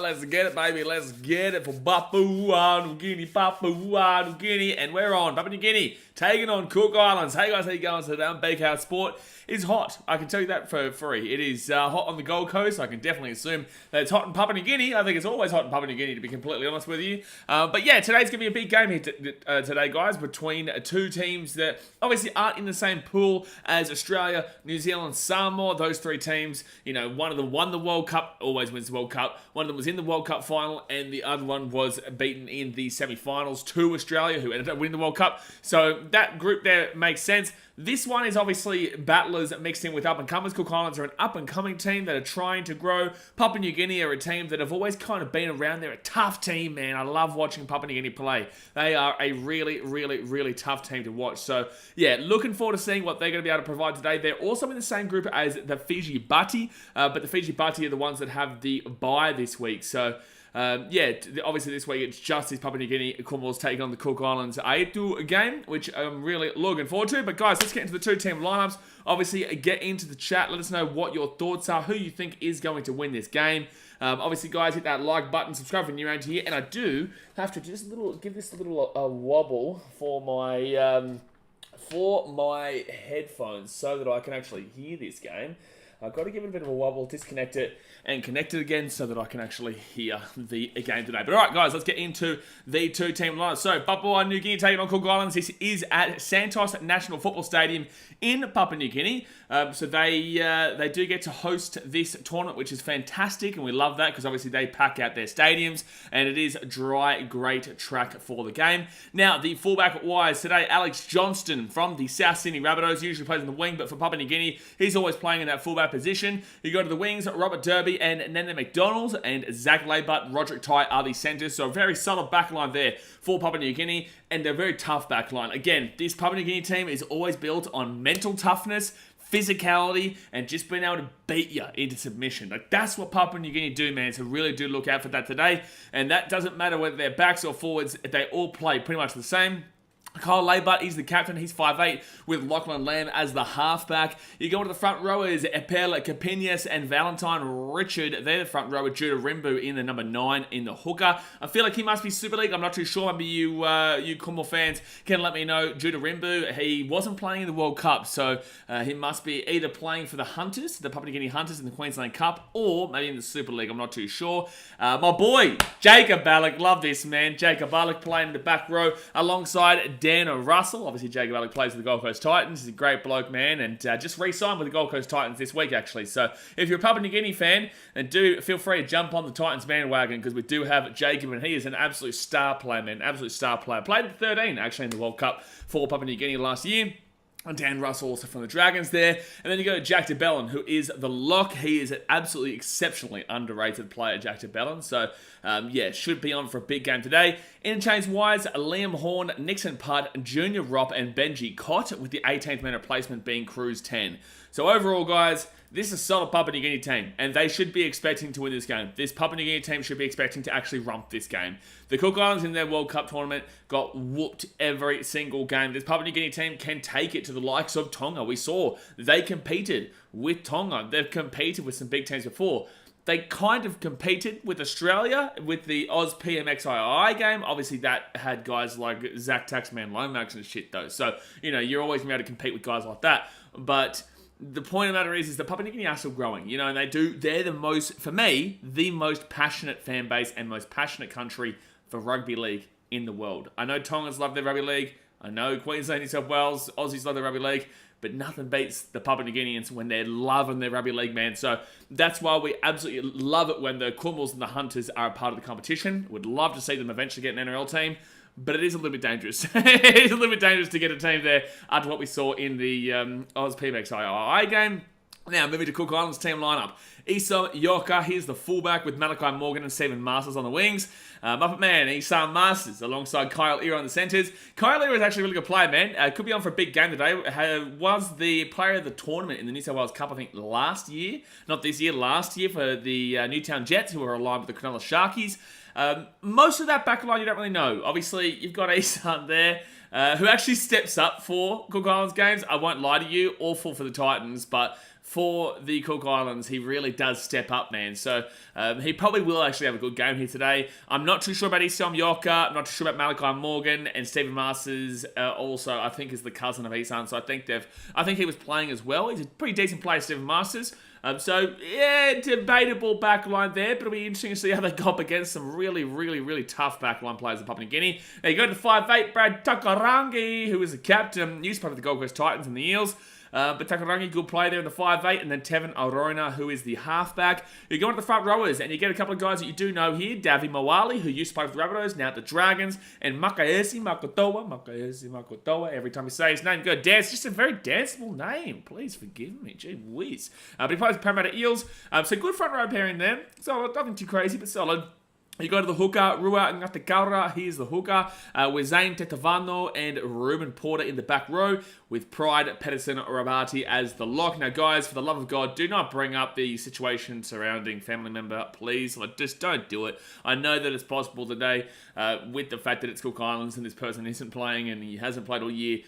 Let's get it, baby. Let's get it for Papua New Guinea, Papua New Guinea. And we're on Papua New Guinea, taking on Cook Islands. Hey guys, how you going today? BKR Sport is hot. I can tell you that for free. It is hot on the Gold Coast. I can definitely assume that it's hot in Papua New Guinea. I think it's always hot in Papua New Guinea, to be completely honest with you. But yeah, today's going to be a big game here today, guys, between two teams that obviously aren't in the same pool as Australia, New Zealand, Samoa. Those three teams, you know, one of them won the World Cup, always wins the World Cup. One of them was in the World Cup final, and the other one was beaten in the semi-finals to Australia, who ended up winning the World Cup. So that group there makes sense. This one is obviously battlers mixed in with up-and-comers. Cook Islands are an up-and-coming team that are trying to grow. Papua New Guinea are a team that have always kind of been around. They're a tough team, man. I love watching Papua New Guinea play. They are a really, really, really tough team to watch. So, yeah, looking forward to seeing what they're going to be able to provide today. They're also in the same group as the Fiji Bati, but the Fiji Bati are the ones that have the bye this week. So, yeah, obviously this week it's just this Papua New Guinea Commonwealth taking on the Cook Islands A2 game, which I'm really looking forward to. But guys, let's get into the two-team lineups. Obviously, get into the chat. Let us know what your thoughts are, who you think is going to win this game. Obviously, guys, hit that like button, subscribe if you're new around here. And I do have to just give this a little wobble for my headphones so that I can actually hear this game. I've got to give it a bit of a wobble, disconnect it, and connect it again so that I can actually hear the game today. But alright guys, let's get into the two-team lineup. So, Papua New Guinea taking on Cook Islands. This is at Santos National Football Stadium in Papua New Guinea. So they do get to host this tournament, which is fantastic, and we love that because obviously they pack out their stadiums, and it is a dry, great track for the game. Now, the fullback-wise today, Alex Johnston from the South Sydney Rabbitohs usually plays in the wing, but for Papua New Guinea, he's always playing in that fullback position. You go to the wings, Robert Derby and Nene McDonald, and Zach Laybut, Roderick Tai are the centres. So a very solid backline there for Papua New Guinea, and a very tough backline. Again, this Papua New Guinea team is always built on mental toughness, physicality, and just being able to beat you into submission. Like, that's what Papua New Guinea do, man. So really do look out for that today. And that doesn't matter whether they're backs or forwards. They all play pretty much the same. Kyle Laybut, he's the captain. He's 5'8", with Lachlan Lamb as the halfback. You go to the front rowers, Epel Capinas and Valentine Richard. They're the front rower. Judah Rimbu in the number 9 in the hooker. I feel like he must be Super League. I'm not too sure. Maybe you Kumul fans can let me know. Judah Rimbu, he wasn't playing in the World Cup, so he must be either playing for the Hunters, the Papua New Guinea Hunters in the Queensland Cup, or maybe in the Super League. I'm not too sure. My boy, Jacob Ballack. Love this, man. Jacob Ballack playing in the back row alongside Dan Russell. Obviously, Jacob Ballack plays with the Gold Coast Titans. He's a great bloke, man, and just re-signed with the Gold Coast Titans this week, actually. So, if you're a Papua New Guinea fan, then do feel free to jump on the Titans bandwagon, because we do have Jacob, and he is an absolute star player, man. Absolute star player. Played at 13, actually, in the World Cup for Papua New Guinea last year. And Dan Russell also from the Dragons there. And then you go to Jack de Bellin, who is the lock. He is an absolutely exceptionally underrated player, Jack de Bellin. So, yeah, should be on for a big game today. Interchange-wise, Liam Horn, Nixon Putt, Junior Ropp, and Benji Cott, with the 18th man replacement being Cruz 10. So overall, guys, this is a solid Papua New Guinea team, and they should be expecting to win this game. This Papua New Guinea team should be expecting to actually rump this game. The Cook Islands in their World Cup tournament got whooped every single game. This Papua New Guinea team can take it to the likes of Tonga. We saw they competed with Tonga. They've competed with some big teams before. They kind of competed with Australia with the Oz PMXII game. Obviously, that had guys like Zach Taxman Lomax and shit, though. So, you know, you're always going to be able to compete with guys like that. But the point of the matter is that Papua New Guinea are still growing. You know, and they're the most, for me, the most passionate fan base and most passionate country for rugby league in the world. I know Tongans love their rugby league. I know Queensland, New South Wales, Aussies love their rugby league. But nothing beats the Papua New Guineans when they're loving their rugby league, man. So that's why we absolutely love it when the Kumals and the Hunters are a part of the competition. Would love to see them eventually get an NRL team. But it is a little bit dangerous. It is a little bit dangerous to get a team there after what we saw in the Oz PMXII game. Now, moving to Cook Islands team lineup. Issa Yoka, here's the fullback with Malachi Morgan and Stephen Masters on the wings. Muppet Man, Issa Masters, alongside Kyle Era on the centres. Kyle Era is actually a really good player, man. Could be on for a big game today. Was the player of the tournament in the New South Wales Cup, I think, last year. Not this year, last year for the Newtown Jets, who are aligned with the Cronulla Sharkies. Most of that back line you don't really know. Obviously, you've got Issa there, who actually steps up for Cook Islands games. I won't lie to you, awful for the Titans, but for the Cook Islands. He really does step up, man. So he probably will actually have a good game here today. I'm not too sure about Isam Yoka. I'm not too sure about Malachi Morgan, and Stephen Masters also, I think, is the cousin of Isan. So I think he was playing as well. He's a pretty decent player, Stephen Masters. So, yeah, debatable backline there, but it'll be interesting to see how they go up against some really, really, really tough backline players in Papua New Guinea. Now you go to 5'8", Brad Takarangi, who is the captain, used to play for the Gold Coast Titans and the Eels. But Takarangi, good play there in the 5'8", and then Tevin Arona, who is the halfback. You go into the front rowers, and you get a couple of guys that you do know here. Davi Mawali, who used to play for the Rabbitohs, now at the Dragons, and Makaesi Makotoa, every time you say his name, go dance. Just a very danceable name. Please forgive me. Gee whiz. But he plays for Parramatta Eels. So good front row pairing there. Solid, nothing too crazy, but solid. You go to the hooker, Rua Ngatakaura, he's the hooker, with Zane Tetavano and Ruben Porter in the back row, with Pride Pedersen Rabati as the lock. Now, guys, for the love of God, do not bring up the situation surrounding family member, please. Like, just don't do it. I know that it's possible today, with the fact that it's Cook Islands and this person isn't playing and he hasn't played all year.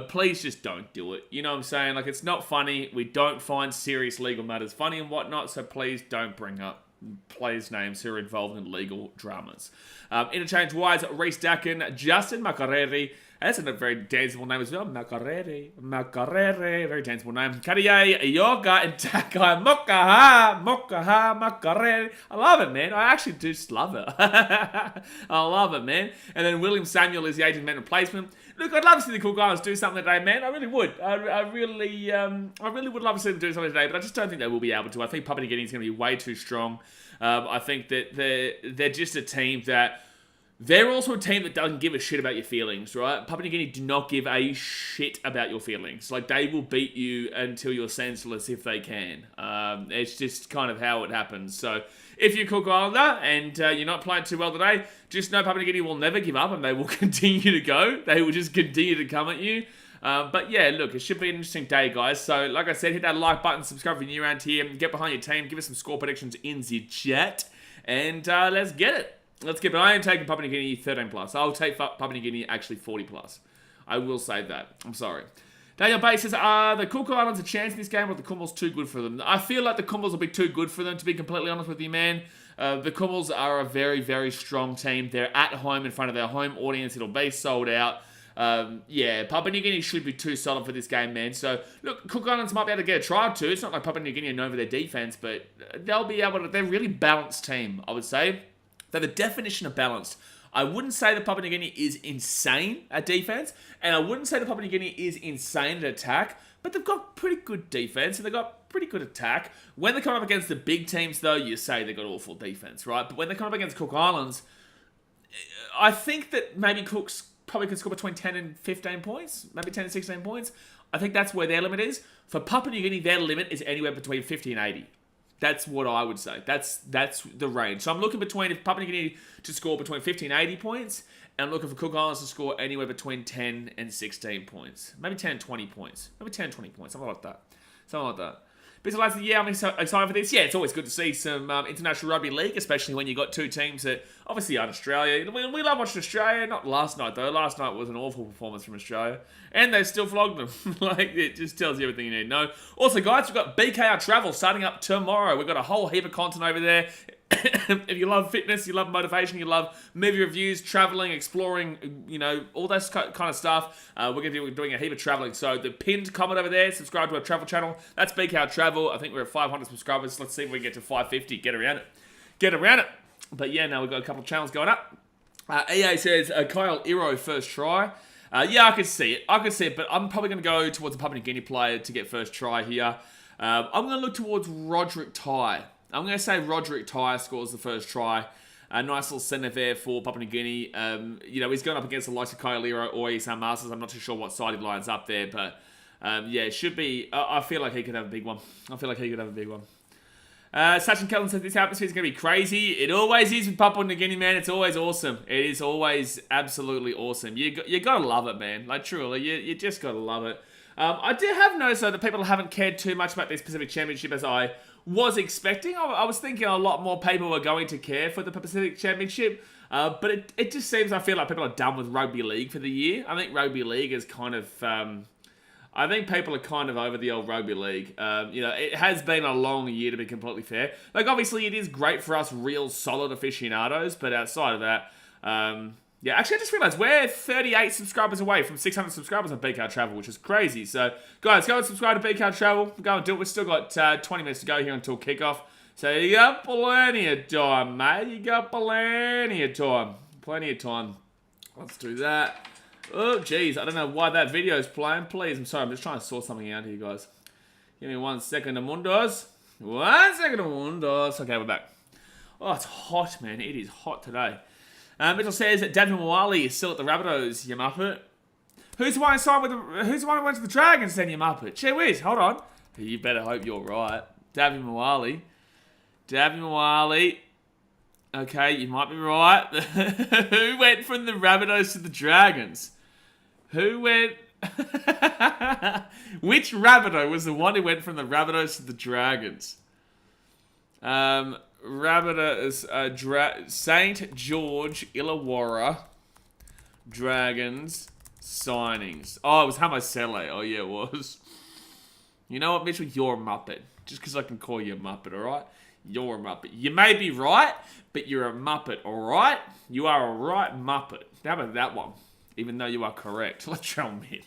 Please just don't do it. You know what I'm saying? Like, it's not funny. We don't find serious legal matters funny and whatnot, so please don't bring up players' names who are involved in legal dramas. Interchange-wise, Reece Dakin, Justin Makarere. That's a very danceable name as well. Makarere, very danceable name. Kariye, Yoga, and Takai, Mokaha, Makarere. I love it, man. I actually just love it. I love it, man. And then William Samuel is the 18-man replacement. Look, I'd love to see the Cook Islands do something today, man. I really would. I really would love to see them do something today, but I just don't think they will be able to. I think Papua New Guinea is going to be way too strong. I think that they're just a team that... They're also a team that doesn't give a shit about your feelings, right? Papua New Guinea do not give a shit about your feelings. Like, they will beat you until you're senseless if they can. It's just kind of how it happens. So, if you're Cook Islander and you're not playing too well today, just know Papua New Guinea will never give up and they will continue to go. They will just continue to come at you. But yeah, look, it should be an interesting day, guys. So, like I said, hit that like button, subscribe if you're new around here, get behind your team, give us some score predictions in the chat, and let's get it. Let's get it. I am taking Papua New Guinea 13+. I'll take Papua New Guinea actually 40+. I will say that. I'm sorry. Daniel Bay says, are the Cook Islands a chance in this game, or the Kumals too good for them? I feel like the Kumals will be too good for them, to be completely honest with you, man. The Kumals are a very, very strong team. They're at home in front of their home audience. It'll be sold out. Yeah, Papua New Guinea should be too solid for this game, man. So, look, Cook Islands might be able to get a try or two. It's not like Papua New Guinea are known for their defense, but they'll be able to... They're a really balanced team, I would say. They're the definition of balanced. I wouldn't say that Papua New Guinea is insane at defense, and I wouldn't say that Papua New Guinea is insane at attack, but they've got pretty good defense, and they've got pretty good attack. When they come up against the big teams, though, you say they've got awful defense, right? But when they come up against Cook Islands, I think that maybe Cooks probably can score between 10 and 15 points, maybe 10 and 16 points. I think that's where their limit is. For Papua New Guinea, their limit is anywhere between 50 and 80. That's what I would say. That's the range. So I'm looking between, if Papua New Guinea to score between 50 and 80 points, and I'm looking for Cook Islands to score anywhere between 10 and 16 points. Maybe 10 and 20 points. Maybe 10 and 20 points. Something like that. But so lads, yeah, I'm excited for this. Yeah, it's always good to see some international rugby league, especially when you got two teams that obviously aren't Australia. We love watching Australia. Not last night, though. Last night was an awful performance from Australia. And they still flogged them. Like, it just tells you everything you need to know. Also, guys, we've got BKR Travel starting up tomorrow. We've got a whole heap of content over there. If you love fitness, you love motivation, you love movie reviews, traveling, exploring, you know, all that kind of stuff, we're going to be doing a heap of traveling. So the pinned comment over there, subscribe to our travel channel. That's BKR Travel. I think we're at 500 subscribers. Let's see if we can get to 550. Get around it. But yeah, now we've got a couple of channels going up. EA says, Kyle Iro first try. Yeah, I can see it. But I'm probably going to go towards a Papua New Guinea player to get first try here. I'm going to look towards Roderick Ty. I'm going to say Roderick Ty scores the first try. A nice little centre there for Papua New Guinea. You know, he's going up against the likes of Kyle Lero or Isan Masters. I'm not too sure what side he lines up there, but yeah, it should be... I feel like he could have a big one. Sachin Kellen says this atmosphere is going to be crazy. It always is with Papua New Guinea, man. It's always awesome. It is always absolutely awesome. You got to love it, man. Like, truly, you just got to love it. I do have noticed, though, that people haven't cared too much about this Pacific Championship as I was expecting. I was thinking a lot more people were going to care for the Pacific Championship, but it just seems, I feel like people are done with rugby league for the year. I think rugby league is kind of, I think people are kind of over the old rugby league. It has been a long year, to be completely fair. Like, obviously, it is great for us real solid aficionados, but outside of that, actually, I just realised we're 38 subscribers away from 600 subscribers on BKR Travel, which is crazy. So, guys, go and subscribe to BKR Travel. Go and do it. We've still got 20 minutes to go here until kickoff. So, you got plenty of time, mate. You got plenty of time. Plenty of time. Let's do that. Oh, geez. I don't know why that video is playing. Please, I'm sorry. I'm just trying to sort something out here, guys. Give me 1 second, Amundos. 1 second, Amundos. Okay, we're back. Oh, it's hot, man. It is hot today. Mitchell says that David Mwali is still at the Rabbitohs, you muppet. Who's the one who went to the Dragons then, you muppet? Gee whiz, hold on. You better hope you're right. David Mwali. Okay, you might be right. Who went from the Rabbitohs to the Dragons? Who went... Which Rabbitoh was the one who went from the Rabbitohs to the Dragons? Rabbitohs, St. George Illawarra Dragons signings. Oh, it was Hamasele. Oh, yeah, it was. You know what, Mitchell? You're a muppet. Just because I can call you a muppet, alright? You're a muppet. You may be right, but you're a muppet, alright? You are a right muppet. How about that one? Even though you are correct. Latrell Mint.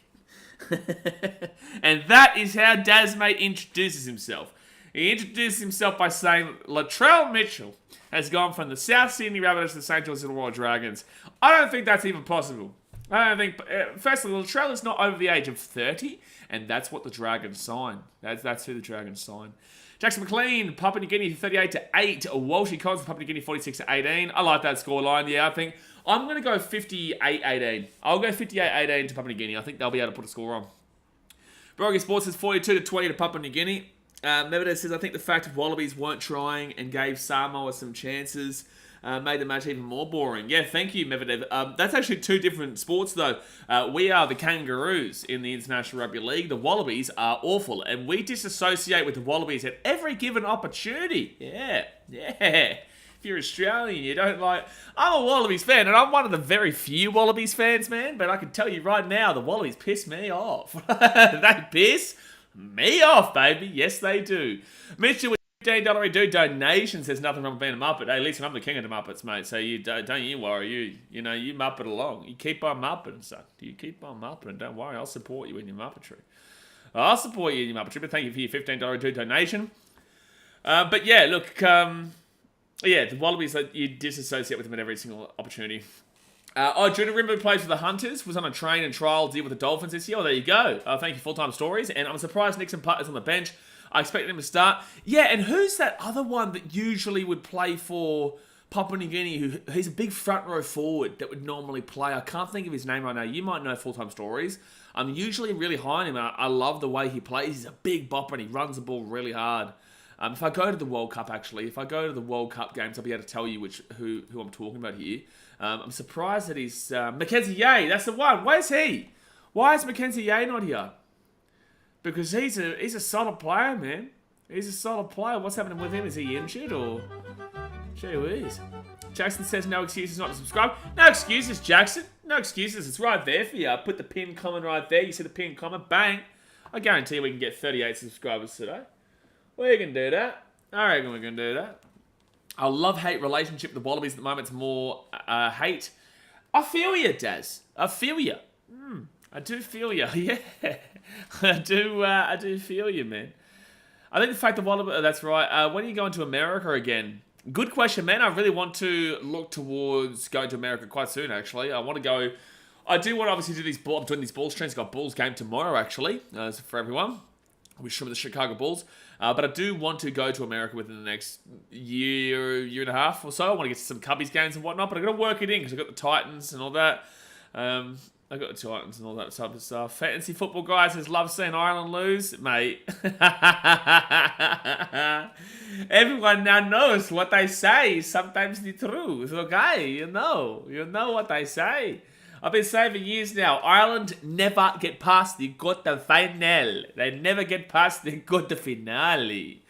And that is how Dazmate introduces himself. He introduces himself by saying Latrell Mitchell has gone from the South Sydney Rabbitohs to the St. George Illawarra Dragons. I don't think that's even possible. I don't think... Firstly, Latrell is not over the age of 30, and that's what the Dragons sign. That's who the Dragons sign. Jackson McLean, Papua New Guinea 38-8. Walshy Collins, Papua New Guinea 46-18. I like that scoreline. Yeah, I think I'm going to go 58-18. I'll go 58-18 to Papua New Guinea. I think they'll be able to put a score on. Brogy Sports says 42-20 to Papua New Guinea. Medvedev says, I think the fact that Wallabies weren't trying and gave Samoa some chances made the match even more boring. Yeah, thank you, Medvedev. That's actually two different sports, though. We are the Kangaroos in the International Rugby League. The Wallabies are awful, and we disassociate with the Wallabies at every given opportunity. Yeah. If you're Australian, you don't like... I'm a Wallabies fan, and I'm one of the very few Wallabies fans, man, but I can tell you right now, the Wallabies piss me off. They piss me off, baby. Yes, they do. Mitchell with $15 do donation says nothing wrong with being a Muppet. Hey, listen, I'm the king of the Muppets, mate. So you don't you worry. You Muppet along. You keep on Mupping, son. You keep on Mupping. Don't worry. I'll support you in your Muppetry. But thank you for your $15 do donation. But yeah, look, the Wallabies, you disassociate with them at every single opportunity. Jordan Rimbo plays for the Hunters, was on a train and trial deal with the Dolphins this year. Oh, there you go. Thank you, Full-Time Stories. And I'm surprised Nixon Putt is on the bench. I expected him to start. Yeah, and who's that other one that usually would play for Papua New Guinea? He's a big front row forward that would normally play. I can't think of his name right now. You might know Full-Time Stories. I'm usually really high on him. I love the way he plays. He's a big bopper and he runs the ball really hard. If I go to the World Cup games, I'll be able to tell you who I'm talking about here. I'm surprised that he's... Mackenzie Yeh, that's the one. Where's he? Why is Mackenzie Yeh not here? Because he's a solid player, man. He's a solid player. What's happening with him? Is he injured or... Gee whiz. Jackson says no excuses not to subscribe. No excuses, Jackson. No excuses. It's right there for you. I put the pin comment right there. You see the pin comment. Bang. I guarantee we can get 38 subscribers today. We can do that. I reckon we can do that. Our love-hate relationship with the Wallabies at the moment is more hate. I feel you, Daz. I feel you. I do feel you. Yeah. I do feel you, man. I think the fact that Wallabies... that's right. When are you going to America again? Good question, man. I really want to look towards going to America quite soon, actually. I want to go... I do want to obviously do these... I'm doing these Bulls trains. Got Bulls game tomorrow, actually, for everyone. We're sure with the Chicago Bulls. But I do want to go to America within the next year and a half or so. I want to get to some Cubbies games and whatnot, but I've got to work it in because I've got the Titans and all that. I've got the Titans and all that type of stuff. Fantasy football guy says, love seeing Ireland lose. Mate. Everyone now knows what I say is sometimes the truth, okay? You know what I say. I've been saying for years now, Ireland never get past the quarter final. They never get past the quarter finale.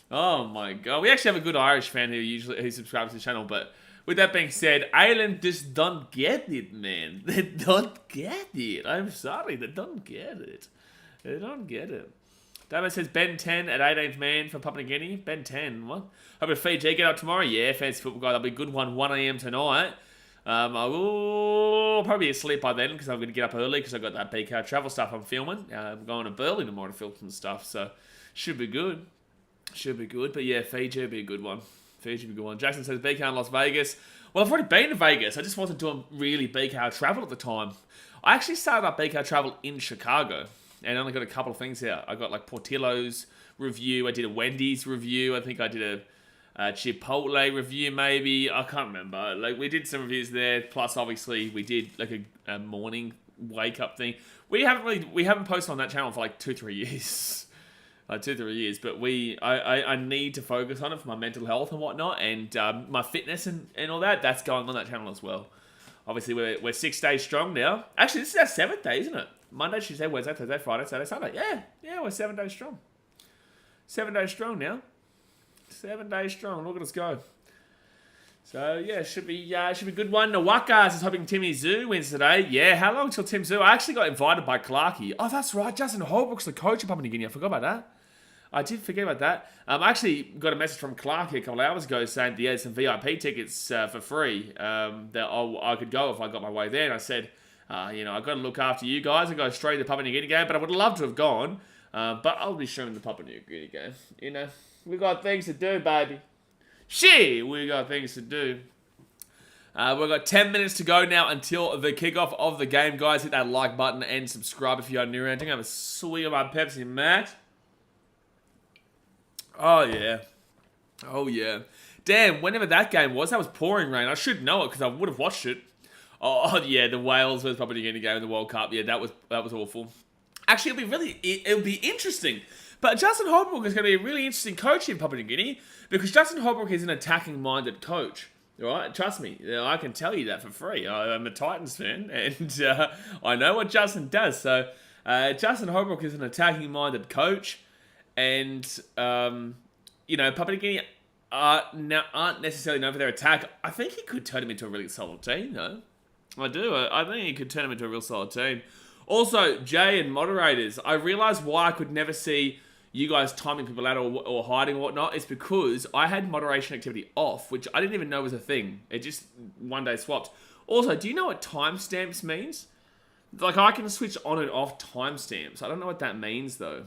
Oh my God. We actually have a good Irish fan who subscribes to the channel, but with that being said, Ireland just don't get it, man. They don't get it. I'm sorry, they don't get it. I don't get it. Damo says Ben 10 at 18th man for Papua New Guinea. Ben 10, what? Hoping Fiji get up tomorrow. Yeah, fancy football guy. That'll be a good one. 1 a.m. tonight. I will probably be asleep by then because I'm going to get up early because I've got that BK travel stuff I'm filming. I'm going to Berlin tomorrow to film some stuff, so should be good. Should be good. But yeah, Fiji will be a good one. Fiji will be a good one. Jackson says BK in Las Vegas. Well, I've already been to Vegas. I just wasn't doing really BK travel at the time. I actually started up BK travel in Chicago and only got a couple of things out. I got like Portillo's review. I did a Wendy's review. I think I did a Chipotle review maybe. I can't remember. Like we did some reviews there. Plus, obviously, we did like a morning wake up thing. We haven't posted on that channel for like 2-3 years. 2-3 years, but I need to focus on it for my mental health and whatnot, and my fitness and all that. That's going on that channel as well. Obviously, we're 6 days strong now. Actually, this is our 7th day, isn't it? Monday, Tuesday, Wednesday, Thursday, Friday, Saturday, Sunday. Yeah, we're 7 days strong. 7 days strong now. 7 days strong. Look at us go. So yeah, should be a good one. Nawakas is hoping Timmy Zoo wins today. Yeah, how long till Tim Zoo? I actually got invited by Clarkey. Oh, that's right. Justin Holbrook's the coach of Papua New Guinea. I forgot about that. I did forget about that. I actually got a message from Clarkey a couple of hours ago saying that he had some VIP tickets for free that I could go if I got my way there. And I said, I've got to look after you guys. I go straight to the Papua New Guinea game, but I would love to have gone. But I'll be showing the Papua New Guinea game. We got things to do, baby. We got things to do. We've got 10 minutes to go now until the kickoff of the game, guys. Hit that like button and subscribe if you are new around. I'm going to have a swig of my Pepsi Max. Oh, yeah. Damn, whenever that game was, that was pouring rain. I should know it because I would have watched it. Oh, yeah, the Wales was probably going to go in the World Cup. Yeah, that was awful. Actually, it'll be interesting. But Justin Holbrook is going to be a really interesting coach in Papua New Guinea because Justin Holbrook is an attacking-minded coach. Right? Trust me, I can tell you that for free. I'm a Titans fan, and I know what Justin does. So, Justin Holbrook is an attacking-minded coach, and Papua New Guinea aren't necessarily known for their attack. I think he could turn him into a really solid team, though. I do. I think he could turn him into a real solid team. Also, Jay and moderators, I realised why I could never see you guys timing people out or hiding or whatnot. It's because I had moderation activity off, which I didn't even know was a thing. It just one day swapped. Also, do you know what timestamps means? Like, I can switch on and off timestamps. I don't know what that means, though.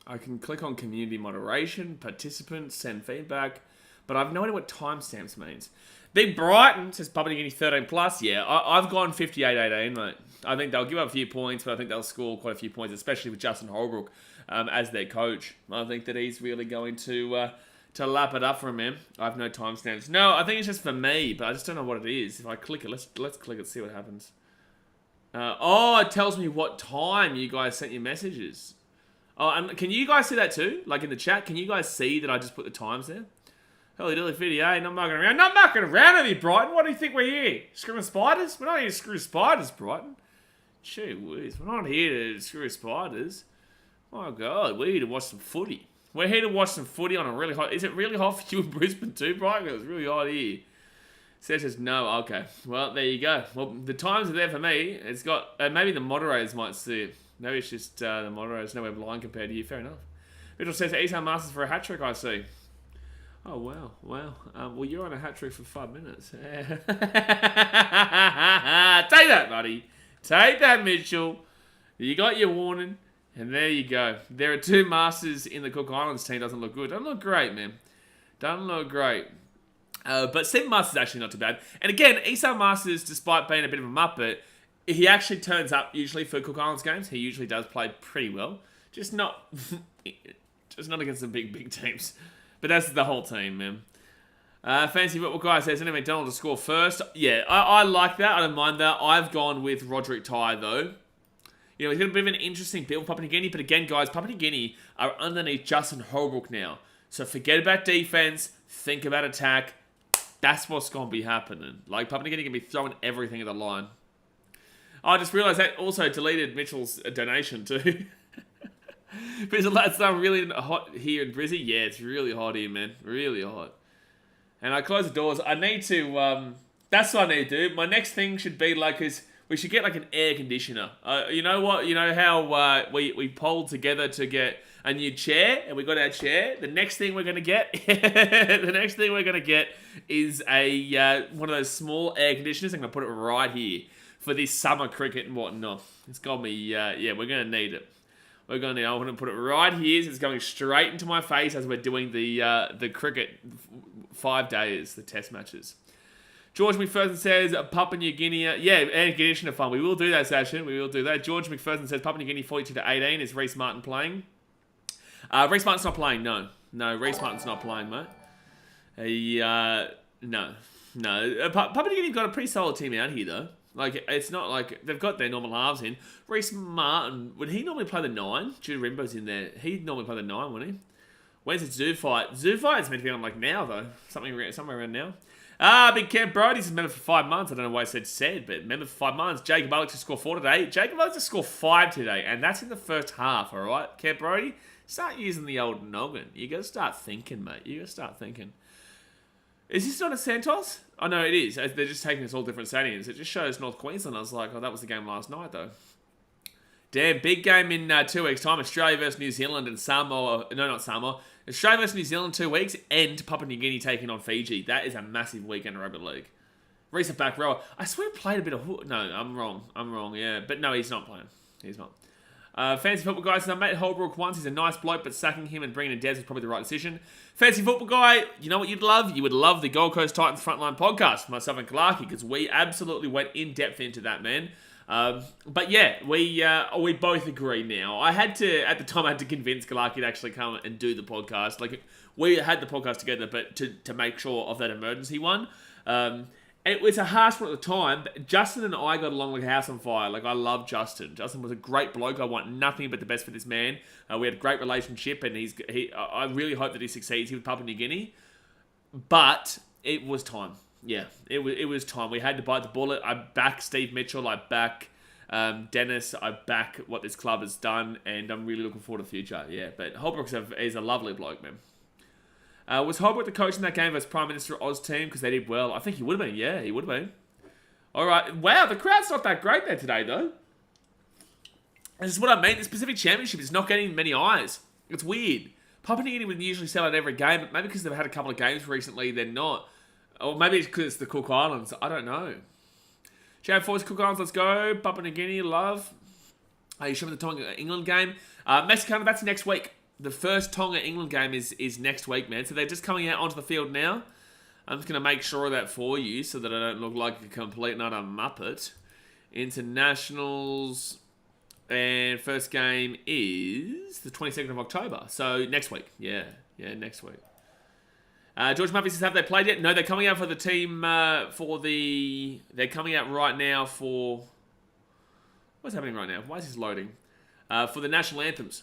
I can click on community moderation, participants, send feedback, but I have no idea what timestamps means. Big Brighton says Papua New Guinea 13 plus. Yeah, I've gone 58-18, mate. I think they'll give up a few points, but I think they'll score quite a few points, especially with Justin Holbrook as their coach. I think that he's really going to lap it up from him. I have no timestamps. No, I think it's just for me, but I just don't know what it is. If I click it, let's click it, see what happens. It tells me what time you guys sent your messages. Oh, and can you guys see that too? Like in the chat, can you guys see that I just put the times there? Holy dilly fitty, eh? Not mucking around. Not mucking around with you, Brighton. What do you think we're here? Screwing spiders? We're not here to screw spiders, Brighton. Gee whiz, we're not here to screw spiders. Oh, God, we're here to watch some footy. We're here to watch some footy on a really hot... Is it really hot for you in Brisbane too, Brighton? It was really hot here. Says no. Okay. Well, there you go. Well, the times are there for me. It's got... maybe the moderators might see it. Maybe it's just the moderators know we're blind compared to you. Fair enough. Mitchell says Esan Masters for a hat-trick, I see. Oh, wow. Well, you're on a hat-trick for 5 minutes. Take that, buddy. Take that, Mitchell. You got your warning. And there you go. There are 2 Masters in the Cook Islands team. Doesn't look good. Doesn't look great, man. Doesn't look great. But 7 Masters is actually not too bad. And again, Esan Masters, despite being a bit of a muppet, he actually turns up usually for Cook Islands games. He usually does play pretty well. Just not against the big teams. But that's the whole team, man. Fancy Football Guy says, Andy McDonald to score first. Yeah, I like that. I don't mind that. I've gone with Roderick Ty, though. He's got a bit of an interesting build for Papua New Guinea. But again, guys, Papua New Guinea are underneath Justin Holbrook now. So forget about defense. Think about attack. That's what's going to be happening. Like, Papua New Guinea can be throwing everything at the line. I just realised that also deleted Mitchell's donation too. But it's really hot here in Brizzy. Yeah, it's really hot here, man. Really hot. And I closed the doors. I need to... that's what I need to do. My next thing should be like... Cause We should get like an air conditioner. You know what? You know how we polled together to get a new chair, and we got our chair. The next thing we're gonna get, is a one of those small air conditioners. I'm gonna put it right here for this summer cricket and whatnot. It's got me. Yeah, we're gonna need it. I'm gonna put it right here. So it's going straight into my face as we're doing the cricket 5 days, the test matches. George McPherson says, Papua New Guinea. Yeah, air conditioner fun. We will do that, Sashin. We will do that. George McPherson says, Papua New Guinea 42-18. Is Reece Martin playing? Reece Martin's not playing, no. No, Reece Martin's not playing, mate. No. Papua New Guinea's got a pretty solid team out here, though. Like, it's not like they've got their normal halves in. Reece Martin, would he normally play the 9? Jude Rimbo's in there. He'd normally play the 9, wouldn't he? When's the Zoo fight? Zoo fight's meant to be on, like, now, though. Somewhere around now. Big Camp Brody's member for 5 months. I don't know why I said, but member for 5 months. Jacob Alex to score 4 today. Jacob Alex to score 5 today, and that's in the first half, all right? Camp Brody, start using the old noggin. You got to start thinking, mate. You got to start thinking. Is this not a Santos? Oh, no, it is. They're just taking us all different stadiums. It just shows North Queensland. I was like, oh, that was the game last night, though. Damn, big game in 2 weeks' time. Australia versus New Zealand and Samoa. No, not Samoa. Australia versus New Zealand 2 weeks, and Papua New Guinea taking on Fiji. That is a massive weekend in rugby league. Recent back rower. I swear he played a bit of... No, I'm wrong, yeah. But no, he's not playing. He's not. Fancy Football Guy says, I met Holbrook once. He's a nice bloke, but sacking him and bringing in Des was probably the right decision. Fancy Football Guy, you know what you'd love? You would love the Gold Coast Titans Frontline podcast, myself and Clarky, because we absolutely went in depth into that, man. But yeah, we both agree now. At the time, I had to convince Galaki to actually come and do the podcast. Like, we had the podcast together, but to make sure of that emergency one. It was a harsh one at the time, but Justin and I got along like a house on fire. Like, I love Justin. Justin was a great bloke. I want nothing but the best for this man. We had a great relationship, and I really hope that he succeeds here with Papua New Guinea. But it was time. Yeah, it was time. We had to bite the bullet. I back Steve Mitchell. I back Dennis. I back what this club has done, and I'm really looking forward to the future. Yeah, but Holbrook is a lovely bloke, man. Was Holbrook the coach in that game versus Prime Minister Oz team because they did well? I think he would have been. Yeah, he would have been. All right. Wow, the crowd's not that great there today, though. This is what I mean. The Pacific Championship is not getting many eyes. It's weird. Papua New Guinea would usually sell out every game, but maybe because they've had a couple of games recently, they're not. Or maybe it's because it's the Cook Islands. I don't know. Chad Force, Cook Islands, let's go. Papua New Guinea, love. You showing the Tonga England game? Mexicano, that's next week. The first Tonga England game is next week, man. So they're just coming out onto the field now. I'm just going to make sure of that for you so that I don't look like a complete and utter muppet. Internationals. And first game is the 22nd of October. So next week. Yeah, next week. George Murphy says, have they played yet? No, they're coming out for the team They're coming out right now for... What's happening right now? Why is this loading? For the national anthems.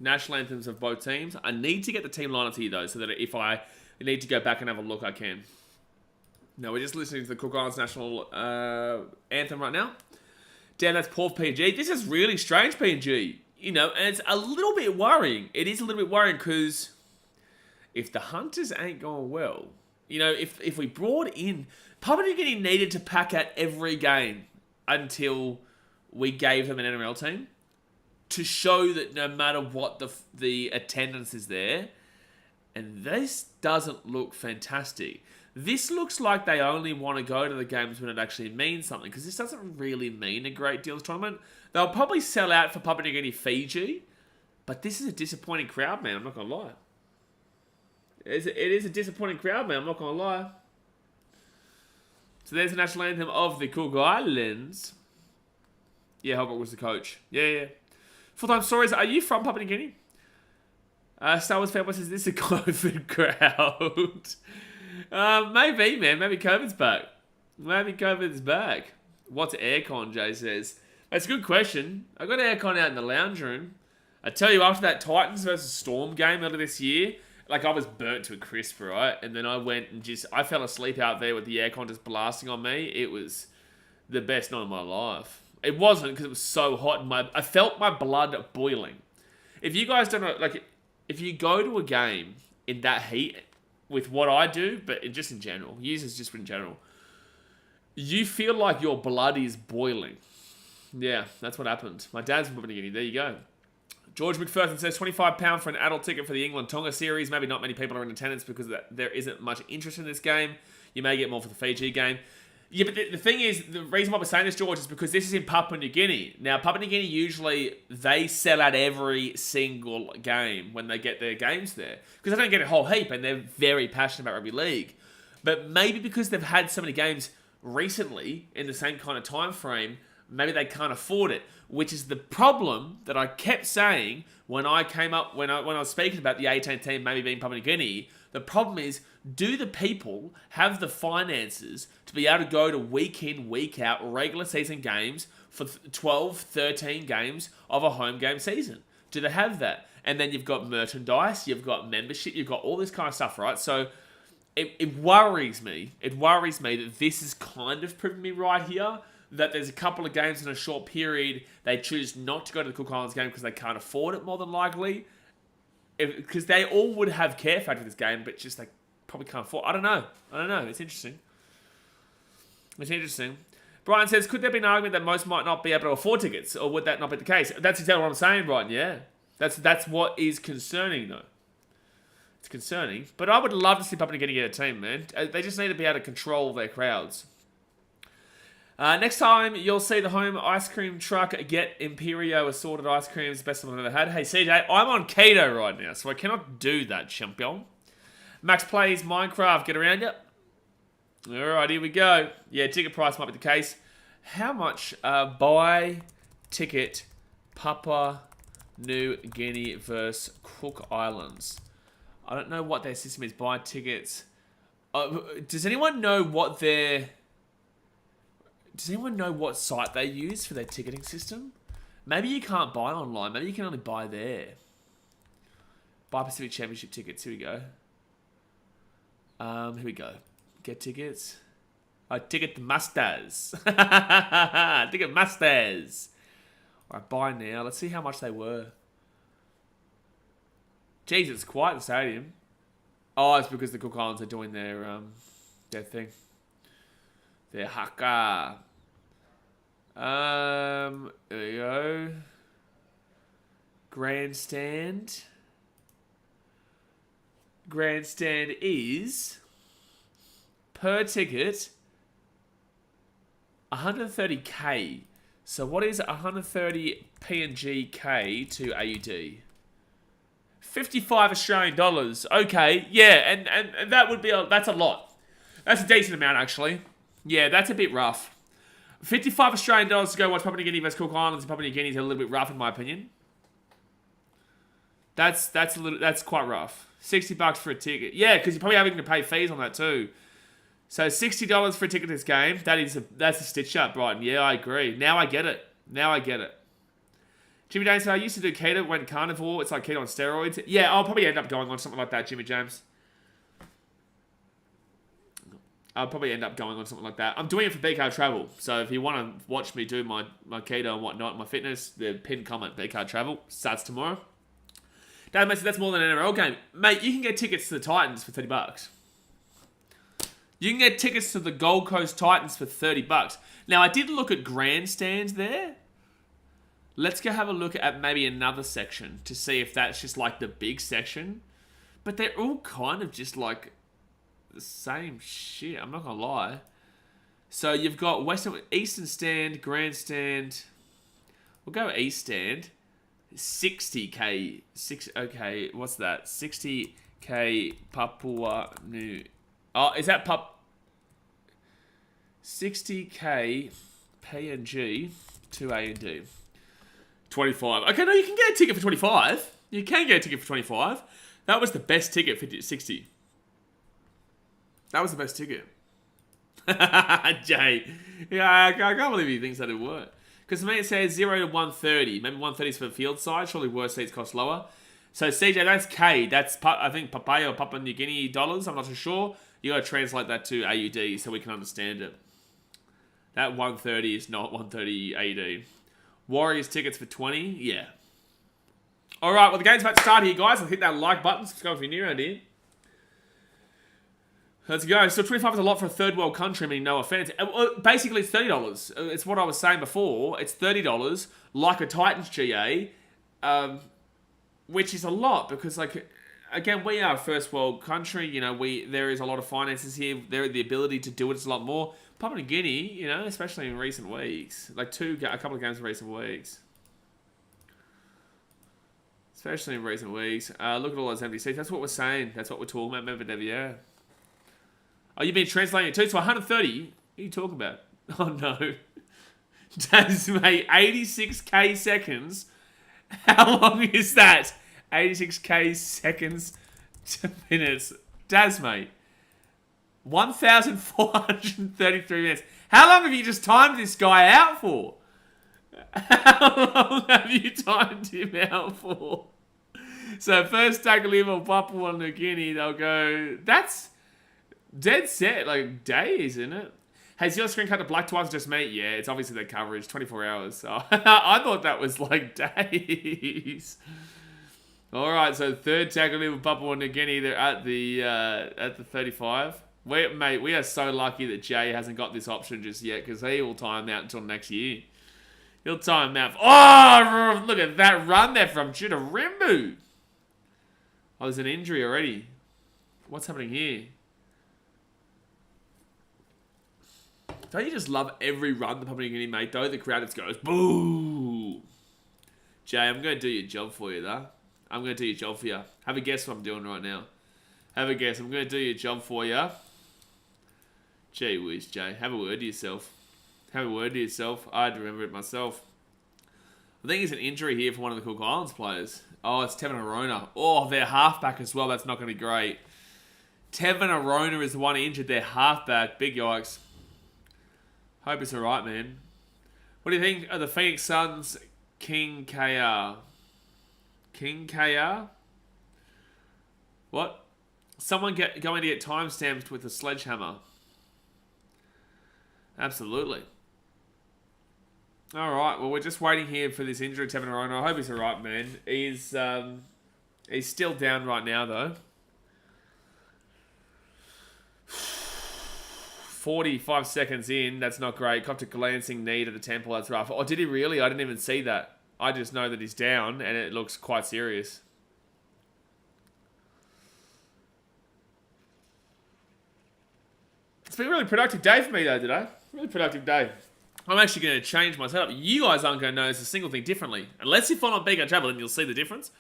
National anthems of both teams. I need to get the team lineups here, though, so that if I need to go back and have a look, I can. No, we're just listening to the Cook Islands national anthem right now. Damn, that's poor PNG. This is really strange, PNG. You know, and it's a little bit worrying. It is a little bit worrying because if the Hunters ain't going well, you know, if we brought in... Papua New Guinea needed to pack out every game until we gave them an NRL team to show that no matter what the attendance is there, and this doesn't look fantastic. This looks like they only want to go to the games when it actually means something, because this doesn't really mean a great deal of tournament. They'll probably sell out for Papua New Guinea Fiji, but this is a disappointing crowd, man. I'm not going to lie. It is a disappointing crowd, man. I'm not going to lie. So there's the national anthem of the Cook Islands. Yeah, Holbrook was the coach. Yeah. Full-time stories. Are you from Papua New Guinea? Star Wars fanboy says, this is a COVID crowd. Maybe, man. Maybe COVID's back. What's aircon, Jay says. That's a good question. I got aircon out in the lounge room. I tell you, after that Titans versus Storm game earlier this year, like, I was burnt to a crisp, right? And then I went and I fell asleep out there with the aircon just blasting on me. It was the best night of my life. It wasn't because it was so hot. I felt my blood boiling. If you guys don't know, like, if you go to a game in that heat with what I do, but just in general, users just in general, You feel like your blood is boiling. Yeah, that's what happened. My dad's from Papua New Guinea. There you go. George McPherson says £25 for an adult ticket for the England-Tonga series. Maybe not many people are in attendance because there isn't much interest in this game. You may get more for the Fiji game. Yeah, but the thing is, the reason why we're saying this, George, is because this is in Papua New Guinea. Now, Papua New Guinea, usually, they sell out every single game when they get their games there. Because they don't get a whole heap, and they're very passionate about rugby league. But maybe because they've had so many games recently in the same kind of time frame, maybe they can't afford it, which is the problem that I kept saying when I was speaking about the 18 team maybe being Papua New Guinea. The problem is, do the people have the finances to be able to go to week in, week out, regular season games for 12, 13 games of a home game season? Do they have that? And then you've got merchandise, you've got membership, you've got all this kind of stuff, right? So it worries me. It worries me that this is kind of proving me right here, that there's a couple of games in a short period, they choose not to go to the Cook Islands game because they can't afford it, more than likely. Because they all would have care factor for this game, but just they probably can't afford. I don't know. It's interesting. Brian says, could there be an argument that most might not be able to afford tickets, or would that not be the case? That's exactly what I'm saying, Brian. Yeah, that's what is concerning, though. It's concerning, but I would love to see Papua New Guinea get a team, man. They just need to be able to control their crowds. Next time, you'll see the home ice cream truck get Imperio assorted ice creams. Best one I've ever had. Hey, CJ, I'm on keto right now, so I cannot do that, champion. Max plays Minecraft. Get around you. Alright, here we go. Yeah, ticket price might be the case. How much buy ticket Papua New Guinea versus Cook Islands? I don't know what their system is. Buy tickets. Does anyone know what site they use for their ticketing system? Maybe you can't buy online. Maybe you can only buy there. Buy Pacific Championship tickets. Here we go. Here we go. Get tickets. Ticket Masters. Ticket Masters. Alright, buy now. Let's see how much they were. Jeez, it's quiet, the stadium. Oh, it's because the Cook Islands are doing their thing. Their haka. There we go. Grandstand. Grandstand is, per ticket, 130k. So what is 130 PNG to AUD? 55 Australian dollars. Okay, yeah, and that would be that's a lot. That's a decent amount, actually. Yeah, that's a bit rough. 55 Australian dollars to go watch Papua New Guinea versus Cook Islands. Papua New Guinea is a little bit rough, in my opinion. That's quite rough. $60 for a ticket. Yeah, because you're probably having to pay fees on that too. So $60 for a ticket to this game. That's a stitch up, Brighton. Yeah, I agree. Now I get it. Jimmy James said, I used to do keto, went carnivore. It's like keto on steroids. Yeah, I'll probably end up going on something like that, Jimmy James. I'll probably end up going on something like that. I'm doing it for BK Travel. So if you want to watch me do my keto and whatnot, my fitness, the pinned comment, BK Travel, starts tomorrow. Dad, mate, that's more than an NRL game. Mate, you can get tickets to the Titans for $30. You can get tickets to the Gold Coast Titans for $30. Now, I did look at grandstands there. Let's go have a look at maybe another section to see if that's just like the big section. But they're all kind of just like the same shit. I'm not going to lie. So you've got Eastern Stand, Grandstand. We'll go East Stand. 60k. Okay, what's that? 60k Papua New. Oh, is that 60k PNG to AND. 25. Okay, no, you can get a ticket for 25. You can get a ticket for 25. That was the best ticket for 60. That was the best ticket. Jay. Yeah, I can't believe he thinks that it work. Because to me it says 0 to 130. Maybe 130 is for the field side. Surely worse seats cost lower. So CJ, that's K. That's, I think, Papaya or Papua New Guinea dollars. I'm not so sure. You got to translate that to AUD so we can understand it. That 130 is not 130 AUD. Warriors tickets for 20. Yeah. All right. Well, the game's about to start here, guys. I'll hit that like button. Subscribe if you're new around here. Let's go. So 25 is a lot for a third world country. I mean, no offense. Basically, it's $30. It's what I was saying before. It's $30, like a Titans GA, which is a lot because, like, again, we are a first world country. You know, there is a lot of finances here. There, the ability to do it is a lot more. Papua New Guinea, you know, especially in recent weeks, like a couple of games in recent weeks. Especially in recent weeks. Look at all those empty seats. That's what we're saying. That's what we're talking about. Remember, Debbie, yeah. Oh, you've been translating it too? So 130? What are you talking about? Oh, no. Daz, mate, 86k seconds. How long is that? 86k seconds to minutes. Daz, mate. 1,433 minutes. How long have you just timed this guy out for? How long have you timed him out for? So first tackle in on Papua New Guinea, they'll go... That's dead set, like days, isn't it? Has your screen cut to black twice just me? Yeah, it's obviously their coverage, 24 hours. So I thought that was like days. All right, so third tackle in with Papua New Guinea. They're at the 35. Mate, we are so lucky that Jay hasn't got this option just yet because he will time out until next year. He'll time out. Oh, look at that run there from Chitarimbu. Oh, there's an injury already. What's happening here? Don't you just love every run the Papua New Guinea mate, though? The crowd just goes, boo! Jay, I'm going to do your job for you, though. I'm going to do your job for you. Have a guess what I'm doing right now. Have a guess. I'm going to do your job for you. Gee whiz, Jay. Have a word to yourself. Have a word to yourself. I'd remember it myself. I think it's an injury here for one of the Cook Islands players. Oh, it's Tevin Arona. Oh, their halfback as well. That's not going to be great. Tevin Arona is the one injured. Their halfback. Big yikes. Hope it's alright, man. What do you think of the Phoenix Suns King KR? King KR? What? Someone going to get timestamped with a sledgehammer. Absolutely. Alright, well, we're just waiting here for this injury, Tevin Arona. I hope he's alright, man. He's still down right now, though. 45 seconds in, that's not great. Copped a glancing knee to the temple, that's rough. Oh, did he really? I didn't even see that. I just know that he's down, and it looks quite serious. It's been a really productive day for me, though, today. Really productive day. I'm actually going to change my setup. You guys aren't going to notice a single thing differently. Unless you're on BK Travel, then you'll see the difference.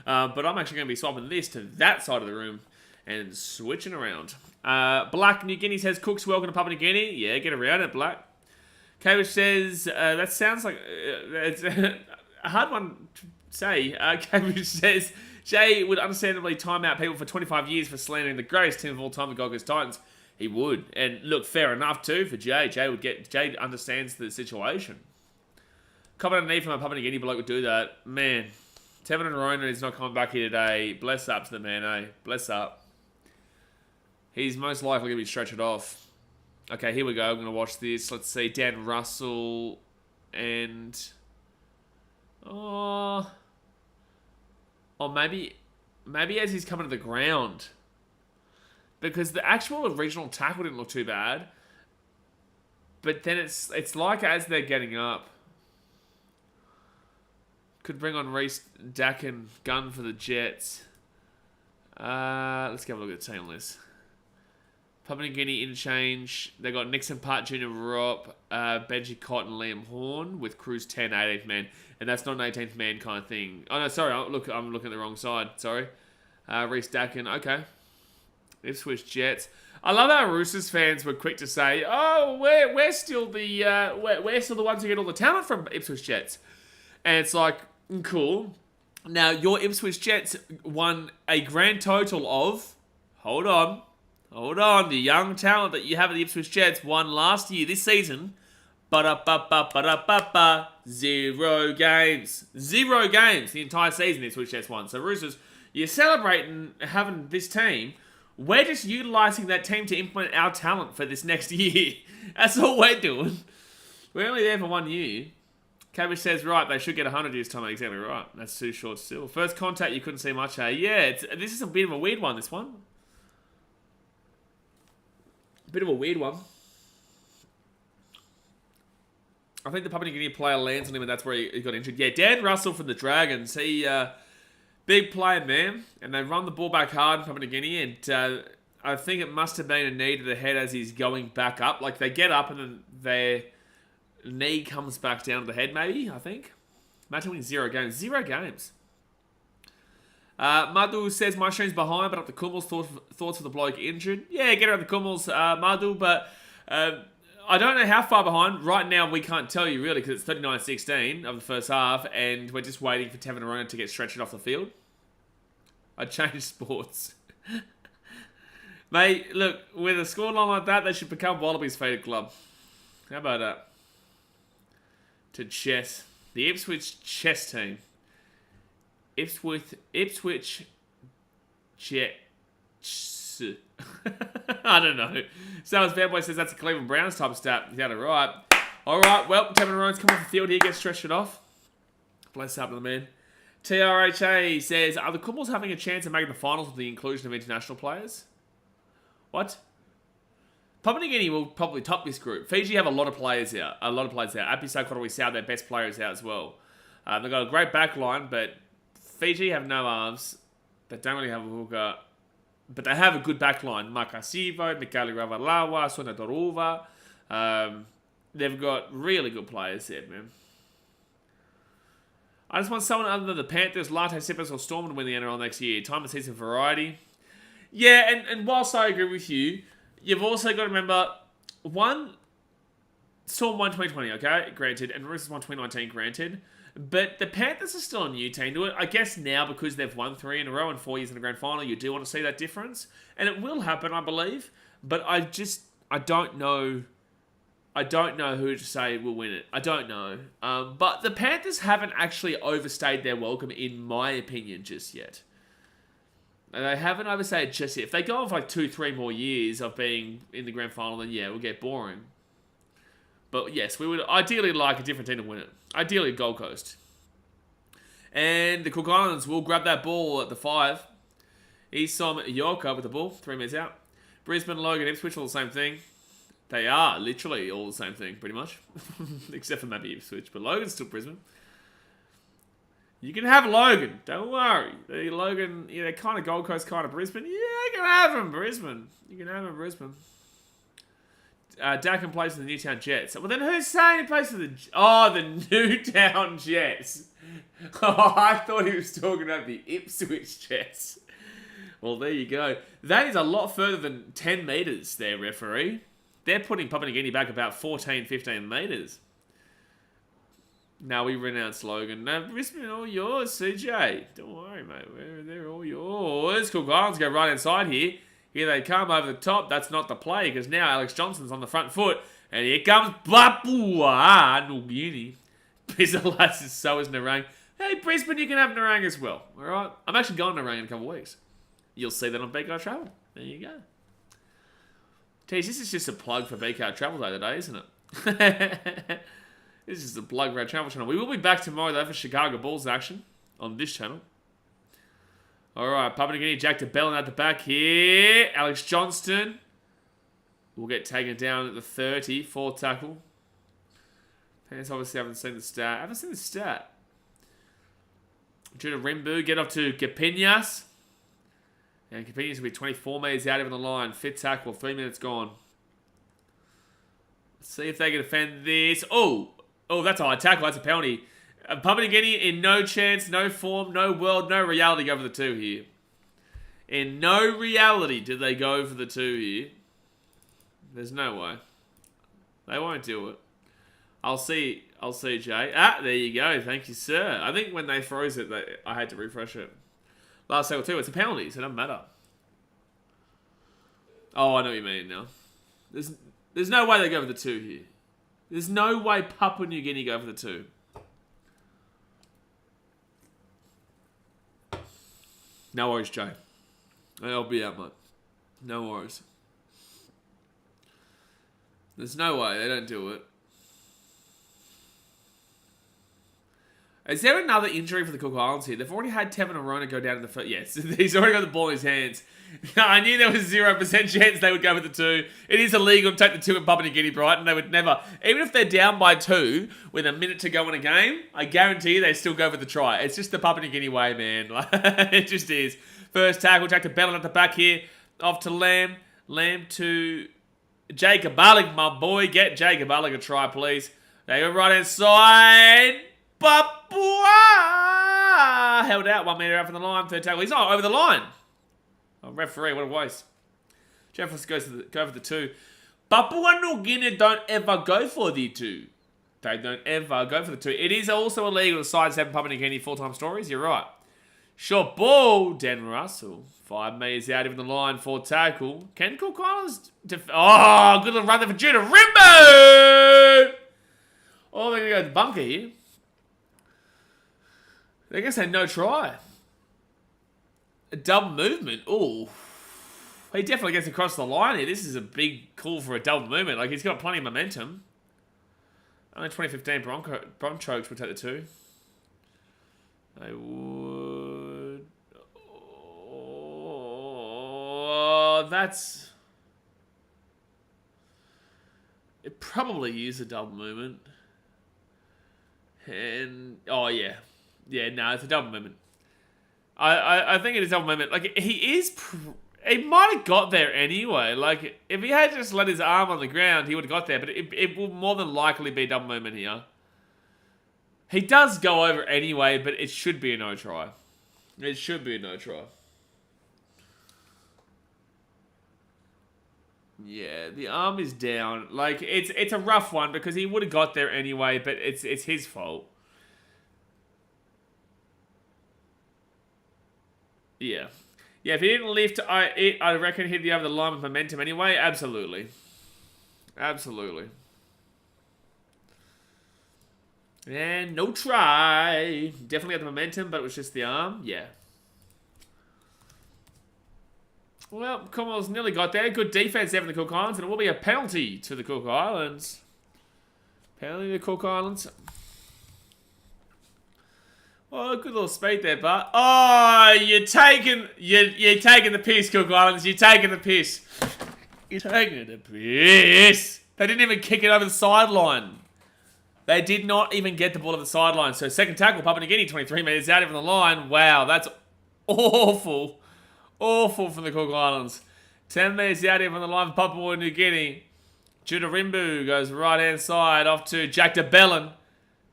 But I'm actually going to be swapping this to that side of the room and switching around. Black New Guinea says, Cooks, welcome to Papua New Guinea. Yeah, get around it, Black. Kavish says, that sounds like... it's a hard one to say. Kavish says, Jay would understandably time out people for 25 years for slandering the greatest team of all time, the Gold Coast Titans. He would. And look, fair enough too for Jay. Jay understands the situation. Comment underneath from a Papua New Guinea bloke would do that. Man, Tevin and Rona is not coming back here today. Bless up to the man, eh? Bless up. He's most likely going to be stretched off. Okay, here we go. I'm going to watch this. Let's see. Dan Russell and... Oh, maybe as he's coming to the ground. Because the actual regional tackle didn't look too bad. But then it's like as they're getting up. Could bring on Reese Dakin, gun for the Jets. Let's have a look at the team list. Papua New Guinea interchange. They got Nixon Part Jr. Rob, Benji Cotton, Liam Horn with Cruz 10, 18th man. And that's not an 18th man kind of thing. Oh no, sorry, I'm looking at the wrong side. Sorry. Reese Dakin, okay. Ipswich Jets. I love how Roosters fans were quick to say, "Oh, we're still the ones who get all the talent from Ipswich Jets," and it's like, cool. Now your Ipswich Jets won a grand total of, hold on, the young talent that you have at the Ipswich Jets won last year, this season, 0 games, the entire season the Ipswich Jets won. So Roosters, you're celebrating having this team. We're just utilising that team to implement our talent for this next year. That's all we're doing. We're only there for 1 year. Cabbage says, right, they should get 100 years time. Exactly right. That's too short still. First contact, you couldn't see much, hey? Yeah, this is a bit of a weird one, this one. Bit of a weird one. I think the Papua New Guinea player lands on him and that's where he got injured. Yeah, Dan Russell from the Dragons. He, big player, man. And they run the ball back hard in Papua New Guinea. And I think it must have been a knee to the head as he's going back up. Like, they get up and then their knee comes back down to the head, maybe, I think. Imagine winning 0 games. 0 games. Madhu says, my stream's behind, but up the Kummels. Thoughts for the bloke injured? Yeah, get around the Kummels, Madhu, but I don't know how far behind. Right now, we can't tell you, really, because it's 39-16 of the first half, and we're just waiting for Tevin Arona to get stretched off the field. I changed sports. Mate, look, with a scoreline like that, they should become Wallabies' favourite club. How about that? To chess. The Ipswich chess team. Ipswich Jets. I don't know. Sal's Fanboy says that's a Cleveland Browns type of stat. You got it right. Alright, well, Tevin Arona's come off the field here, gets stretched it off. Bless up to the man. TRHA says, are the Kummels having a chance of making the finals with the inclusion of international players? What? Papua New Guinea will probably top this group. Fiji have a lot of players out. Apiso, Korowi, Sao, their best players out as well. They've got a great back line, but Fiji have no arms. They don't really have a hooker. But they have a good back line. Makasivo, Mikali Ravalawa, Sona Doruva. They've got really good players there, man. I just want someone other than the Panthers, Latte Sippers, or Storm to win the NRL next year. Time to see some variety. Yeah, and whilst I agree with you, you've also got to remember, Storm won 2020, okay? Granted. And Roosters won 2019, granted. But the Panthers are still a new team to it. I guess now, because they've won 3 in a row and 4 years in the grand final, you do want to see that difference. And it will happen, I believe. But I don't know. I don't know who to say will win it. I don't know. But the Panthers haven't actually overstayed their welcome, in my opinion, just yet. And they haven't overstayed just yet. If they go on for like 2-3 more years of being in the grand final, then yeah, it will get boring. But yes, we would ideally like a different team to win it. Ideally, Gold Coast. And the Cook Islands will grab that ball at the 5. Isom Yorka with the ball. 3 minutes out. Brisbane, Logan, Ipswich, all the same thing. They are literally all the same thing, pretty much. Except for maybe Ipswich. But Logan's still Brisbane. You can have Logan. Don't worry. Logan, they're kind of Gold Coast, kind of Brisbane. Yeah, you can have him, Brisbane. You can have him, Brisbane. Dakin plays for the Newtown Jets. Well, then who's saying he plays for the Newtown Jets? Oh, I thought he was talking about the Ipswich Jets. Well, there you go. That is a lot further than 10 metres there, referee. They're putting Papua New Guinea back about 14, 15 metres. Now we renounce Logan. No, Brisbane, all yours, CJ. Don't worry, mate. They're all yours. Cook Islands go right inside here. Here they come over the top. That's not the play, because now Alex Johnson's on the front foot. And here comes Papua New Guinea. Pizzalas is so is Narang. Hey, Brisbane, you can have Narang as well. All right? I'm actually going to Narang in a couple of weeks. You'll see that on BKR Travel. There you go. Geez, this is just a plug for BKR Travel Day today, isn't it? This is a plug for our travel channel. We will be back tomorrow, though, for Chicago Bulls action on this channel. All right, Papua New Guinea, Jack de Bellin at the back here. Alex Johnston will get taken down at the 30. 4th tackle. Pants obviously haven't seen the stat. Judah Rimbu, get off to Capinas. And Capinas will be 24 metres out of the line. 5th tackle, 3 minutes gone. Let's see if they can defend this. Oh, that's a high tackle. That's a penalty. Papua New Guinea in no chance, no form, no world, no reality go for the 2 here. In no reality did they go for the 2 here. There's no way. They won't do it. I'll see, Jay. There you go. Thank you, sir. I think when they froze it, I had to refresh it. Last tackle too. It's a penalty, so it doesn't matter. Oh, I know what you mean now. There's no way they go for the 2 here. There's no way Papua New Guinea go for the 2. No worries, Jay. I'll be out, mate. No worries. There's no way they don't do it. Is there another injury for the Cook Islands here? They've already had Tevin Arona go down to the first. Yes, he's already got the ball in his hands. I knew there was 0% chance they would go with the 2. It is illegal to take the 2 in Papua New Guinea, Brighton. They would never, even if they're down by 2 with a minute to go in a game, I guarantee you they still go for the try. It's just the Papua New Guinea way, man. It just is. First tackle, Jack to Bellin at the back here. Off to Lamb. Lamb to Jacob Barlick, my boy. Get Jacob Barlick a try, please. They go right inside. Papua held out 1 metre out from the line. Third tackle. He's not over the line. Oh, referee, what a waste. Jeffers goes to go for the 2. Papua New Guinea don't ever go for the 2. They don't ever go for the 2. It is also illegal to sidestep Papua New Guinea full-time stories. You're right. Short ball. Dan Russell. 5 metres out of the line for tackle. Can Cook Islands... Oh, good little run there for Judah Rimbo! Oh, they're going to go to the bunker here. I guess they had no try. A double movement. Oh, he definitely gets across the line here. This is a big call for a double movement. Like, he's got plenty of momentum. Only 2015 Bronchokes would take the 2. They would... Oh, that's... It probably is a double movement. And... Oh, yeah. Yeah, no, it's a double movement. I think it is a double movement. Like, he might have got there anyway. Like, if he had just let his arm on the ground, he would have got there. But it will more than likely be a double movement here. He does go over anyway, but it should be a no try. It should be a no try. Yeah, the arm is down. Like, it's a rough one because he would have got there anyway, but it's his fault. Yeah. Yeah, if he didn't lift, I reckon he'd be over the line with momentum anyway. Absolutely. Absolutely. And no try. Definitely had the momentum, but it was just the arm. Yeah. Well, Commonwealth's nearly got there. Good defense there from the Cook Islands, and it will be a penalty to the Cook Islands. Penalty to the Cook Islands. Oh, good little speed there, but you're taking the piss, Cook Islands. You're taking the piss. You're taking the piss. They didn't even kick it over the sideline. They did not even get the ball over the sideline. So second tackle, Papua New Guinea, 23 metres out from the line. Wow, that's awful. Awful from the Cook Islands. 10 metres out from the line for Papua New Guinea. Judah Rimbu goes right-hand side off to Jack de Bellin.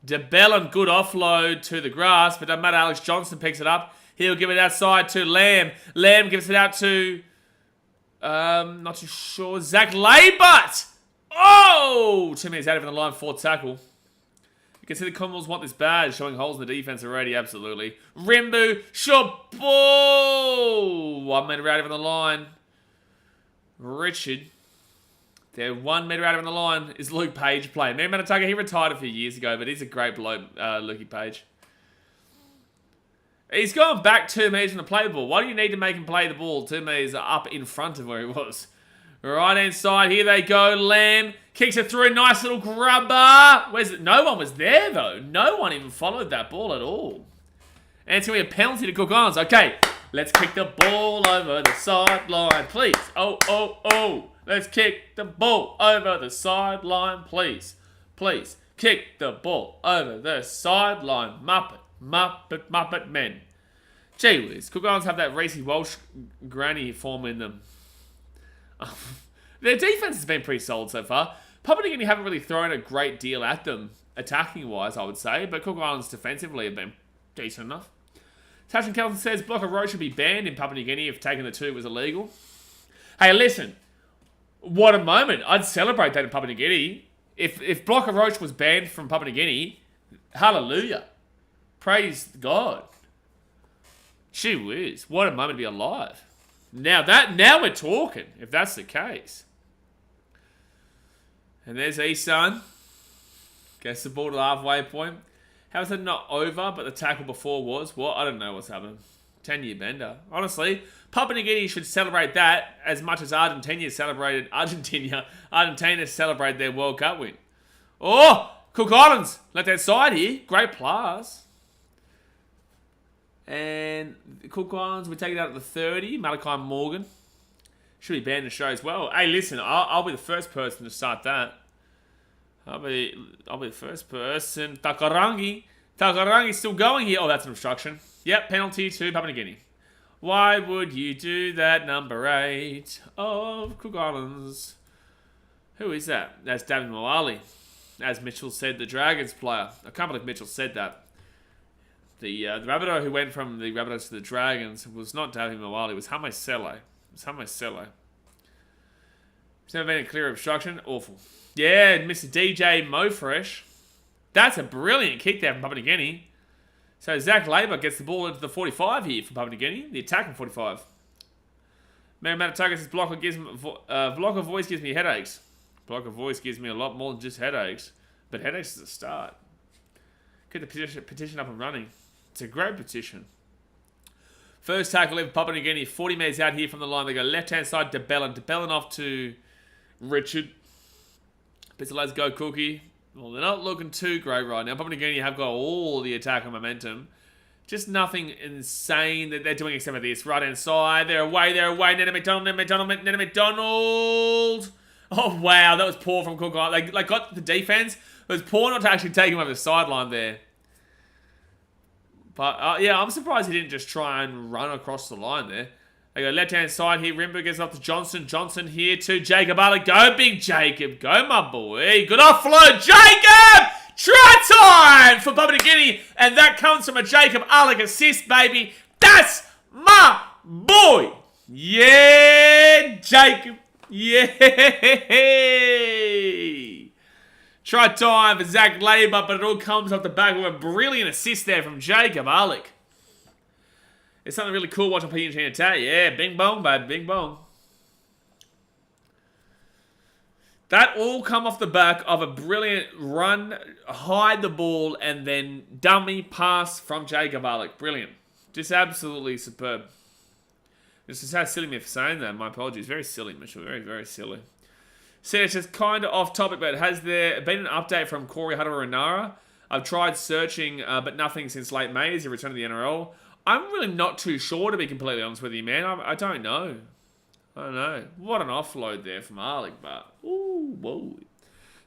De Bellin, good offload to the grass, but doesn't matter. Alex Johnson picks it up. He'll give it outside to Lamb. Lamb gives it out to, not too sure, Zach Laybut. Oh! 2 minutes out from the line, fourth tackle. You can see the Commonwealths want this bad, showing holes in the defense already, absolutely. Rimbu, short ball! 1 metre out from the line. Richard. They're 1 metre out on the line is Luke Page playing. Man, Manataka, he retired a few years ago, but he's a great bloke, Lukey Page. He's gone back 2 metres from the play ball. Why do you need to make him play the ball 2 metres up in front of where he was? Right-hand side, here they go. Lamb kicks it through. Nice little grubber. Where's it? No one was there, though. No one even followed that ball at all. And it's going to be a penalty to Cook Islands. Okay, let's kick the ball over the sideline, please. Oh. Let's kick the ball over the sideline, please. Please, kick the ball over the sideline. Muppet men. Gee whiz, Cook Islands have that Reese Walsh granny form in them. Their defense has been pretty solid so far. Papua New Guinea haven't really thrown a great deal at them, attacking-wise, I would say. But Cook Islands defensively have been decent enough. Tashin Kelton says Blocker Roach should be banned in Papua New Guinea if taking the 2 was illegal. Hey, listen. What a moment. I'd celebrate that in Papua New Guinea. If Blocker Roach was banned from Papua New Guinea, hallelujah. Praise God. Gee whiz. What a moment to be alive. Now we're talking, if that's the case. And there's Esan. Gets the ball to the halfway point. How is it not over, but the tackle before was? What? I don't know what's happened. 10-year bender. Honestly, Papua New Guinea should celebrate that as much as Argentina celebrated their World Cup win. Oh, Cook Islands left that side here. Great pass. And the Cook Islands, we take it out at the 30. Malachi Morgan. Should be banned in the show as well. Hey, listen, I'll be the first person to start that. I'll be the first person. Takarangi's still going here. Oh, that's an obstruction. Yep, penalty to Papua New Guinea. Why would you do that, number 8 of Cook Islands? Who is that? That's David Moali. As Mitchell said, the Dragons player. I can't believe Mitchell said that. The Rabbitoh who went from the Rabbitohs to the Dragons was not David Moali. It was Hame Sele. There's never been a clear obstruction. Awful. Yeah, Mr. DJ Mofresh. That's a brilliant kick there from Papua New Guinea. So Zach Labour gets the ball into the 45 here for Papua New Guinea. The attacking 45. Mary Matatoga says block of voice gives me headaches. Block of voice gives me a lot more than just headaches. But headaches is a start. Get the petition up and running. It's a great petition. First tackle ever, Papua New Guinea. 40 metres out here from the line. They go left-hand side to Bellin. To Bellin off to Richard. Let's go Cookie. Well, they're not looking too great right now. Papua New Guinea have got all the attack and momentum. Just nothing insane that they're doing except for this. Right-hand side. They're away. Nana McDonald. Oh, wow. That was poor from Cook. They got the defense. It was poor not to actually take him over the sideline there. But, yeah, I'm surprised he didn't just try and run across the line there. They go left-hand side here. Rimbo gets up to Johnson. Johnson here to Jacob Alec. Go, big Jacob. Go, my boy. Good offload. Jacob! Try time for Papua New Guinea. And that comes from a Jacob Alec assist, baby. That's my boy. Yeah, Jacob. Yay! Try time for Zach Labour, but it all comes off the back of a brilliant assist there from Jacob Alec. It's something really cool watching PNG attack. Yeah, bing bong, babe, bing bong. That all come off the back of a brilliant run, hide the ball, and then dummy pass from Jacob Alec. Brilliant. Just absolutely superb. This is how silly me for saying that. My apologies. Very silly, Mitchell. Very, very silly. See, it's just kind of off topic, but has there been an update from Corey Hadaranara? I've tried searching, but nothing since late May as he returned to the NRL. I'm really not too sure, to be completely honest with you, man. I don't know. I don't know. What an offload there from Alec, but... Ooh, whoa.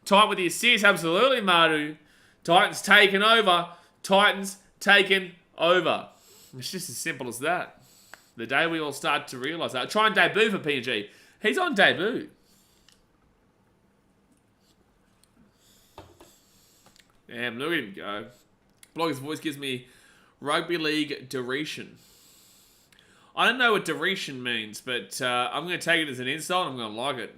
Tight with the assist, absolutely, Maru. Titans taken over. Titans taken over. It's just as simple as that. The day we all start to realise that. Try and debut for PNG. He's on debut. Damn, look at him go. Blogger's voice gives me rugby league duration. I don't know what duration means, but I'm going to take it as an insult. I'm going to like it.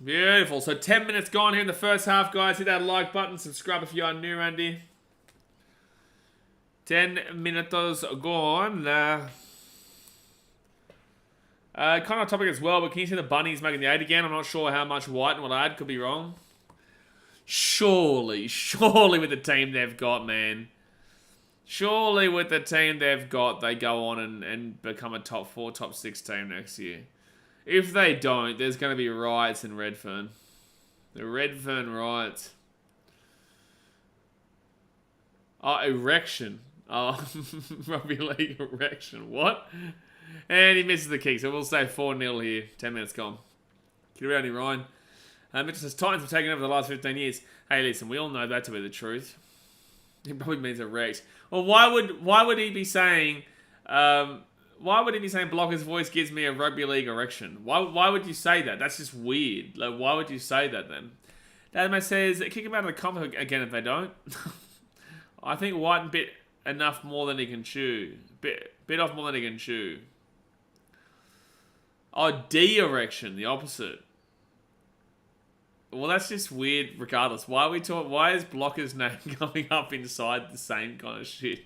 Beautiful. So 10 minutes gone here in the first half, guys. Hit that like button. Subscribe if you are new around here. 10 minutos gone. Kind of topic as well, but can you see the bunnies making the 8 again? I'm not sure how much White will add. Could be wrong. Surely with the team they've got, man. Surely with the team they've got, they go on and become a top 4, top 6 team next year. If they don't, there's going to be riots in Redfern. The Redfern riots. Oh, erection. Oh, rugby league erection. What? And he misses the kick, so we'll say 4-0 here. 10 minutes gone. Get around here, Ryan. Mitchell says, Titans have taken over the last 15 years. Hey, listen, we all know that to be the truth. It probably means erect. Well, why would he be saying... why would he be saying Blocker's voice gives me a rugby league erection? Why would you say that? That's just weird. Like, why would you say that then? Dadman says, kick him out of the comp again if they don't. I think White bit enough more than he can chew. Bit off more than he can chew. Oh, de-erection, the opposite. Well, that's just weird regardless. Why is Blocker's name coming up inside the same kind of shit?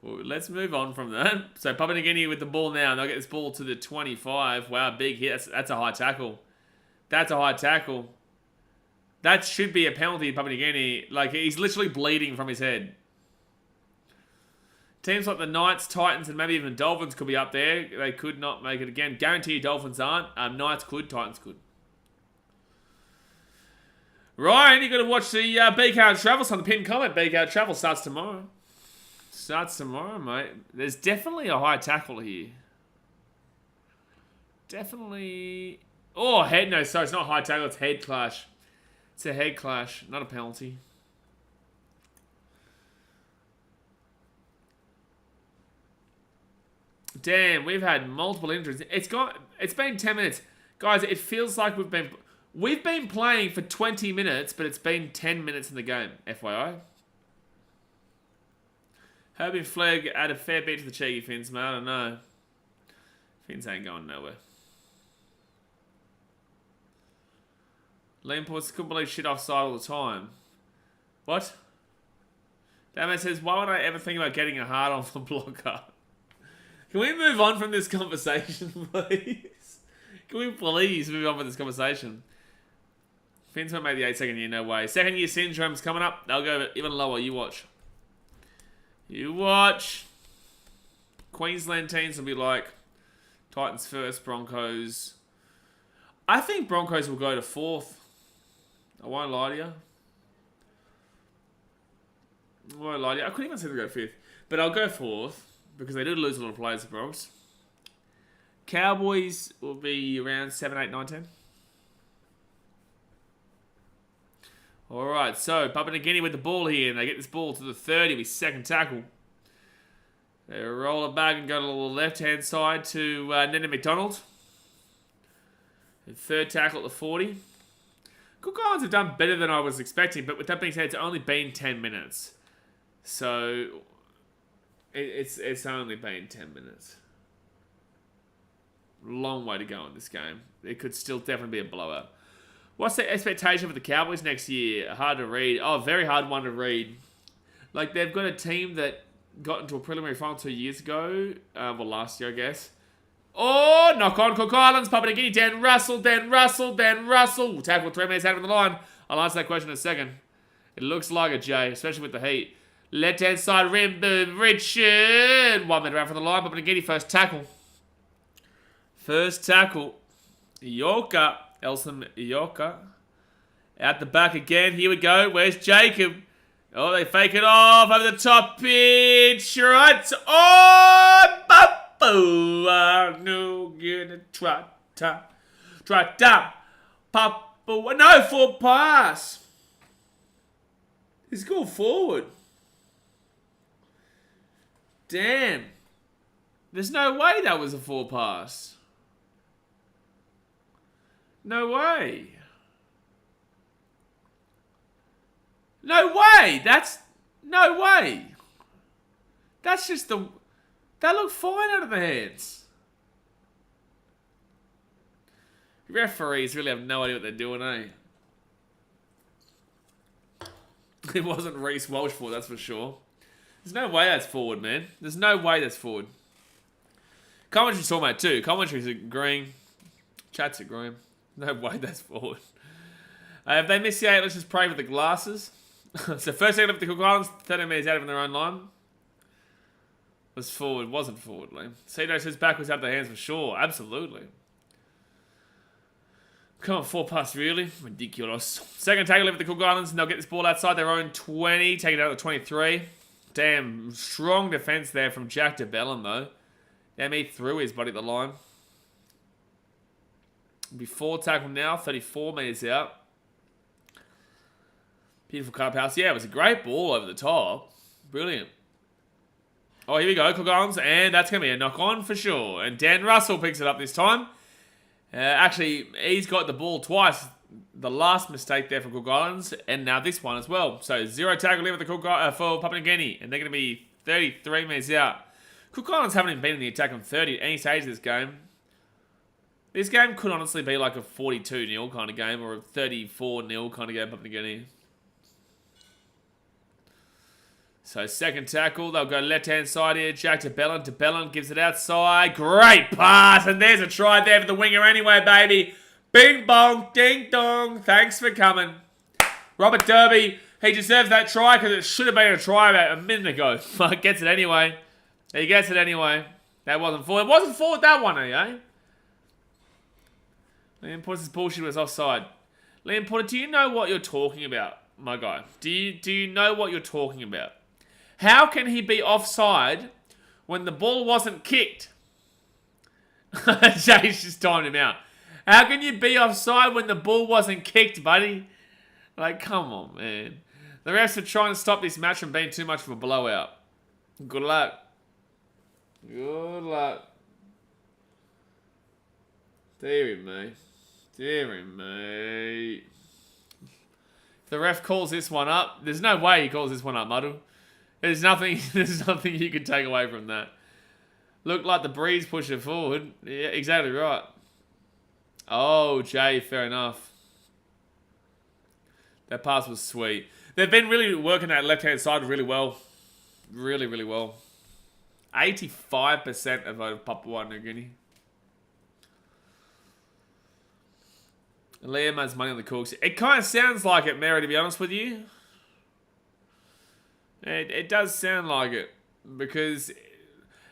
Well, let's move on from that. So Papua New Guinea with the ball now, and they'll get this ball to the 25. Wow, big hit. That's a high tackle. That's a high tackle. That should be a penalty in Papua New Guinea. Like, he's literally bleeding from his head. Teams like the Knights, Titans, and maybe even Dolphins could be up there. They could not make it again. Guarantee Dolphins aren't. Knights could, Titans could. Ryan, you got to watch the BKR Travel on the pinned comment. BKR Travel starts tomorrow. Starts tomorrow, mate. There's definitely a high tackle here. Definitely. Oh, head. No, sorry, it's not high tackle. It's head clash. It's a head clash, not a penalty. Damn, we've had multiple injuries. It's been 10 minutes. Guys, it feels like we've been playing for 20 minutes, but it's been 10 minutes in the game, FYI. Herbie Flegg add a fair bit to the cheeky Finns, man. I don't know. Finns ain't going nowhere. Liam Ports couldn't believe shit offside all the time. What? That man says, why would I ever think about getting a hard on the blocker? Can we move on from this conversation, please? Can we please move on from this conversation? Finns won't make the 8-second year, no way. Second year syndrome's coming up. They'll go even lower. You watch. You watch. Queensland teams will be like Titans first, Broncos. I think Broncos will go to 4th. I won't lie to you. I won't lie to you. I couldn't even say they'll go 5th. But I'll go 4th because they did lose a lot of players, the Bronx. Cowboys will be around 7, 8, 9, 10. Alright, so Papua New Guinea with the ball here, and they get this ball to the 30 with second tackle. They roll it back and go to the left-hand side to Nene McDonald. And third tackle at the 40. Cook Islands have done better than I was expecting, but with that being said, it's only been 10 minutes. So, it's only been 10 minutes. Long way to go in this game. It could still definitely be a blowout. What's the expectation for the Cowboys next year? Hard to read. Oh, very hard one to read. Like, they've got a team that got into a preliminary final 2 years ago. Well, last year, I guess. Oh, knock on Cook Islands. Papua New Guinea. Dan Russell. Tackle 3 minutes out of the line. I'll answer that question in a second. It looks like a J, especially with the heat. Left-hand side rim. Boom. Richard. 1 minute out from the line. Papua New Guinea first tackle. First tackle. Yorker. Elson Yorker. Out the back again. Here we go. Where's Jacob? Oh, they fake it off over the top pitch. Right. Oh, Papua New Guinea. Trata. Papua. No, full pass. He's going forward. Damn. There's no way that was a full pass. No way. No way. No way. That's just the... That looked fine out of the hands. Referees really have no idea what they're doing, eh? It wasn't Reece Walsh for, that's for sure. There's no way that's forward, man. There's no way that's forward. Commentary's talking about it too. Commentary's agreeing. Chat's agreeing. No way that's forward. If they miss the 8, let's just pray with the glasses. So first second of the Cook Islands, 30 metres out of their own line. Was forward, wasn't forward, Liam. Cito says backwards out the hands for sure. Absolutely. Come on, 4 pass, really? Ridiculous. Second tackle with the Cook Islands, and they'll get this ball outside their own 20. Take it out to 23. Damn, strong defence there from Jack DeBellin, though. Damn, he threw his body at the line. Before tackle now, 34 metres out. Beautiful cut pass. Yeah, it was a great ball over the top. Brilliant. Oh, here we go, Cook Islands, and that's going to be a knock-on for sure. And Dan Russell picks it up this time. Actually, he's got the ball twice. The last mistake there for Cook Islands, and now this one as well. So, 0 tackle in with the for Papua New Guinea, and they're going to be 33 metres out. Cook Islands haven't even been in the attack on 30 at any stage of this game. This game could honestly be like a 42-0 kind of game, or a 34-0 kind of game, Papua New Guinea. So, second tackle. They'll go left-hand side here. Jack DeBellin. DeBellin gives it outside. Great pass. And there's a try there for the winger anyway, baby. Bing bong. Ding dong. Thanks for coming. Robert Derby. He deserves that try because it should have been a try about a minute ago. But gets it anyway. He gets it anyway. That wasn't forward. It wasn't forward, that one, eh? Liam Porter's bullshit was offside. Liam Porter, do you know what you're talking about, my guy? Do you know what you're talking about? How can he be offside when the ball wasn't kicked? Jay's just timed him out. How can you be offside when the ball wasn't kicked, buddy? Like, come on, man. The refs are trying to stop this match from being too much of a blowout. Good luck. Good luck. Deary me. Deary me. If the ref calls this one up, there's no way he calls this one up, Muddle. There's nothing you can take away from that. Looked like the breeze pushed it forward. Yeah, exactly right. Oh, Jay, fair enough. That pass was sweet. They've been really working that left-hand side really well. Really, really well. 85% have voted Papua New Guinea. Liam has money on the Cooks. It kind of sounds like it, Mary, to be honest with you. It does sound like it. Because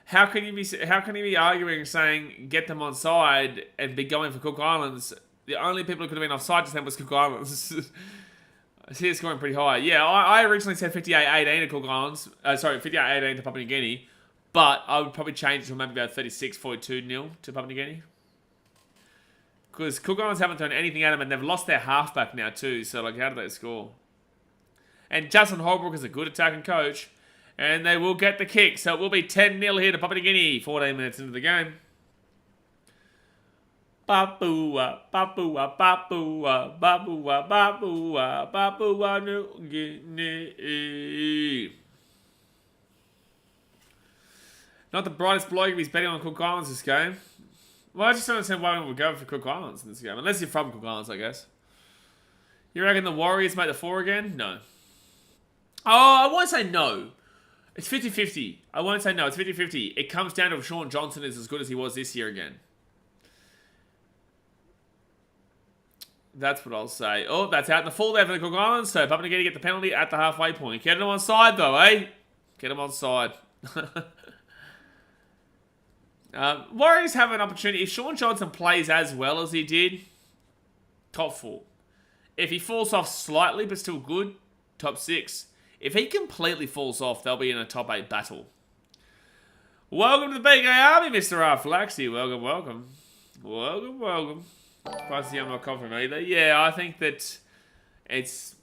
how can you be arguing saying get them on side and be going for Cook Islands? The only people who could have been offside just then was Cook Islands. I see it scoring pretty high. Yeah, I originally said 58-18 to Cook Islands. Sorry, 58-18 to Papua New Guinea. But I would probably change it to maybe about 36-42 nil to Papua New Guinea. Because Cook Islands haven't thrown anything at them and they've lost their halfback now too. So, like, how do they score? And Justin Holbrook is a good attacking coach. And they will get the kick. So it will be 10-0 here to Papua New Guinea. 14 minutes into the game. Papua, Papua, Papua, Papua, Papua, Papua New Guinea. Not the brightest bloke if he's betting on Cook Islands this game. Well, I just don't understand why we would go for Cook Islands in this game. Unless you're from Cook Islands, I guess. You reckon the Warriors make the 4 again? No. Oh, I won't say no. It's 50-50. I won't say no. It's 50-50. It comes down to if Sean Johnson is as good as he was this year again. That's what I'll say. Oh, that's out in the full there for the Cook Islands. So Papua New Guinea get the penalty at the halfway point. Get him on side though, eh? Get him on side. Warriors have an opportunity. If Sean Johnson plays as well as he did, top 4. If he falls off slightly but still good, top 6. If he completely falls off, they'll be in a top 8 battle. Welcome to the BKRmy, Mr. R. Flaxy. Welcome, welcome. Welcome, welcome. Price I'm not confident either. Yeah, I think that it's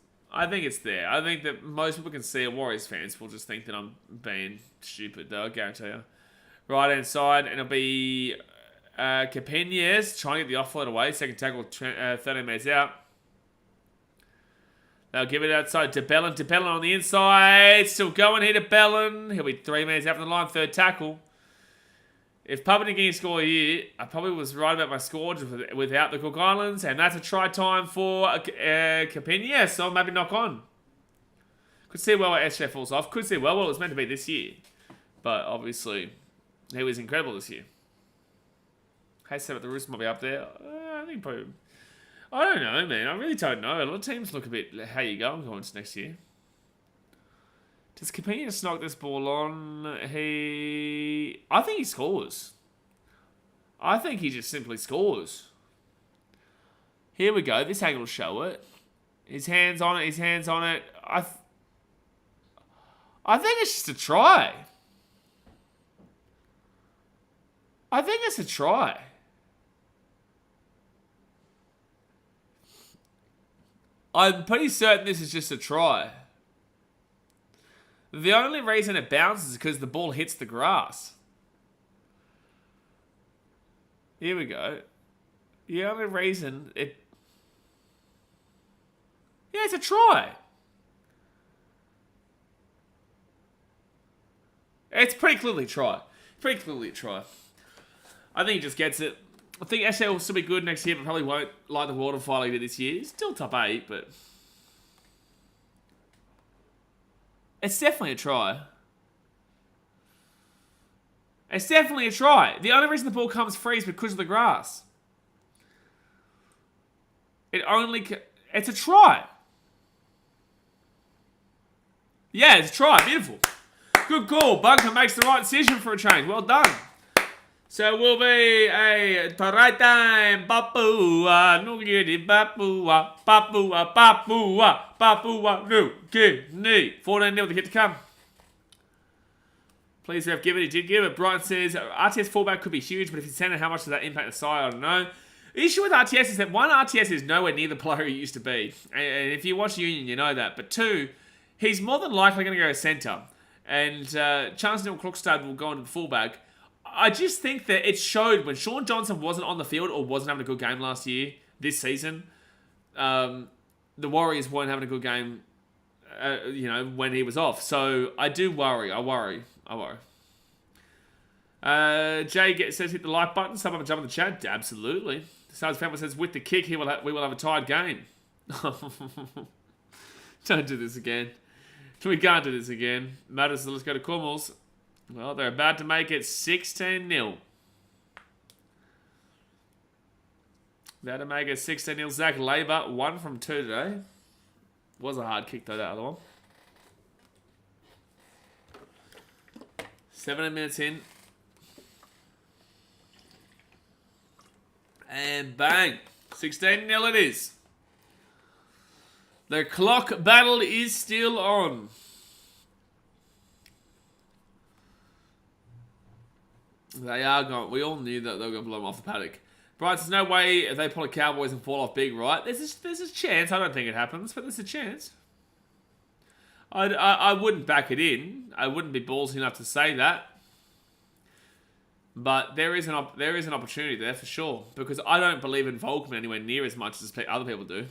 there. I think that most people can see it. Warriors fans will just think that I'm being stupid, though, I guarantee you. Right hand side, and it'll be Capenias trying to get the offload away. Second tackle, 13 minutes out. They'll give it outside to Bellin. To Bellin on the inside. Still going here to Bellin. He'll be 3 minutes out from the line. Third tackle. If Papua New Guinea score here, I probably was right about my score without the Cook Islands. And that's a try time for Capenias. So maybe knock on. Could see well where SJ falls off. Could see well it was meant to be this year. But obviously, he was incredible this year. Hey, Seven, the Roos might be up there. I think probably... I don't know, man. I really don't know. A lot of teams look a bit... How you going into next year? Does Capenias knock this ball on? I think he scores. I think he just simply scores. Here we go. This angle will show it. His hands on it. His hands on it. I think it's just a try. I think it's a try. I'm pretty certain this is just a try. The only reason it bounces is because the ball hits the grass. Here we go. The only reason it... Yeah, it's a try. It's pretty clearly a try. Pretty clearly a try. I think he just gets it. I think SJ will still be good next year, but probably won't light the water fire like he did this year. He's still top 8, but... It's definitely a try. It's definitely a try. The only reason the ball comes free is because of the grass. It's a try. Yeah, it's a try. Beautiful. Good call. Bunker makes the right decision for a change. Well done. So it will be a right time. Papua New Guinea. Papua New Guinea. 14-0 with the hit to come. Please, ref, give it. He did give it. Brian says, RTS fallback could be huge, but if he's centre, how much does that impact the side? I don't know. The issue with RTS is that, one, RTS is nowhere near the player he used to be. And if you watch Union, you know that. But two, he's more than likely going to go centre. And Chance Neil Krokstad will go into the fullback. I just think that it showed when Sean Johnson wasn't on the field or wasn't having a good game last year, this season, the Warriors weren't having a good game, when he was off. So I do worry. I worry. Jay says hit the like button. Someone jump in the chat. Absolutely. Stars Family says with the kick, we will have a tied game. Don't do this again. We can't do this again. Matters. Let's go to Cornwalls. Well, they're about to make it 16-0. About to make it 16-0. Zach Labour, 1 from 2 today. Was a hard kick though, that other one. 17 minutes in. And bang. 16-0 it is. The clock battle is still on. They are going. We all knew that they were going to blow them off the paddock. Brian says, no way if they pull a Cowboys and fall off big, right? There's a chance. I don't think it happens, but there's a chance. I wouldn't back it in. I wouldn't be ballsy enough to say that. But there is an opportunity there for sure. Because I don't believe in Volkman anywhere near as much as other people do.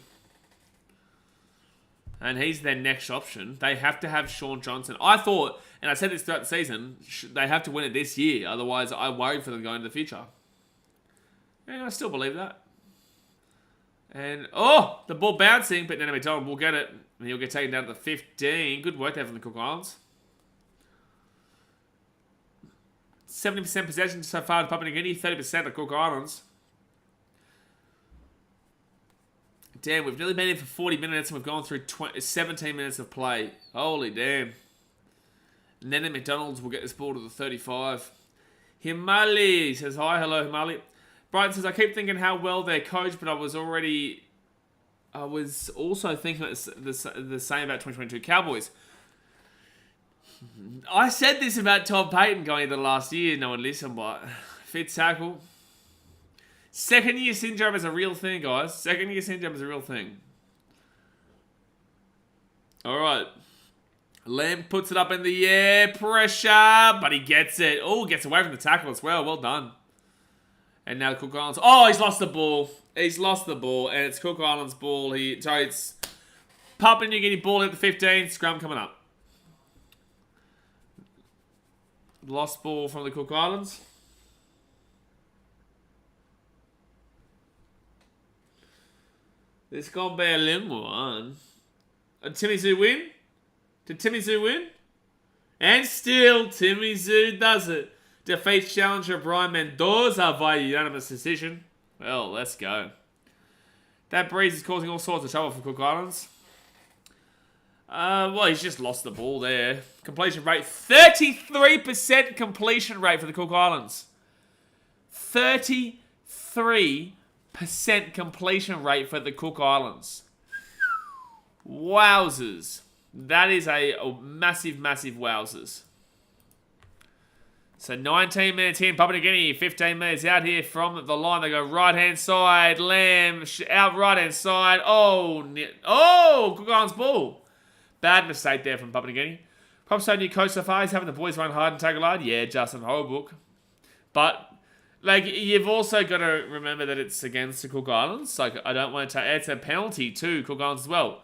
And he's their next option. They have to have Sean Johnson. I thought, and I said this throughout the season, they have to win it this year. Otherwise, I worried for them going into the future. And I still believe that. And, the ball bouncing, but then McDonald will get it. And he'll get taken down to the 15. Good work there from the Cook Islands. 70% possession so far to Papua New Guinea, 30% to Cook Islands. Damn, we've nearly been in for 40 minutes and we've gone through 17 minutes of play. Holy damn. And then McDonald's will get this ball to the 35. Himali says, hi, hello, Himali. Brighton says, I keep thinking how well they're coached, but I was also thinking the same about 2022 Cowboys. I said this about Todd Payton going into the last year. No one listened, but fit tackle. Second year syndrome is a real thing, guys. Second year syndrome is a real thing. Alright. Lamb puts it up in the air. Pressure. But he gets it. Oh, gets away from the tackle as well. Well done. And now Cook Islands. Oh, he's lost the ball. He's lost the ball. And it's Cook Islands' ball. It's Papua New Guinea ball at the 15. Scrum coming up. Lost ball from the Cook Islands. This is going to be a little one. Did Timmy Zoo win? Did Timmy Zoo win? And still, Timmy Zoo does it. Defeats challenger Brian Mendoza via unanimous decision. Well, let's go. That breeze is causing all sorts of trouble for Cook Islands. Well, he's just lost the ball there. Completion rate, 33% completion rate for the Cook Islands. 33% completion rate for the Cook Islands. Wowzers. That is a massive, massive wowzers. So 19 minutes in, Papua New Guinea, 15 minutes out here from the line. They go right-hand side, Lamb, out right-hand side. Oh, Cook Islands ball. Bad mistake there from Papua New Guinea. Props to new coach so far. He's having the boys run hard and tackle hard. Yeah, Justin Holbrook. But, you've also got to remember that it's against the Cook Islands. I don't want to take... It's a penalty to Cook Islands as well.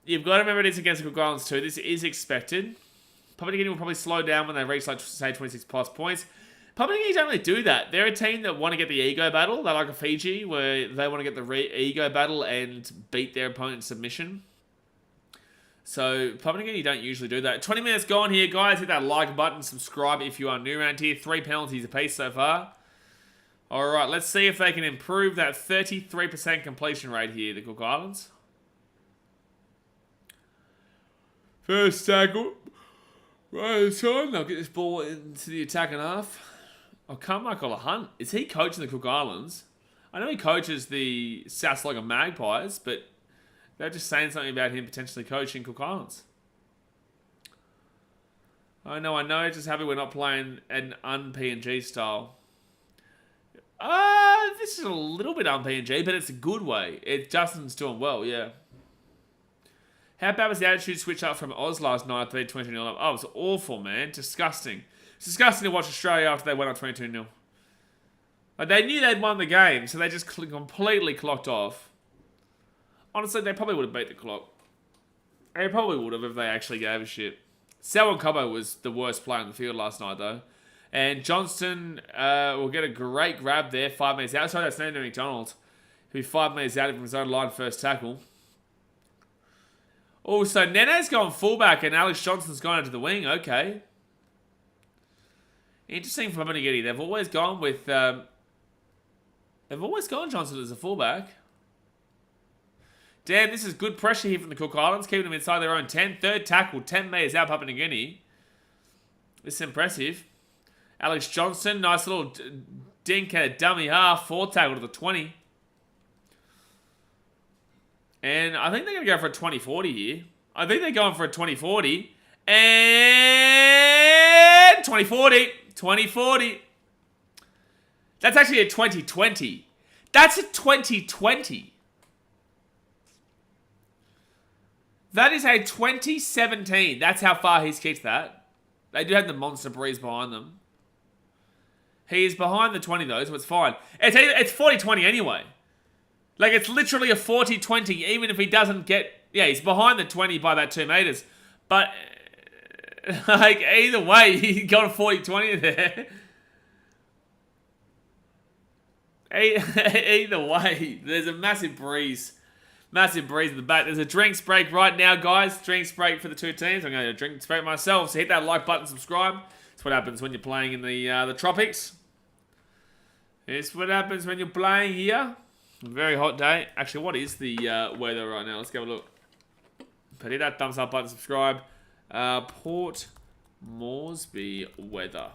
You've got to remember it's against the Cook Islands too. This is expected. Papua New Guinea will probably slow down when they reach, say, 26 plus points. Papua New Guinea don't really do that. They're a team that want to get the ego battle. They're like a Fiji, where they want to get the ego battle and beat their opponent's submission. So, Papua New Guinea don't usually do that. 20 minutes gone here, guys. Hit that like button. Subscribe if you are new around here. 3 penalties apiece so far. Alright, let's see if they can improve that 33% completion rate here, the Cook Islands. First tackle. Right inside. They'll get this ball into the attacking half. Carmichael Hunt. Is he coaching the Cook Islands? I know he coaches the South Logan Magpies, but they're just saying something about him potentially coaching Cook Islands. I know. Just happy we're not playing an un-PNG style. This is a little bit un-PNG, but it's a good way. Justin's doing well, yeah. How bad was the attitude switch up from Oz last night after they 22-0 up? Oh, it was awful, man. Disgusting. It's disgusting to watch Australia after they went up 22-0. Like, they knew they'd won the game, so they just completely clocked off. Honestly, they probably would have beat the clock. They probably would have if they actually gave a shit. Selwyn Cobbo was the worst player on the field last night, though. And Johnston will get a great grab there. 5 metres out. Sorry, that's Nathan McDonald. He'll be 5 metres out from his own line first tackle. Oh, so Nene's gone fullback and Alex Johnston's gone into the wing. Okay. Interesting for Papua New Guinea. They've always gone with... They've always gone Johnston as a fullback. Damn, this is good pressure here from the Cook Islands. Keeping them inside their own 10. Third tackle, 10 metres out Papua New Guinea. This is impressive. Alex Johnston, nice little dink and a dummy half. 4th tackle to the 20. And I think they're going to go for a 20-40 here. I think they're going for a 20-40. And 20-40. 20-40. That's actually a 20-20. That's a 20-20. That is a 2017. That's how far he's kicked that. They do have the monster breeze behind them. He is behind the 20 though, so it's fine. It's 40-20 anyway. Like, it's literally a 40-20, even if he doesn't get... Yeah, he's behind the 20 by about 2 metres. But, like, either way, he got a 40-20 there. Either way, there's a massive breeze. Massive breeze in the back. There's a drinks break right now, guys. Drinks break for the two teams. I'm going to drink break myself. So hit that like button, subscribe. It's what happens when you're playing in the tropics. It's what happens when you're playing here. Very hot day. Actually, what is the weather right now? Let's go have a look. But hit that thumbs up button, subscribe. Port Moresby weather.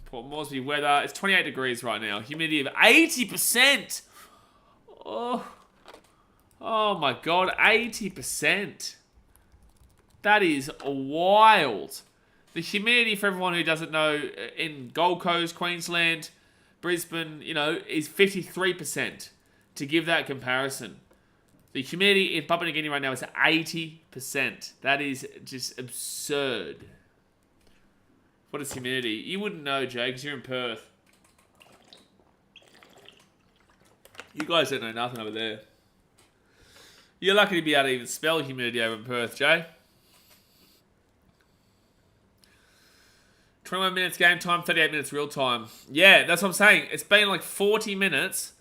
Port Moresby weather. It's 28 degrees right now. Humidity of 80%. Oh my God, 80%. That is wild. The humidity, for everyone who doesn't know, in Gold Coast, Queensland, Brisbane, you know, is 53%. To give that comparison, the humidity in Papua New Guinea right now is 80%. That is just absurd. What is humidity? You wouldn't know, Jay, because you're in Perth. You guys don't know nothing over there. You're lucky to be able to even spell humidity over in Perth, Jay. 21 minutes game time, 38 minutes real time. Yeah, that's what I'm saying. It's been like 40 minutes.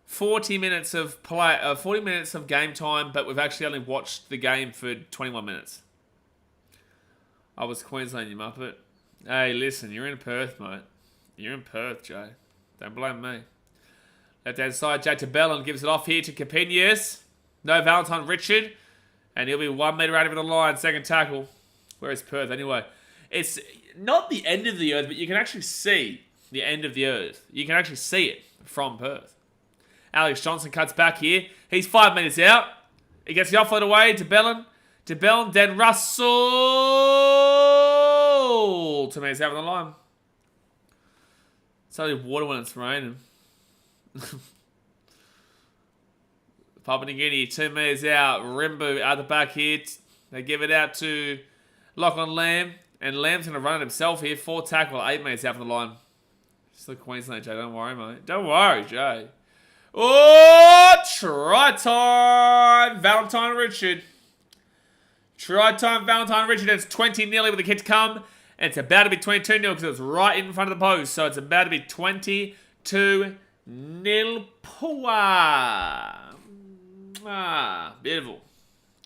40 minutes of play, 40 minutes of game time, but we've actually only watched the game for 21 minutes. I was Queensland, you muppet. Hey, listen, you're in Perth, mate. You're in Perth, Jay. Don't blame me. Left-hand side, Jay Tabellon gives it off here to Capinius. No Valentine Richard. And he'll be 1 metre out of the line, second tackle. Where is Perth anyway? It's not the end of the earth, but you can actually see the end of the earth. You can actually see it from Perth. Alex Johnson cuts back here. He's 5 metres out. He gets the offload away to Bellin. To Bellin, then Russell. 2 metres out on the line. It's only water when it's raining. Papua New Guinea, 2 metres out. Rimbu out the back here. They give it out to Lachlan Lamb. And Lamb's going to run it himself here. 4 tackle, 8 metres out from the line. Still Queensland, Jay. Don't worry, mate. Don't worry, Jay. Oh, try time, Valentine Richard. Try time, Valentine Richard. It's 20 nearly with the kick to come. And it's about to be 22-0 because it was right in front of the post. So it's about to be 22-0 Papua. Beautiful.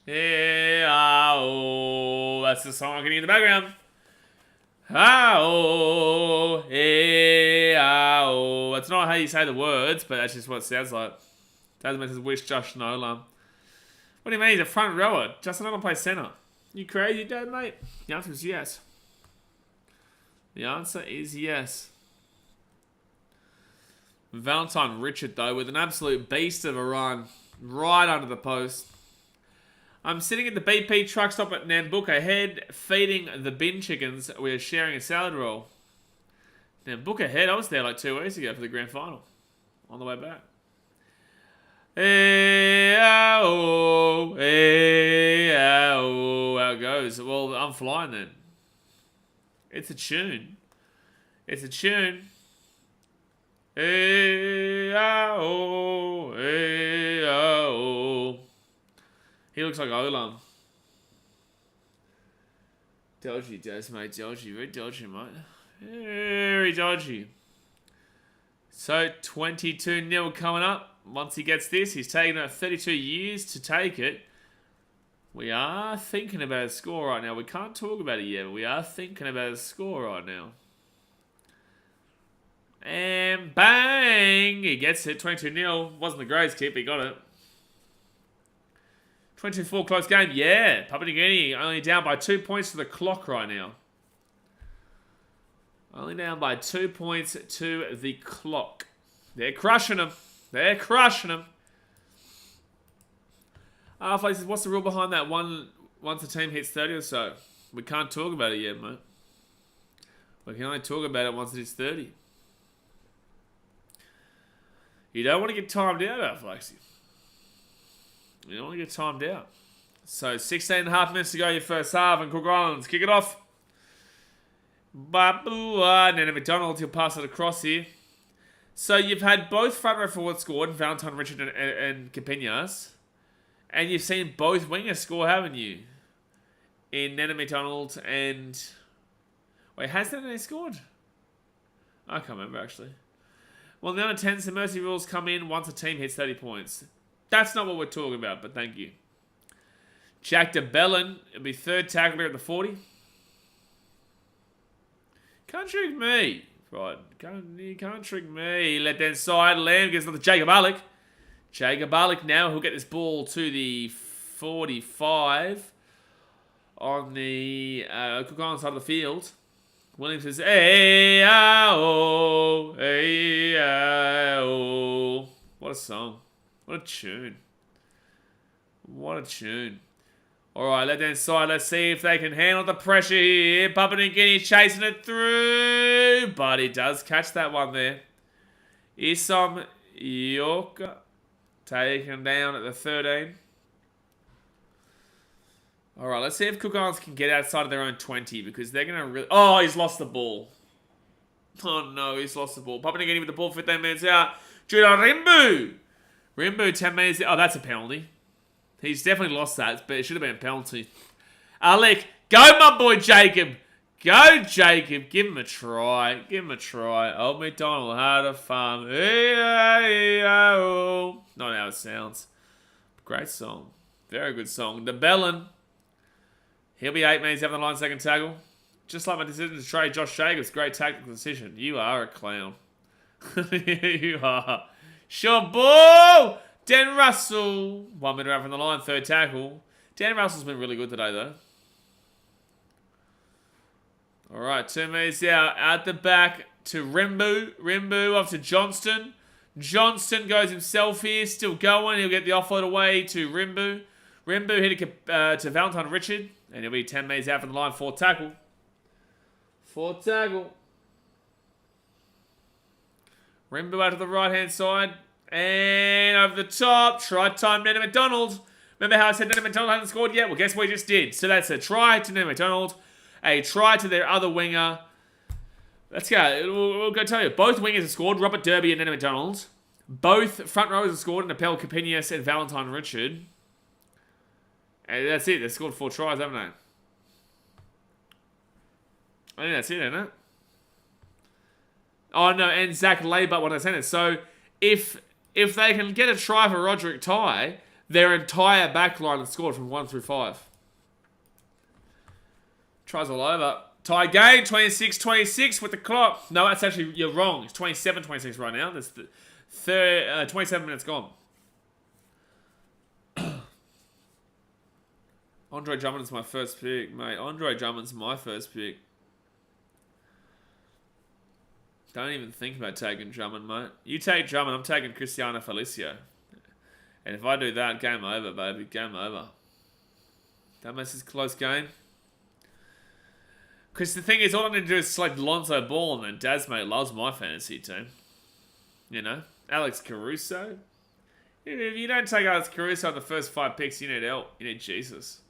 Yeah, oh, that's the song I can hear in the background. Ah-oh, ah-oh. That's not how you say the words, but that's just what it sounds like. Doesn't mean to wish Josh Nolan. What do you mean? He's a front rower. Justin Nolan plays centre. You crazy, Dad, mate? The answer is yes. The answer is yes. Valentine Richard, though, with an absolute beast of a run. Right under the post. I'm sitting at the BP truck stop at Nambook ahead, feeding the bin chickens. We're sharing a salad roll. Nambook ahead. I was there like 2 weeks ago for the grand final. On the way back. Hey-oh, hey-oh. How it goes? Well, I'm flying then. It's a tune. It's a tune. Hey-oh, hey-oh. He looks like Olam. Dodgy, Des, mate. Dodgy. Very dodgy, mate. Very dodgy. So, 22-0 coming up. Once he gets this, he's taken 32 years to take it. We are thinking about a score right now. We can't talk about it yet, but we are thinking about a score right now. And bang! He gets it. 22-0. Wasn't the greatest tip. He got it. 24 close game. Yeah. Papua New Guinea only down by 2 points to the clock right now. Only down by 2 points to the clock. They're crushing them. They're crushing them. Says, what's the rule behind that? Once a team hits 30 or so. We can't talk about it yet, mate. We can only talk about it once it hits 30. You don't want to get timed out, Flexi. You don't want to get timed out. So, 16.5 minutes to go, your first half, and Cook Islands kick it off. Papua, Nana McDonald, he'll pass it across here. So, you've had both front row forwards scored, Valentine Richard and Capinas. And you've seen both wingers score, haven't you? In Nana McDonald and... Wait, has Nana scored? I can't remember, actually. Well, the under 10s, the mercy rules come in once a team hits 30 points. That's not what we're talking about, but thank you. Jack de Bellin, it'll be third tackler at the 40. Can't trick me. Right, you can't trick me. Let that inside. Lamb gets another Jacob Alec. Jacob Alec now, who'll get this ball to the 45 on the Cook Island side of the field. Williams says, hey, oh, hey, oh. What a song. What a tune. What a tune. Alright, let that inside. Let's see if they can handle the pressure here. Papua New Guinea chasing it through. But he does catch that one there. Isom Yorka taken down at the 13. Alright, let's see if Cook Islands can get outside of their own 20 because they're going to really... Oh, he's lost the ball. Oh no, he's lost the ball. Papua New Guinea with the ball 15 minutes out. Judah Rimbu. Rimbu 10 minutes... Oh, that's a penalty. He's definitely lost that, but it should have been a penalty. Alec, go my boy Jacob. Go Jacob. Give him a try. Give him a try. Old McDonald had a farm. Not how it sounds. Great song. Very good song. De Bellin. He'll be 8 minutes after the line, second tackle. Just like my decision to trade Josh Jacobs. Great tactical decision. You are a clown. You are. Sure, ball. Dan Russell. 1 minute out from the line, third tackle. Dan Russell's been really good today, though. All right, 2 minutes out. At the back to Rimbu. Rimbu off to Johnston. Johnston goes himself here. Still going. He'll get the offload away to Rimbu. Rimbu hit it to Valentine Richard. And he'll be 10 minutes out from the line, fourth tackle. Fourth tackle. Rimbu out to the right-hand side. And over the top. Try time, Nana McDonald. Remember how I said Nana McDonald hasn't scored yet? Well, guess what he just did? So that's a try to Nana McDonald. A try to their other winger. Let's go. We'll go tell you. Both wingers have scored. Robert Derby and Nana McDonald. Both front rowers have scored. Napel Capinas and Valentine Richard. And that's it. They've scored 4 tries, haven't they? I think that's it, isn't it? Oh, no. And Zach Laybut, what I said. So, if they can get a try for Roderick Ty, their entire back line has scored from 1 through 5. Tries all over. Tie game, 26-26 with the clock. No, that's actually, you're wrong. It's 27-26 right now. That's the 27 minutes gone. Andre Drummond's my first pick, mate. Andre Drummond's my first pick. Don't even think about taking Drummond, mate. You take Drummond, I'm taking Cristiano Felicio. And if I do that, game over, baby. Game over. That makes this a close game. Because the thing is, all I need to do is select Lonzo Ball, and then Dasmate loves my fantasy team. You know? Alex Caruso. If you don't take Alex Caruso on the first 5 picks, you need help. You need Jesus.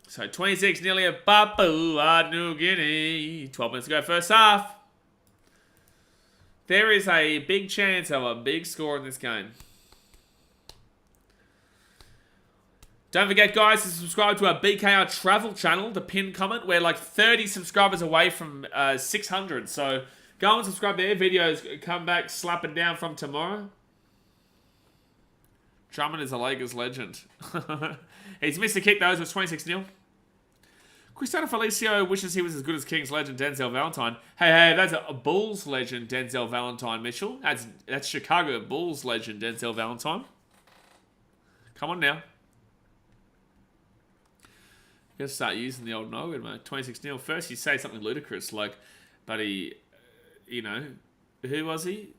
So 26 nearly at Papua New Guinea. 12 minutes to go first half. There is a big chance of a big score in this game. Don't forget, guys, to subscribe to our BKR travel channel, the pinned comment. We're like 30 subscribers away from 600. So go and subscribe there. Videos come back slapping down from tomorrow. Drummond is a Lakers legend. He's missed a kick, though. It was 26-0. Cristiano Felicio wishes he was as good as Kings legend Denzel Valentine. Hey, that's a Bulls legend Denzel Valentine, Mitchell. That's Chicago Bulls legend Denzel Valentine. Come on now. You gotta start using the old noggin, mate. 26-0. First, you say something ludicrous like, buddy, you know, who was he?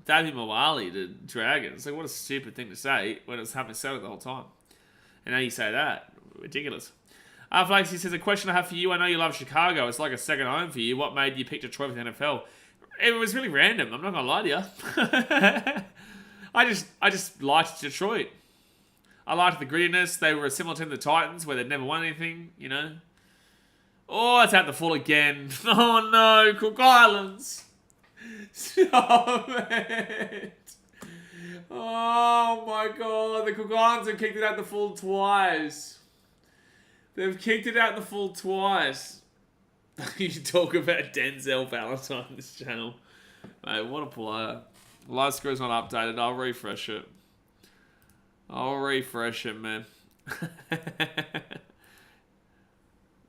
David Mawali, the Dragons. Like, what a stupid thing to say when it's happening so the whole time. And now you say that. Ridiculous. Flaxy says, a question I have for you. I know you love Chicago. It's like a second home for you. What made you pick Detroit for the NFL? It was really random. I'm not going to lie to you. I just liked Detroit. I liked the grittiness. They were a similar team to the Titans, where they'd never won anything, you know. Oh, it's at the full again. Oh, no. Cook Islands. Stop it. Oh, my God. The Cook Islands have kicked it out the full twice. They've kicked it out the full twice. You talk about Denzel Valentine on this channel. Mate, what a player. Live score's not updated. I'll refresh it. Man.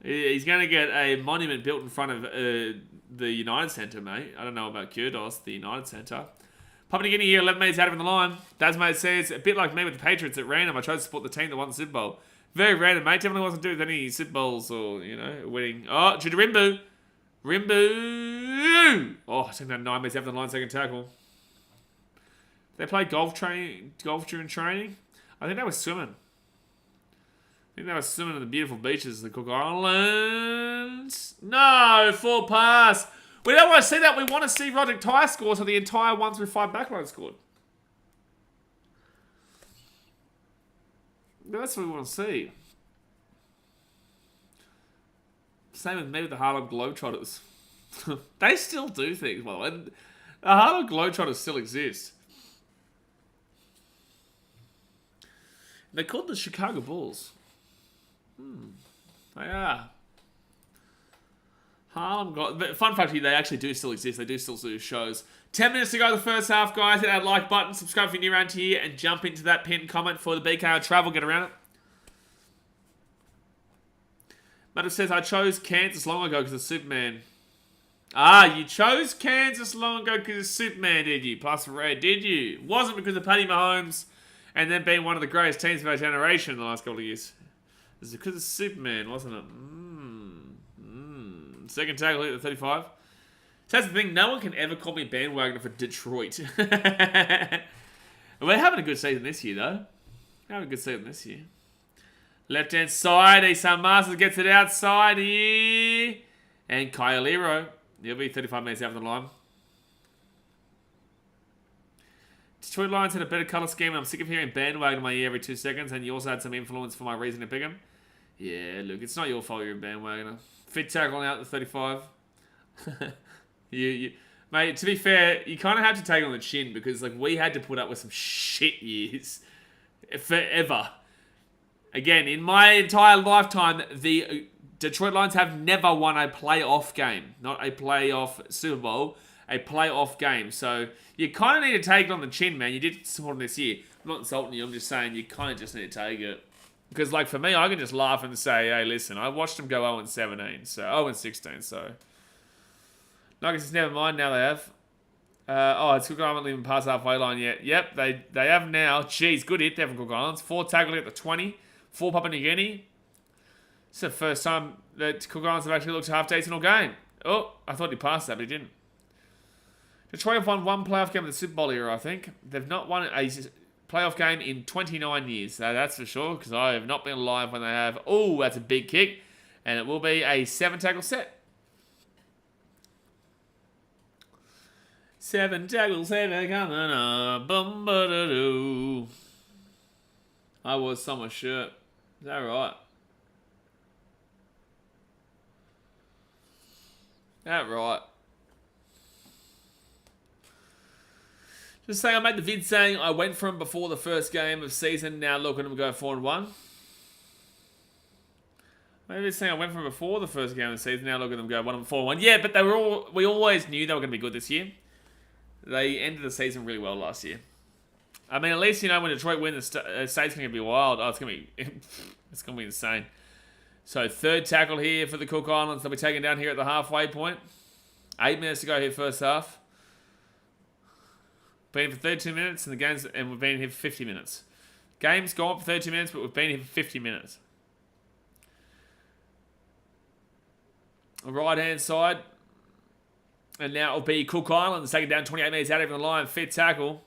He's going to get a monument built in front of the United Centre, mate. I don't know about Kurdos, the United Centre. Papua New Guinea here, 11 minutes out of the line. Dasmate says, a bit like me with the Patriots at random, I chose to support the team that won the Super Bowl. Very random, mate. Definitely wasn't to do with any Super Bowls or, you know, winning. Oh, Rimbu. Oh, I think that 9 minutes after the line, second tackle. They play golf during training? I think they were swimming. On the beautiful beaches of the Cook Islands. No, full pass. We don't want to see that. We want to see Roderick Ty score, so the entire 1 through 5 backline scored. That's what we want to see. Same with me with the Harlem Globetrotters. They still do things, by the way. The Harlem Globetrotters still exist. They're called the Chicago Bulls. They are. Fun fact, they actually do still exist. They do still do shows. 10 minutes to go the first half, guys. Hit that like button, subscribe if you're new around here, and jump into that pinned comment for the BKR travel. Get around it. Matt says, I chose Kansas long ago because of Superman. Ah, you chose Kansas long ago because of Superman, did you? Plus red, did you? Wasn't because of Patty Mahomes and then being one of the greatest teams of our generation in the last couple of years. It was because of Superman, wasn't it? Second tackle hit at 35. So that's the thing. No one can ever call me a bandwagoner for Detroit. We're having a good season this year, though. Left-hand side. Isan Masters gets it outside here. And Kyle Lero. He'll be 35 minutes out of the line. Detroit Lions had a better colour scheme, and I'm sick of hearing bandwagon in my ear every 2 seconds, and you also had some influence for my reason to pick him. Yeah, look, it's not your fault you're a bandwagoner. Fit tackle out at the 35. Mate, to be fair, you kind of have to take it on the chin because like we had to put up with some shit years forever. Again, in my entire lifetime, the Detroit Lions have never won a playoff game. Not a playoff Super Bowl, a playoff game. So you kind of need to take it on the chin, man. You did support them this year. I'm not insulting you. I'm just saying you kind of just need to take it. Because, like, for me, I can just laugh and say, hey, listen, I watched them go 0-17, so 0-16, so. Nuggets is never mind, now they have. It's Cook Island leaving past halfway line yet. Yep, they have now. Jeez, good hit there from Cook Islands. 4 tackling at the 20. 4 Papua New Guinea. It's the first time that Cook Islands have actually looked half decent all game. Oh, I thought he passed that, but he didn't. Detroit have won 1 playoff game in the Super Bowl era, I think. They've not won a playoff game in 29 years. So that's for sure, because I have not been alive when they have. Oh, that's a big kick. And it will be a 7-tackle set. 7 tackles, 7 coming up. Bum, ba, da, doo. I wore someone's shirt. Is that right? That right. Just saying, I made the vid saying I went from before the first game of season. Now look at them go 4-1. Maybe it's saying I went from before the first game of the season. Now look at them go 1-4-1. Yeah, but they were all. We always knew they were going to be good this year. They ended the season really well last year. I mean, at least you know when Detroit win, the state's going to be wild. Oh, it's going to be, it's going to be insane. So 3rd tackle here for the Cook Islands. They'll be taken down here at the halfway point. 8 minutes to go here first half. Been here for 32 minutes, and we've been here for 50 minutes. Game's gone for 32 minutes, but we've been here for 50 minutes. Right hand side, and now it'll be Cook Islands taking down 28 metres out over the line. Fit tackle.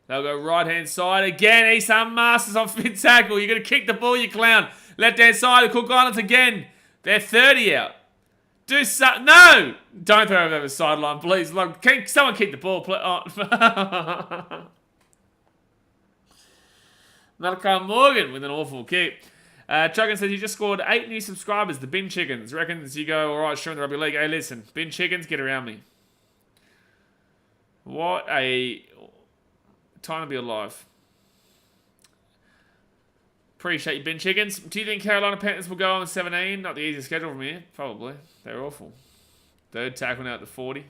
They'll go right hand side again. Esan Masters on fit tackle. You're going to kick the ball, you clown. Left hand side of Cook Islands again. They're 30 out. Do something. No! Don't throw over the sideline, please. Look, someone kick the ball, please. Oh. Malachi Morgan with an awful kick. Chuggin says, you just scored 8 new subscribers. The Bin Chickens. Reckons you go, all right, sure, in the rugby league. Hey, listen. Bin Chickens, get around me. What a time to be alive. Appreciate you, Bin Chickens. Do you think Carolina Panthers will go on 17? Not the easiest schedule from here. Probably. They're awful. 3rd tackle now at the 40.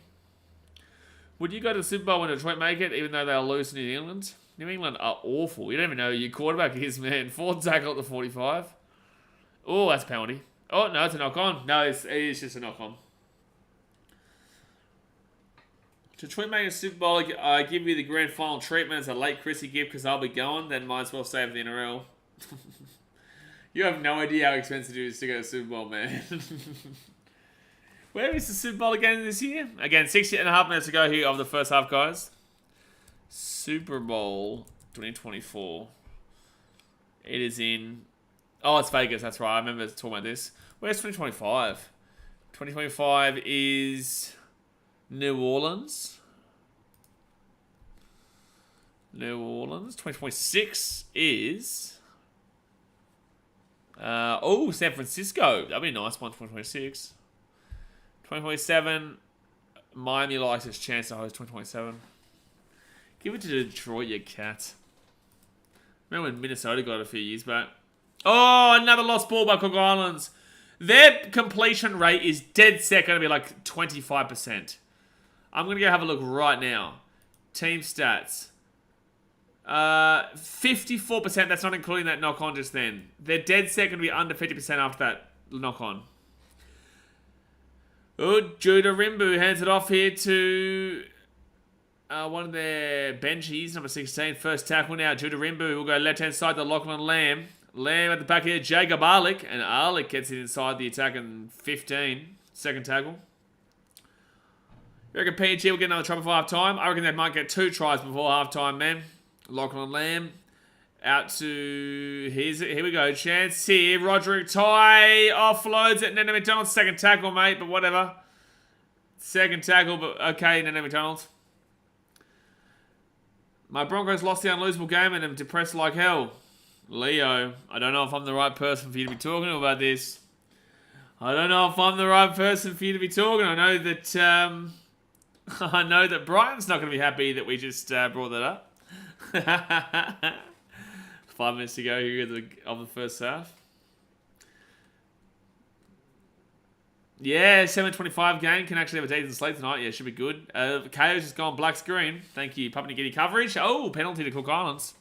Would you go to the Super Bowl when Detroit make it, even though they'll lose to New England? New England are awful. You don't even know who your quarterback is, man. 4th tackle at the 45. Oh, that's a penalty. Oh, no, it's a knock-on. No, it is just a knock-on. Detroit make a Super Bowl, I give you the grand final treatment as a late Chrissy gift because I'll be going, then might as well save the NRL. You have no idea how expensive it is to go to the Super Bowl, man. Where is the Super Bowl again this year? Again, 60.5 minutes to go here of the first half, guys. Super Bowl 2024. It is in... Oh, it's Vegas. That's right. I remember talking about this. Where's 2025? 2025 is New Orleans. New Orleans. 2026 is... San Francisco. That'd be a nice one, 2026. 2027, Miami likes its chance to host 2027. Give it to Detroit, you cat. Remember when Minnesota got it a few years back? Oh, another lost ball by Cook Islands. Their completion rate is dead set going to be like 25%. I'm going to go have a look right now. Team stats. 54%, that's not including that knock-on just then. They're dead set going to be under 50% after that knock-on. Oh, Judah Rimbu hands it off here to one of their benchies, number 16. First tackle now, Judah Rimbu will go left-hand side to Lachlan Lamb. Lamb at the back here, Jacob Arlick. And Arlick gets it inside the attack in 15. Second tackle. You reckon PNG will get another try before half-time? I reckon they might get 2 tries before half-time, man. Lachlan Lamb out to... Here we go. Chance here. Roderick Ty offloads it. Nene McDonald's second tackle, mate, but whatever. Second tackle, but okay, Nene McDonald's. My Broncos lost the unlosable game and I'm depressed like hell. Leo, I don't know if I'm the right person for you to be talking about this. I don't know if I'm the right person for you to be talking. I know that Brian's not going to be happy that we just brought that up. 5 minutes to go here of the first half. Yeah, 7:25 game. Can actually have a decent slate tonight. Yeah, should be good. KO's just gone black screen. Thank you. Papua New Guinea coverage. Oh, penalty to Cook Islands.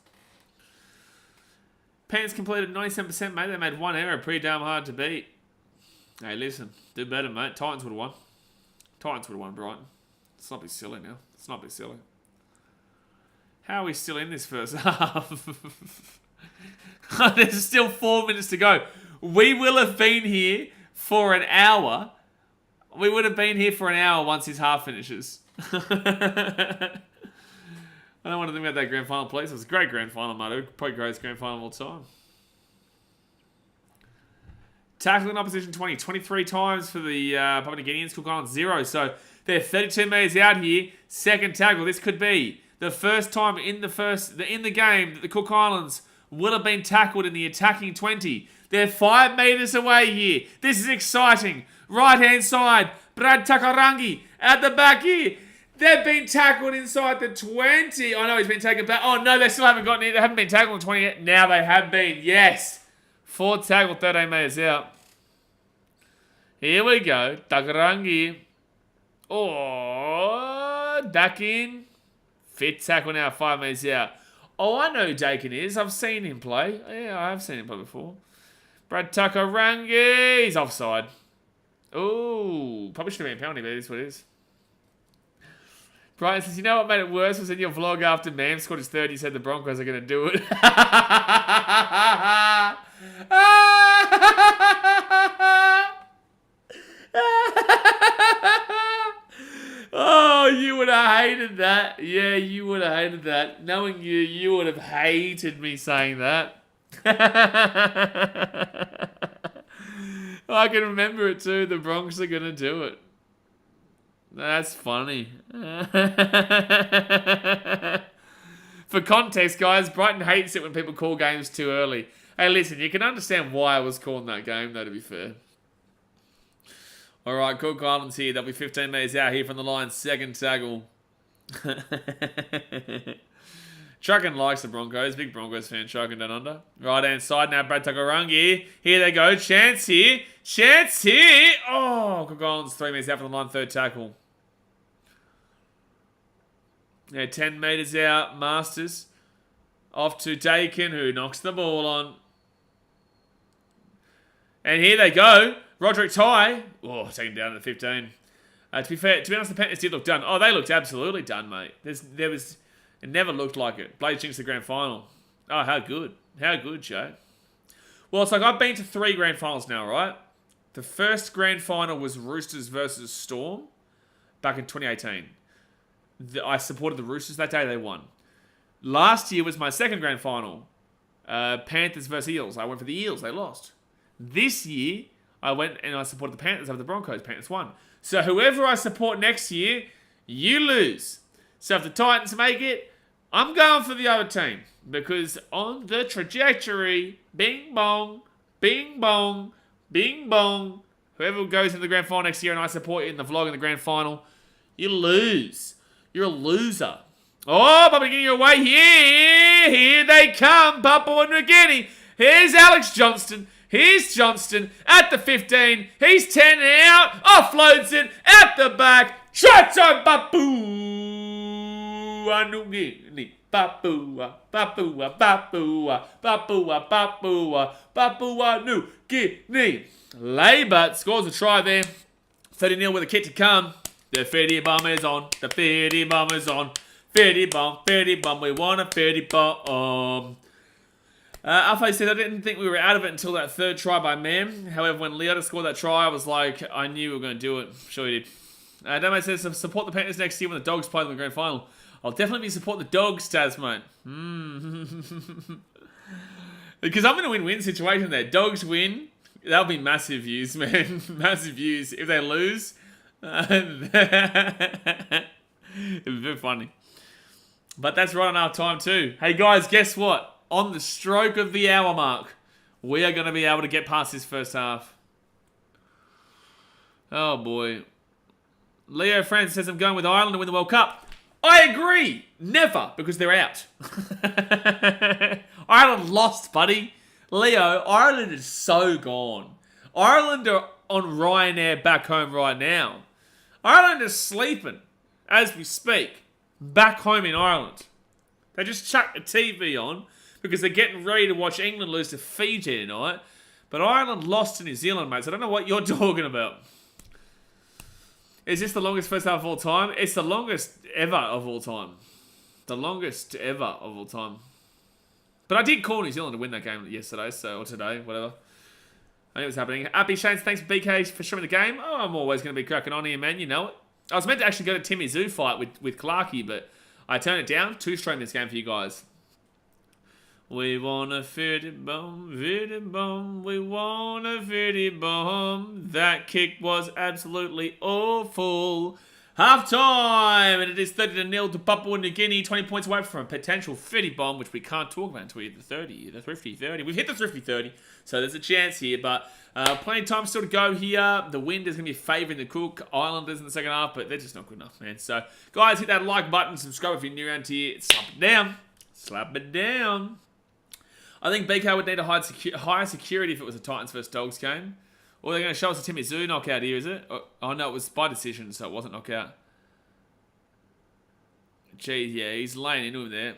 Pants completed 97%, mate. They made 1 error. Pretty damn hard to beat. Hey, listen. Do better, mate. Titans would have won. Titans would have won, Brighton. Let's not be silly now. Let's not be silly. How are we still in this first half? There's still 4 minutes to go. We will have been here for an hour. We would have been here for an hour once his half finishes. I don't want to think about that grand final, please. It was a great grand final, mate. Probably greatest grand final of all time. Tackling opposition 23 times for the Papua New Guineans. Cook Islands 0. So they're 32 metres out here. Second tackle. This could be the first time in the game that the Cook Islands will have been tackled in the attacking 20. They're 5 metres away here. This is exciting. Right-hand side. Brad Takarangi at the back here. They've been tackled inside the 20. I know he's been taken back. Oh, no, they still haven't gotten it. They haven't been tackled in 20 yet. Now they have been. Yes. 4 tackle, 13 metres out. Here we go. Takarangi. Oh, back in. Fit tackle now, 5 metres out. Oh, I know who Dakin is. I've seen him play. Yeah, I have seen him play before. Brad Takarangi. He's offside. Ooh, probably should have been a penalty, but it is what it is. Brian says, you know what made it worse was in your vlog after Mam scored his third, you said the Broncos are going to do it. Oh, you would have hated that. Yeah, you would have hated that. Knowing you, you would have hated me saying that. I can remember it too. The Broncos are going to do it. That's funny. For context, guys, Brighton hates it when people call games too early. Hey, listen, you can understand why I was calling that game, though, to be fair. All right, Cook Islands here. They'll be 15 metres out here from the line. Second tackle. Truckin likes the Broncos. Big Broncos fan. Truckin down under. Right-hand side now. Brad Takarangi. Here they go. Chance here. Chance here. Oh, Cook Islands 3 metres out from the line. Third tackle. Yeah, 10 metres out. Masters. Off to Dakin, who knocks the ball on. And here they go. Roderick Ty. Oh, taken down at the 15. To be honest, the Panthers did look done. Oh, they looked absolutely done, mate. It never looked like it. Blaze jinxed the grand final. Oh, how good. How good, Joe. Well, it's like I've been to 3 grand finals now, right? The first grand final was Roosters versus Storm back in 2018. I supported the Roosters that day. They won. Last year was my second grand final. Panthers versus Eels. I went for the Eels. They lost. This year, I went and I supported the Panthers over the Broncos. Panthers won. So whoever I support next year, you lose. So if the Titans make it, I'm going for the other team. Because on the trajectory, bing bong, bing bong, bing bong, whoever goes into the grand final next year and I support you in the vlog in the grand final, you lose. You're a loser. Oh, Papua New Guinea away here. Here they come, Papua New Guinea. Here's Alex Johnston. Here's Johnston at the 15. He's 10 out. Offloads it at the back. Chacho Papua New Guinea. Papua, Papua, Papua, Papua, Papua, Papua New Guinea. Labour scores a try there. 30-0 with a kick to come. The 50 bomb is on. The 50 bomb is on. 50 bomb, 50 bomb. We want a 50 bomb. Alfie said, I didn't think we were out of it until that third try by Mam. However, when Leota scored that try, I was like, I knew we were going to do it. Sure he did. Damo says, support the Panthers next year when the Dogs play in the grand final. I'll definitely be supporting the Dogs, Taz, mate. Because I'm in a win-win situation there. Dogs win. That'll be massive views, man. Massive views. If they lose, it'll be very funny. But that's right on our time too. Hey guys, guess what? On the stroke of the hour mark, we are going to be able to get past this first half. Oh boy. Leo Francis says, I'm going with Ireland to win the World Cup. I agree. Never, because they're out. Ireland lost, buddy. Leo, Ireland is so gone. Ireland are on Ryanair back home right now. Ireland is sleeping as we speak back home in Ireland. They just chuck the TV on because they're getting ready to watch England lose to Fiji tonight. But Ireland lost to New Zealand, mates. I don't know what you're talking about. Is this the longest first half of all time? It's the longest ever of all time. The longest ever of all time. But I did call New Zealand to win that game yesterday, or today, whatever. I knew it was happening. Happy Shanes, thanks BK for showing the game. Oh, I'm always going to be cracking on here, man. You know it. I was meant to actually go to Timmy Zoo fight with Clarkey, but I turned it down to stream this game for you guys. We want a 50 bomb, we want a 50 bomb. That kick was absolutely awful. Half time, and it is 30-0 to Papua New Guinea, 20 points away from a potential 50 bomb, which we can't talk about until we hit the 30, the thrifty 30. We've hit the thrifty 30, so there's a chance here, but plenty of time still to go here. The wind is going to be favouring the Cook Islanders in the second half, but they're just not good enough, man. So, guys, hit that like button, subscribe if you're new around here, slap it down. Slap it down. I think BK would need a higher security if it was a Titans vs Dogs game. Or they're going to show us a Timmy Zoo knockout here, is it? Oh, no, it was by decision, so it wasn't knockout. Jeez, yeah, he's laying into him there.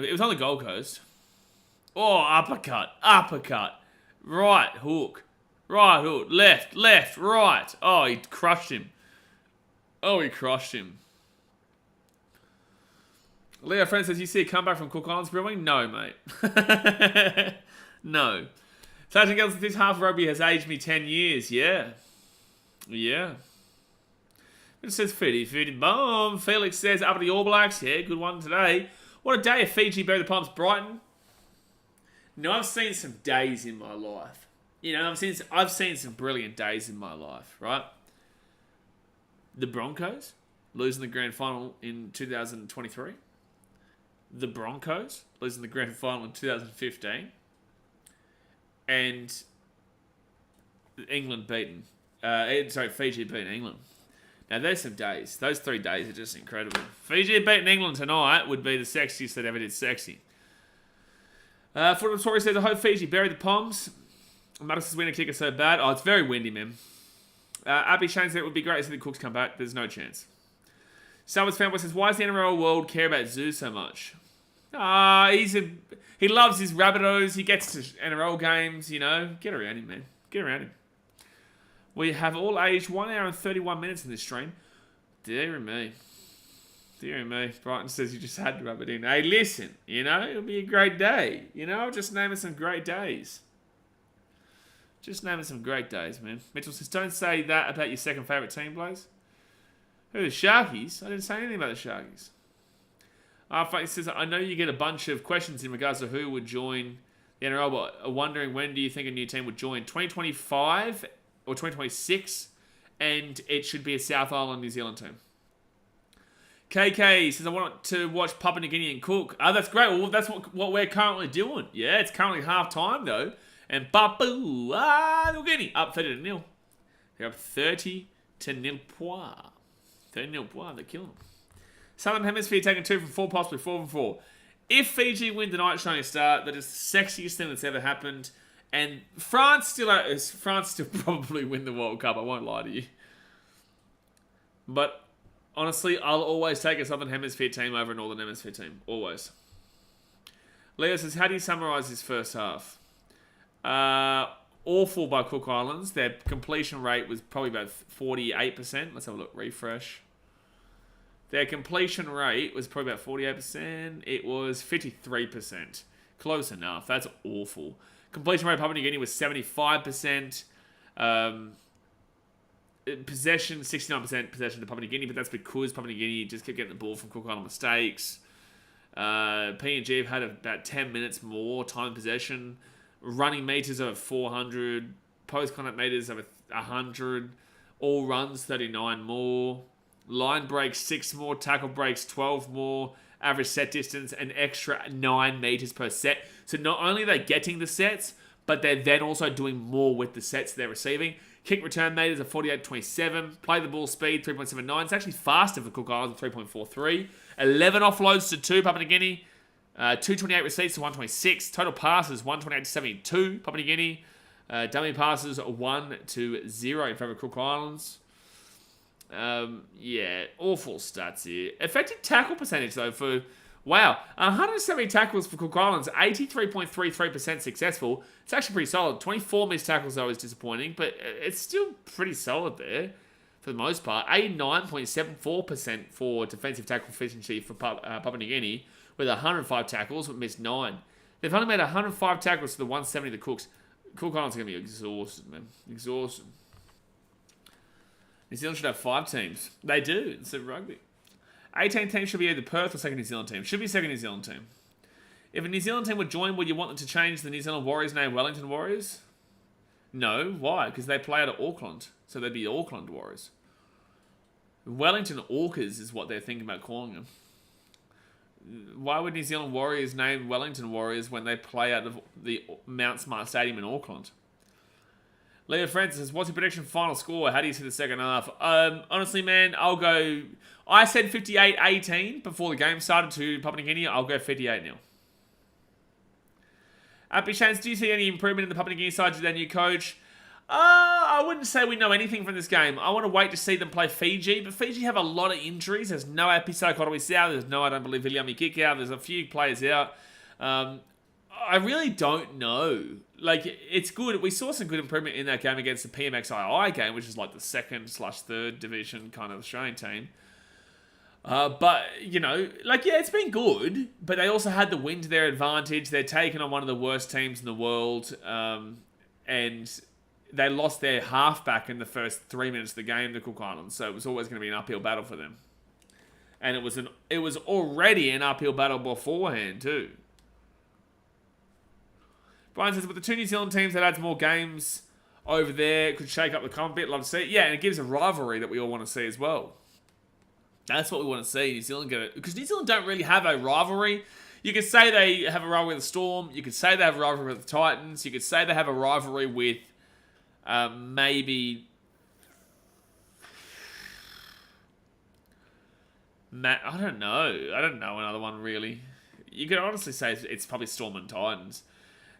It was on the Gold Coast. Oh, uppercut. Uppercut. Right hook. Right hook. Left, right. Oh, he crushed him. Oh, he crushed him. Leo Friend says, you see a comeback from Cook Islands Brewing? No, mate. No. Sergeant Girls, this half of rugby has aged me 10 years. Yeah. Yeah. It says 50 bomb. Felix says, up at the All Blacks. Yeah, good one today. What a day of Fiji bury the Palms Brighton. No, I've seen some days in my life. You know, I've seen some brilliant days in my life, right? The Broncos losing the grand final in 2023. The Broncos losing the grand final in 2015. And England beaten. Fiji beating England. Now, there's some days. Those 3 days are just incredible. Fiji beating England tonight would be the sexiest that ever did sexy. Football Story says, I hope Fiji bury the Poms. Madison's winner kicker so bad. Oh, it's very windy, man. Abby Shane said it would be great to see the Cooks come back. There's no chance. Salvas Fanboy says, why does the NRL world care about Zoo so much? He loves his Rabbitohs. He gets to NRL games, you know. Get around him, man. Get around him. We have all aged 1 hour and 31 minutes in this stream. Dear me. Dear me. Brighton says you just had to rub it in. Hey, listen, you know, it'll be a great day. You know, I'm just naming some great days. Just naming some great days, man. Mitchell says, don't say that about your second favourite team, Blaze. Who, the Sharkies? I didn't say anything about the Sharkies. Frank says, I know you get a bunch of questions in regards to who would join the NRL, but wondering when do you think a new team would join? 2025 or 2026, and it should be a South Island, New Zealand team. KK says, I want to watch Papua New Guinea and Cook. Oh, that's great. Well, that's what we're currently doing. Yeah, it's currently half time, though. And Papua New Guinea up 30-0. They're up 30-0. 30-0. They're killing them. Southern Hemisphere taking 2 from 4, possibly 4 from 4. If Fiji win tonight, showing a start, that is the sexiest thing that's ever happened. And France still probably win the World Cup. I won't lie to you. But honestly, I'll always take a Southern Hemisphere team over a Northern Hemisphere team. Always. Leo says, how do you summarise this first half? Awful by Cook Islands. Their completion rate was probably about 48%. Let's have a look. Refresh. Their completion rate was probably about 48%. It was 53%. Close enough. That's awful. Completion rate Papua New Guinea was 75%. Possession, 69% possession to Papua New Guinea, but that's because Papua New Guinea just kept getting the ball from Cook Island mistakes. PNG have had about 10 minutes more time possession. Running meters over 400. Post-contact meters over 100. All runs, 39 more. Line breaks, 6 more. Tackle breaks, 12 more. Average set distance, an extra 9 meters per set. So not only are they getting the sets, but they're then also doing more with the sets they're receiving. Kick return meters are 48.27. Play the ball speed, 3.79. It's actually faster for Cook Islands, 3.43. 11 offloads to 2, Papua New Guinea. 228 receipts to 126. Total passes, 128 to 72, Papua New Guinea. Dummy passes, 1 to 0 in favour of Cook Islands. Yeah, awful stats here. Effective tackle percentage, though, for... Wow, 170 tackles for Cook Islands, 83.33% successful. It's actually pretty solid. 24 missed tackles, though, is disappointing, but it's still pretty solid there for the most part. 89.74% for defensive tackle efficiency for Papua New Guinea, with 105 tackles, but missed 9. They've only made 105 tackles to the 170 of the Cooks. Cook Islands are going to be exhausted, man. Exhausted. New Zealand should have 5 teams. They do. It's a rugby. 18 team should be either Perth or second New Zealand team. Should be second New Zealand team. If a New Zealand team would join, would you want them to change the New Zealand Warriors name Wellington Warriors? No. Why? Because they play out of Auckland. So they'd be Auckland Warriors. Wellington Orcas is what they're thinking about calling them. Why would New Zealand Warriors name Wellington Warriors when they play out of the Mount Smart Stadium in Auckland? Leo Francis says, what's your prediction for final score? How do you see the second half? Honestly, man, I'll go... I said 58-18 before the game started to Papua New Guinea. I'll go 58-0. Happy Shans, do you see any improvement in the Papua New Guinea side to their new coach? I wouldn't say we know anything from this game. I want to wait to see them play Fiji, but Fiji have a lot of injuries. There's no Apiso Kotowi out. There's no, I don't believe, Viliami Kick out. There's a few players out. I really don't know. Like, it's good. We saw some good improvement in that game against the PMXII game, which is like the second/third division kind of Australian team. But, you know, like, yeah, it's been good, but they also had the win to their advantage. They're taking on one of the worst teams in the world, and they lost their halfback in the first 3 minutes of the game, the Cook Islands, so it was always going to be an uphill battle for them. And it was already an uphill battle beforehand, too. Brian says, with the two New Zealand teams, that adds more games over there. Could shake up the comp a bit. Love to see it. Yeah, and it gives a rivalry that we all want to see as well. That's what we want to see. New Zealand get it. Because New Zealand don't really have a rivalry. You could say they have a rivalry with the Storm. You could say they have a rivalry with the Titans. You could say they have a rivalry with maybe... I don't know. I don't know another one, really. You could honestly say it's probably Storm and Titans.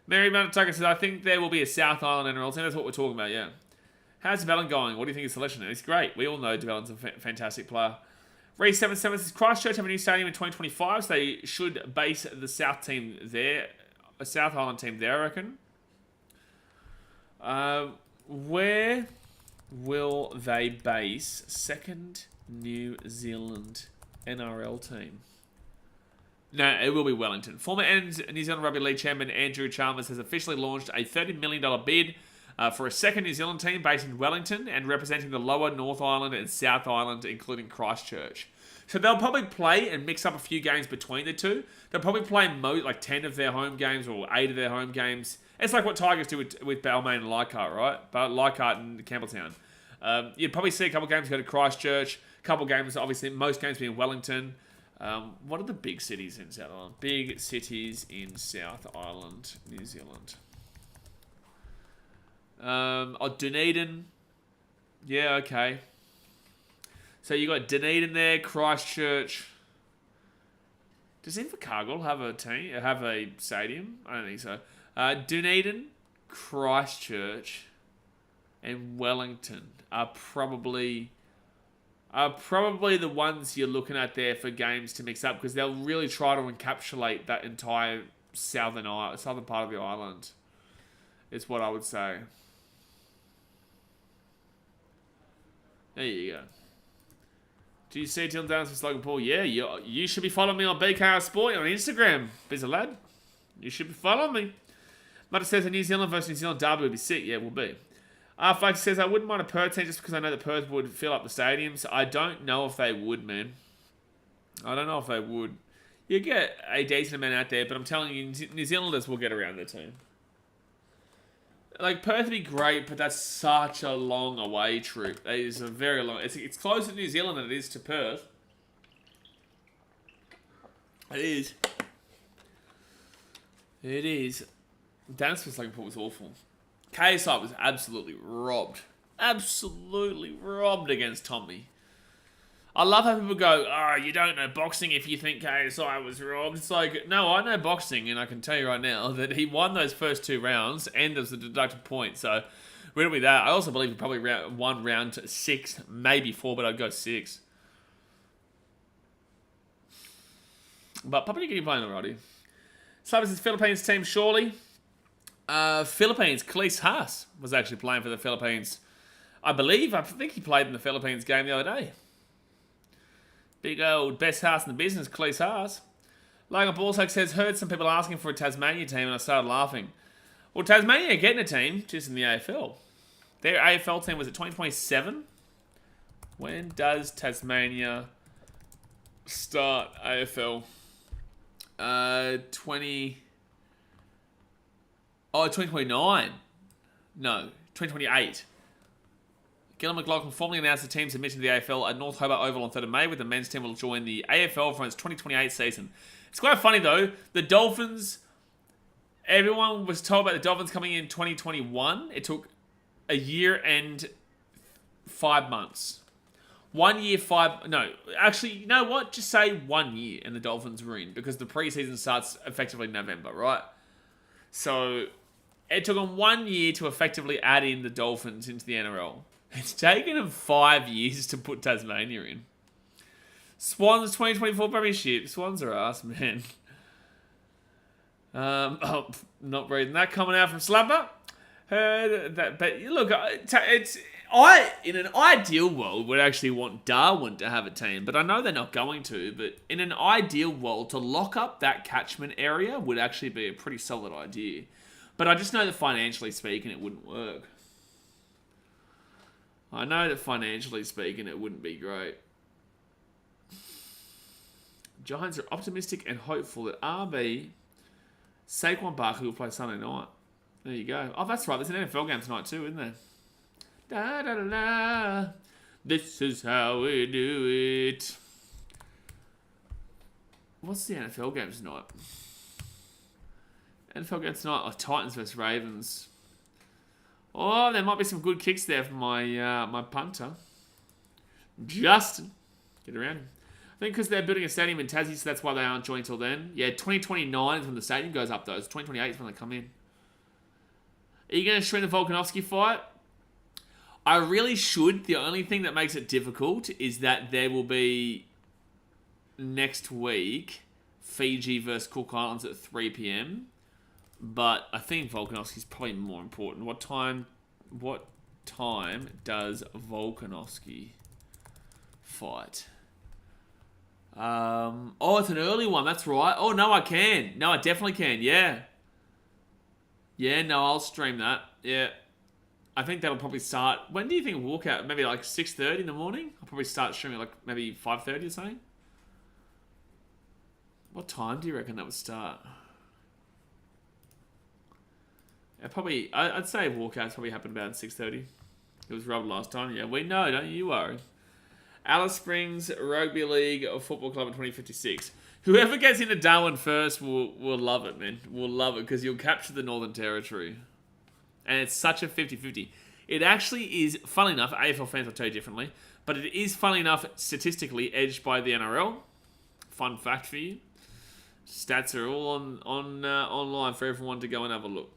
Mary Manatuka says, I think there will be a South Island NRL team. That's what we're talking about, yeah. How's DeBellin going? What do you think of his selection? It's great. We all know DeBellin's a fantastic player. Reese77 says, Christchurch have a new stadium in 2025, so they should base the South team there. A South Island team there, I reckon. Where will they base second New Zealand NRL team? No, it will be Wellington. Former New Zealand Rugby League champion Andrew Chalmers has officially launched a $30 million bid for a second New Zealand team based in Wellington and representing the Lower North Island and South Island, including Christchurch. So they'll probably play and mix up a few games between the two. They'll probably play like 10 of their home games or 8 of their home games. It's like what Tigers do with Balmain and Leichhardt, right? But Leichhardt and Campbelltown. You'd probably see a couple of games go to Christchurch. A couple of games, obviously, most games being Wellington. What are the big cities in South Island? Big cities in South Island, New Zealand. Dunedin. Yeah, okay. So you got Dunedin there, Christchurch. Does Invercargill have a team? Have a stadium? I don't think so. Dunedin, Christchurch, and Wellington are probably the ones you're looking at there for games to mix up, because they'll really try to encapsulate that entire southern part of the island. Is what I would say. There you go. Do you see Dylan Downs with Logan Paul? Yeah, you should be following me on BKR Sport on Instagram. Busy lad. You should be following me. Mutta says a New Zealand versus New Zealand derby would be sick. Yeah, it will be. Flex says, I wouldn't mind a Perth team just because I know that Perth would fill up the stadiums. I don't know if they would, man. I don't know if they would. You get a decent amount out there, but I'm telling you, New Zealanders will get around their team. Like, Perth would be great, but that's such a long away trip. It is a very long... It's closer to New Zealand than it is to Perth. It is. It is. Dance Looking Pool was awful. KSI was absolutely robbed. Absolutely robbed against Tommy. I love how people go, oh, you don't know boxing if you think KSI was robbed. It's like, no, I know boxing, and I can tell you right now that he won those first 2 rounds, and there's a deducted point. So, riddle me that. I also believe he probably won round 6, maybe 4, but I'd go 6. But Papua New Guinea playing already. Slavis is Philippines team, surely. Philippines, Khalees Haas was actually playing for the Philippines. I think he played in the Philippines game the other day. Big old best house in the business, Khalees Haas. Logan Ballsack says, heard some people asking for a Tasmania team and I started laughing. Well, Tasmania are getting a team, just in the AFL. Their AFL team was at 2027. When does Tasmania start AFL. 2029. No, 2028. Gillon McLaughlin formally announced the team's admission to the AFL at North Hobart Oval on 3rd of May, with the men's team will join the AFL for its 2028 season. It's quite funny, though. The Dolphins, everyone was told about the Dolphins coming in 2021. It took a year and 5 months. 1 year, no, actually, you know what? Just say 1 year and the Dolphins were in, because the preseason starts effectively November, right? So it took them 1 year to effectively add in the Dolphins into the NRL. It's taken them 5 years to put Tasmania in. Swans 2024 premiership. Swans are ass, man. Not reading that coming out from Slapper. Heard that, but look, I in an ideal world would actually want Darwin to have a team, but I know they're not going to. But in an ideal world, to lock up that catchment area would actually be a pretty solid idea. But I just know that financially speaking, it wouldn't work. I know that financially speaking, it wouldn't be great. Giants are optimistic and hopeful that RB Saquon Barkley will play Sunday night. There you go. Oh, that's right. There's an NFL game tonight too, isn't there? Da, da, da, da. This is how we do it. What's the NFL game tonight? NFL game tonight. Oh, Titans versus Ravens. Oh, there might be some good kicks there for my my punter. Justin. Get around him. I think because they're building a stadium in Tassie, so that's why they aren't joining till then. Yeah, 2029 is when the stadium goes up, though. It's 2028 is when they come in. Are you going to stream the Volkanovski fight? I really should. The only thing that makes it difficult is that there will be next week Fiji versus Cook Islands at 3 p.m. But I think Volkanovski's probably more important. What time does Volkanovski fight? Oh, it's an early one. That's right. Oh, no, I can. No, I definitely can. Yeah. Yeah, no, I'll stream that. Yeah. I think that'll probably start... When do you think it'll walk out? Maybe like 6:30 in the morning? I'll probably start streaming like maybe 5:30 or something. What time do you reckon that would start? Yeah, probably... I'd say walkouts probably happened about 6:30. It was rubbed last time. Yeah, we know. Don't you worry. Alice Springs Rugby League Football Club in 2056. Whoever gets into Darwin first will love it, man. Will love it because you'll capture the Northern Territory. And it's such a 50-50. It actually is, funnily enough, AFL fans will tell you differently, but it is, funnily enough, statistically edged by the NRL. Fun fact for you. Stats are all online for everyone to go and have a look.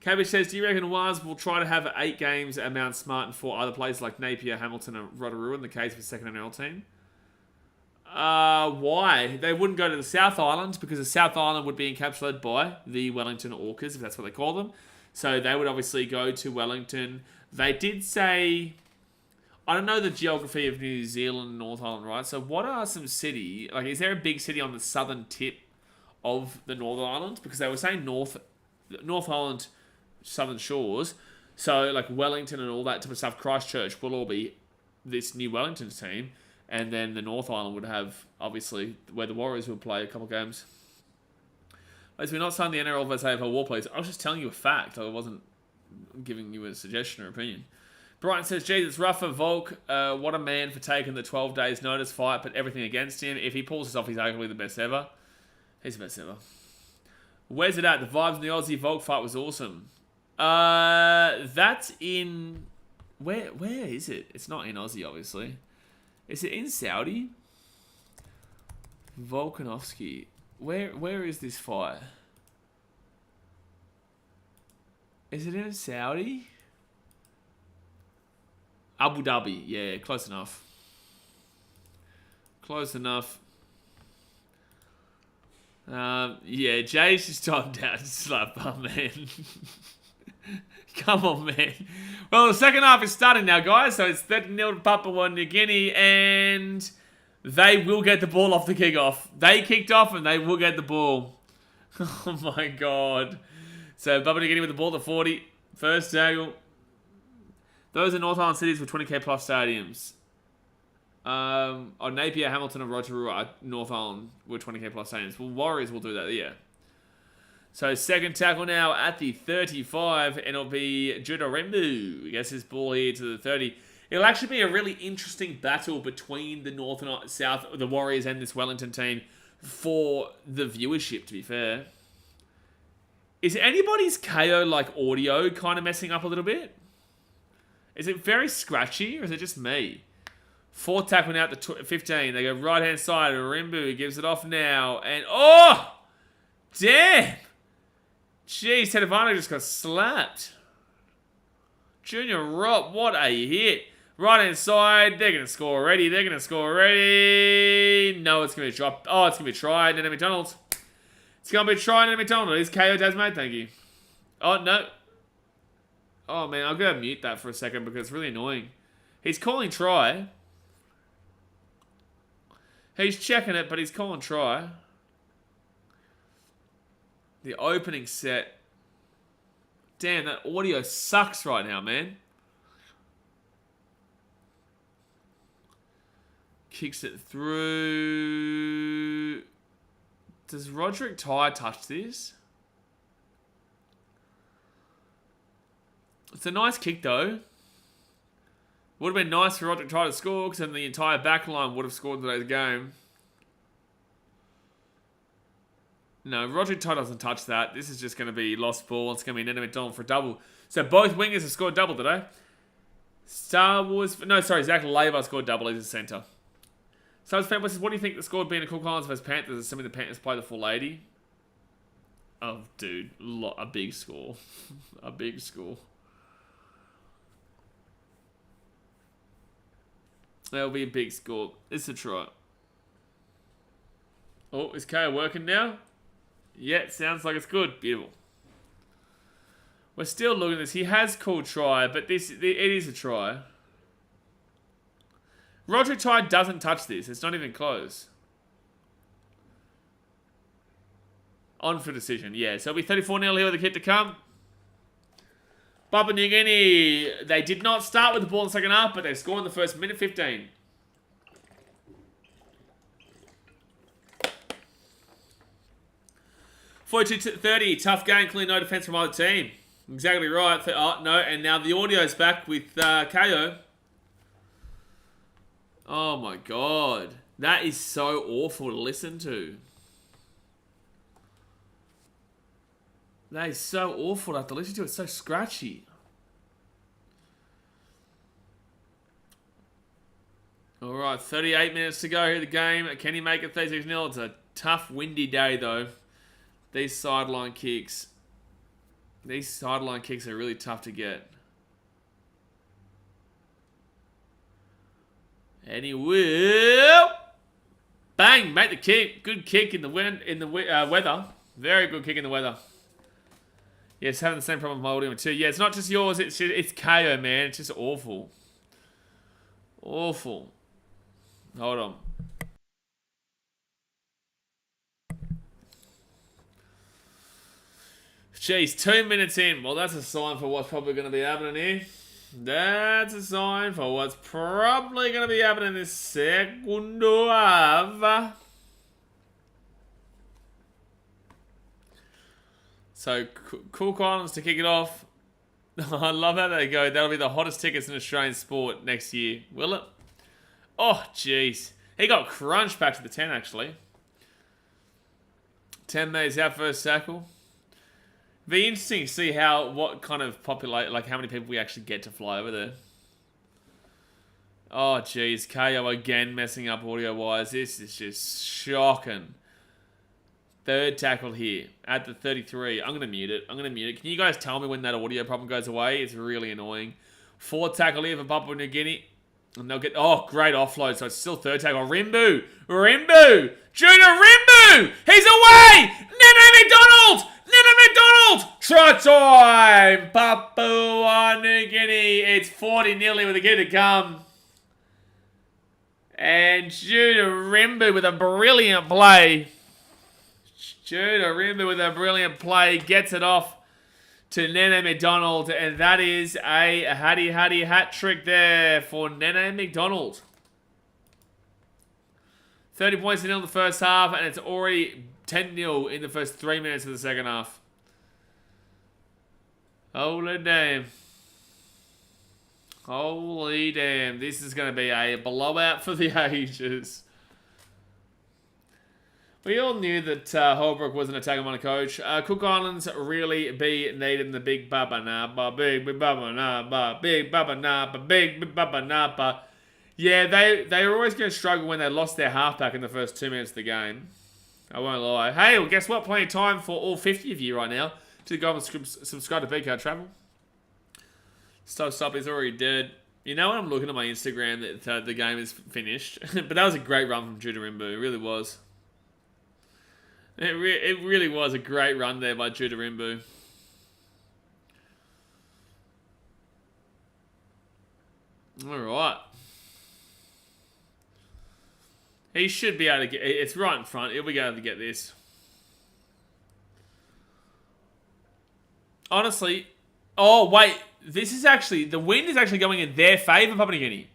Cabbage says, do you reckon Waz will try to have 8 games at Mount Smart and 4 other places like Napier, Hamilton and Rotorua in the case of a second NRL team? Why? They wouldn't go to the South Island because the South Island would be encapsulated by the Wellington Orcas, if that's what they call them. So they would obviously go to Wellington. They did say... I don't know the geography of New Zealand and North Island, right? So what are some city... Like, is there a big city on the southern tip of the Northern Island? Because they were saying North Island... Southern Shores, so like Wellington and all that type of stuff, Christchurch will all be this new Wellington team, and then the North Island would have, obviously, where the Warriors will play a couple games. As we're not signing the NRL versus AFL War Plays, I was just telling you a fact, I wasn't giving you a suggestion or opinion. Brighton says, geez, it's rough for Volk, what a man for taking the 12 days notice fight, but everything against him. If he pulls this off, he's arguably the best ever. He's the best ever. Where's it at? The vibes in the Aussie Volk fight was awesome. That's in... Where is it? It's not in Aussie, obviously. Is it in Saudi? Volkanovski. Where is this fight? Is it in Saudi? Abu Dhabi. Yeah, close enough. Close enough. Yeah, Jay's just timed out to slap bum, man. Come on, man. Well, the second half is starting now, guys. So it's 13-0 to Papua New Guinea, and they will get the ball off the kickoff. They kicked off, and they will get the ball. Oh, my God. So Papua New Guinea with the ball at 40. First tackle. Those are North Island cities with 20k plus stadiums. Napier, Hamilton, and Rotorua, North Island were 20k plus stadiums. Well, Warriors will do that, yeah. So second tackle now at the 35, and it'll be Judah Rembu. He gets his ball here to the 30. It'll actually be a really interesting battle between the North and South, the Warriors and this Wellington team for the viewership, to be fair. Is anybody's KO like audio kind of messing up a little bit? Is it very scratchy, or is it just me? Fourth tackle now at the 15. They go right-hand side. Rimbu gives it off now. And, oh! Damn! Jeez, Tedavano just got slapped. Junior Rob, what a hit. Right-hand side. They're going to score already. No, it's going to be a drop. Oh, it's going to be a try. Nene McDonald. It's going to be a try. Nene McDonald. It is KO Tasmate. Thank you. Oh, no. Oh, man. I'll go mute that for a second because it's really annoying. He's calling try. He's checking it, but he's calling try. The opening set. Damn, that audio sucks right now, man. Kicks it through. Does Roderick Ty touch this? It's a nice kick, though. Would have been nice for Roderick Ty to score, because then the entire back line would have scored in today's game. No, Roderick Ty doesn't touch that. This is just going to be lost ball. It's going to be Nene McDonald for a double. So both wingers have scored double today. Zach Laver scored double. He's a centre. So Fan says, what do you think the score would be in a Cook Islands vs Panthers, assuming the Panthers play the full 80? Oh, dude. A big score. A big score. That'll be a big score. It's a try. Oh, is KO working now? Yeah, sounds like it's good. Beautiful. We're still looking at this. He has called try, but it is a try. Roderick Ty doesn't touch this. It's not even close. On for decision. Yeah, so it'll be 34-0 here with the kick to come. Papua New Guinea, they did not start with the ball in the second half, but they scored in the first minute 15. .42-30, tough game, clearly no defense from either team. Exactly right. Oh, no, and now the audio's back with KO. Oh my god. That is so awful to listen to. That is so awful to have to listen to. It's so scratchy. Alright, 38 minutes to go here in the game. Can he make it 36-0? It's a tough, windy day, though. These sideline kicks. These sideline kicks are really tough to get. And he will. Bang! Make the kick. Good kick in the wind, weather. Very good kick in the weather. Yeah, it's having the same problem with my audio too. Yeah, it's not just yours. It's KO, man. It's just awful. Awful. Hold on. Jeez, 2 minutes in. Well, that's a sign for what's probably going to be happening here. That's a sign for what's probably going to be happening this segundo half. So, Cook Islands to kick it off. I love how they go. That'll be the hottest tickets in Australian sport next year. Will it? Oh, jeez. He got crunched back to the 10, actually. 10 metres out first tackle. Be interesting to see what kind of how many people we actually get to fly over there. Oh, jeez. KO again messing up audio-wise. This is just shocking. Third tackle here at the 33. I'm going to mute it. Can you guys tell me when that audio problem goes away? It's really annoying. Fourth tackle here for Papua New Guinea. And they'll get... Oh, great offload. So it's still third tackle. Rimbu! Judah Rimbu! He's away! Nene McDonald! Try time! Papua New Guinea. It's 40 nearly with a kick to come. And Judah Rimbu with a brilliant play. Gets it off to Nene McDonald. And that is a hat trick there for Nene McDonald. 30 points to nil in the first half, and it's already 10-0 in the first 3 minutes of the second half. Holy damn. Holy damn. This is going to be a blowout for the ages. We all knew that Holbrook was an attacker-minded coach. Cook Islands really be needed in the big Baba Napa, big Baba Napa, big Baba Napa, big Baba Napa. Yeah, they were always going to struggle when they lost their halfback in the first 2 minutes of the game. I won't lie. Hey, well, guess what? Plenty of time for all 50 of you right now to go and subscribe to BKR Travel. Stop is already dead. You know when I'm looking at my Instagram that the game is finished? But that was a great run from Judah Rimbu. It really was. It really was a great run there by Judah Rimbu. Alright. He should be able to get... It's right in front. He'll be able to get this. Honestly... Oh, wait. This is actually... The wind is actually going in their favour, Papua New Guinea.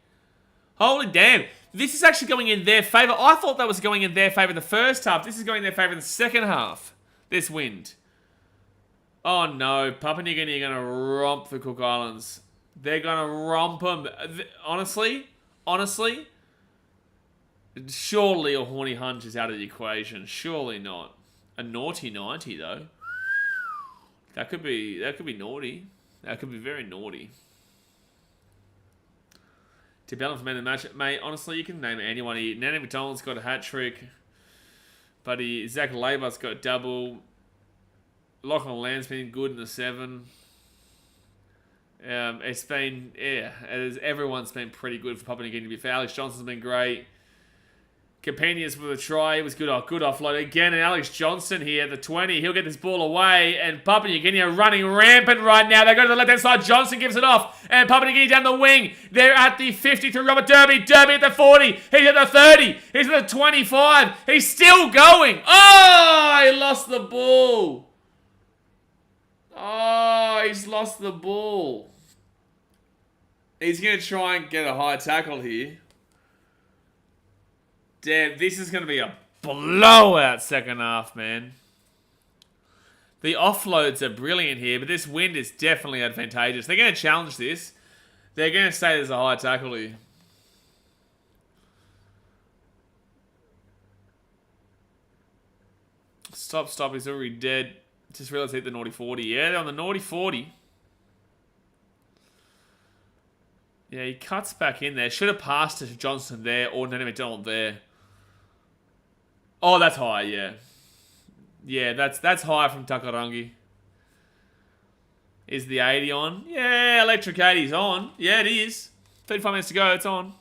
Holy damn. This is actually going in their favour. I thought that was going in their favour in the first half. This is going in their favour in the second half. This wind. Oh, no. Papua New Guinea are going to romp the Cook Islands. They're going to romp them. Honestly... Surely a horny hunch is out of the equation. Surely not. A naughty 90 though. That could be naughty. That could be very naughty. To balance for man of the match, mate. Honestly, you can name anyone. Nanny McDonald's got a hat trick. Buddy Zach Labour's got a double. Lachlan Land's been good in the 7. It's been everyone's been pretty good for Papua New Guinea to be fair. Alex Johnson's been great. Companions with a try. It was good offload again. And Alex Johnson here at the 20. He'll get this ball away. And Papua New Guinea are running rampant right now. They go to the left-hand side. Johnson gives it off. And Papua New Guinea down the wing. They're at the 50 through Robert Derby. Derby at the 40. He's at the 30. He's at the 25. He's still going. Oh, he lost the ball. Oh, he's lost the ball. He's going to try and get a high tackle here. Damn, this is going to be a blowout second half, man. The offloads are brilliant here, but this wind is definitely advantageous. They're going to challenge this. They're going to say there's a high tackle here. Stop, he's already dead. Just realised he hit the naughty 40. Yeah, they're on the naughty 40. Yeah, he cuts back in there. Should have passed to Johnson there or Nanny McDonald there. Oh, that's high, yeah. Yeah, that's high from Takarangi. Is the 80 on? Yeah, electric 80's on. Yeah, it is. 35 minutes to go, it's on.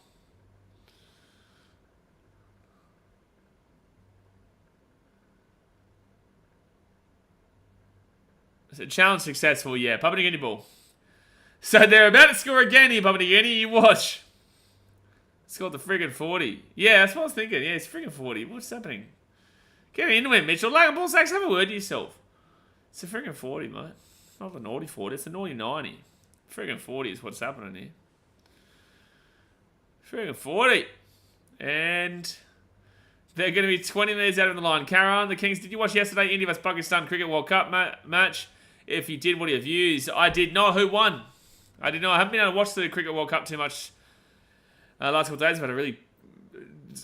So challenge successful, yeah. Papua New Guinea ball. So they're about to score again here, Papua New Guinea. You watch. Scored the friggin' 40. Yeah, that's what I was thinking. Yeah, it's friggin' 40. What's happening? Get into it, Mitchell. Like a ball sacks, have a word to yourself. It's a friggin' 40, mate. Not the naughty 40, it's the naughty 90. Friggin' 40 is what's happening here. Friggin' 40. And they're going to be 20 minutes out of the line. Karen, the Kings, did you watch yesterday India vs Pakistan Cricket World Cup match? If you did, what are your views? I did not. Who won? I did not. I haven't been able to watch the Cricket World Cup too much last couple of days. I've had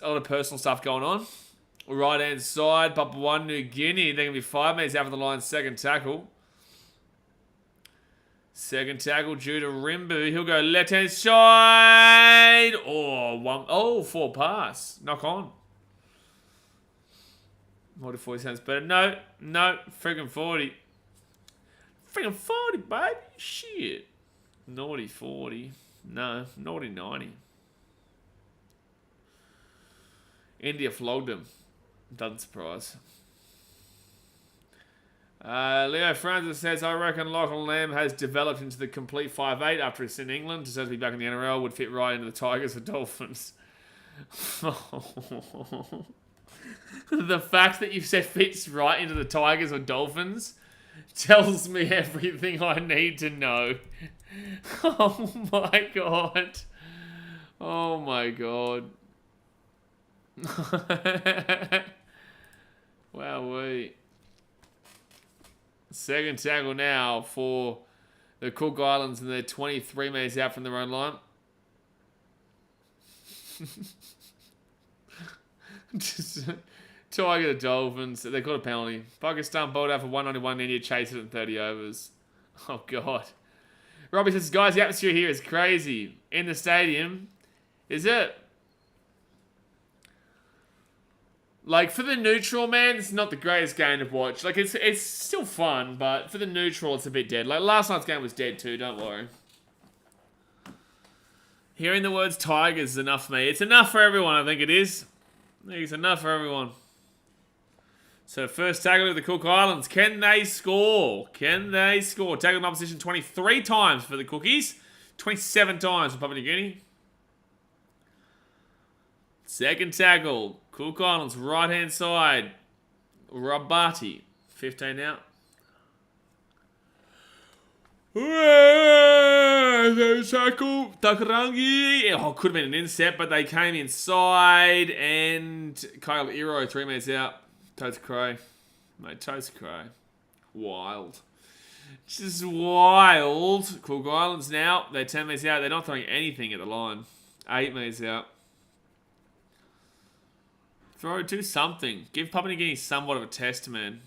a lot of personal stuff going on. Right hand side, Papua New Guinea. They're going to be 5 minutes out of the line. Second tackle. Second tackle due to Rimbu. He'll go left hand side. Oh, 4 pass. Knock on. What if 40 sounds better? No. Friggin' 40. Friggin' 40, baby. Shit. Naughty 40. No, naughty 90. India flogged him. Doesn't surprise. Leo Francis says, I reckon Lachlan Lamb has developed into the complete 5'8" after his in England. Deserves to be back in the NRL. Would fit right into the Tigers or Dolphins. The fact that you've said fits right into the Tigers or Dolphins tells me everything I need to know. Oh my god. Oh my god. Wow, second tackle now for the Cook Islands, and they're 23 meters out from their own line. Tiger the Dolphins. They got a penalty. Pakistan bowled out for 191. India chased it in 30 overs. Oh, God. Robbie says, guys, the atmosphere here is crazy. In the stadium. Is it? Like, for the neutral, man, it's not the greatest game to watch. Like, it's still fun, but for the neutral, it's a bit dead. Like, last night's game was dead too, don't worry. Hearing the words Tigers is enough for me. It's enough for everyone, I think it is. I think it's enough for everyone. So, first tackle of the Cook Islands. Can they score? Can they score? Tackle in opposition 23 times for the Cookies. 27 times for Papua New Guinea. Second tackle. Cook Islands, right-hand side. Rabati. 15 out. Tackle. Takarangi. Oh, could have been an inset, but they came inside. And Kyle Iro, 3 minutes out. Toast Crow. Mate, Toast Crow. Wild. Just wild. Cook Islands now. They're 10 minutes out. They're not throwing anything at the line. 8 minutes out. Throw to something. Give Papua New Guinea somewhat of a test, man.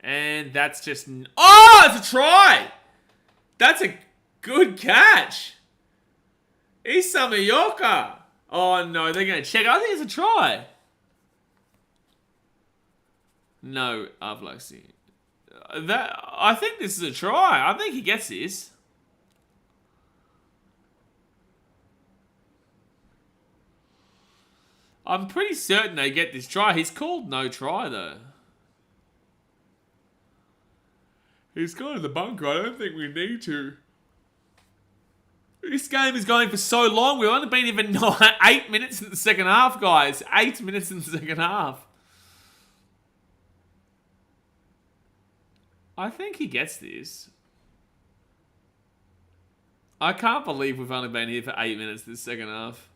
And that's just... Oh, it's a try! That's a good catch. Issa Mayoka. Oh, no, they're going to check. I think it's a try. No, Avlaxi. I think this is a try. I think he gets this. I'm pretty certain they get this try. He's called no try, though. He's gone to the bunker. I don't think we need to. This game is going for so long. We've only been even 8 minutes in the second half, guys. 8 minutes in the second half. I think he gets this. I can't believe we've only been here for 8 minutes this second half.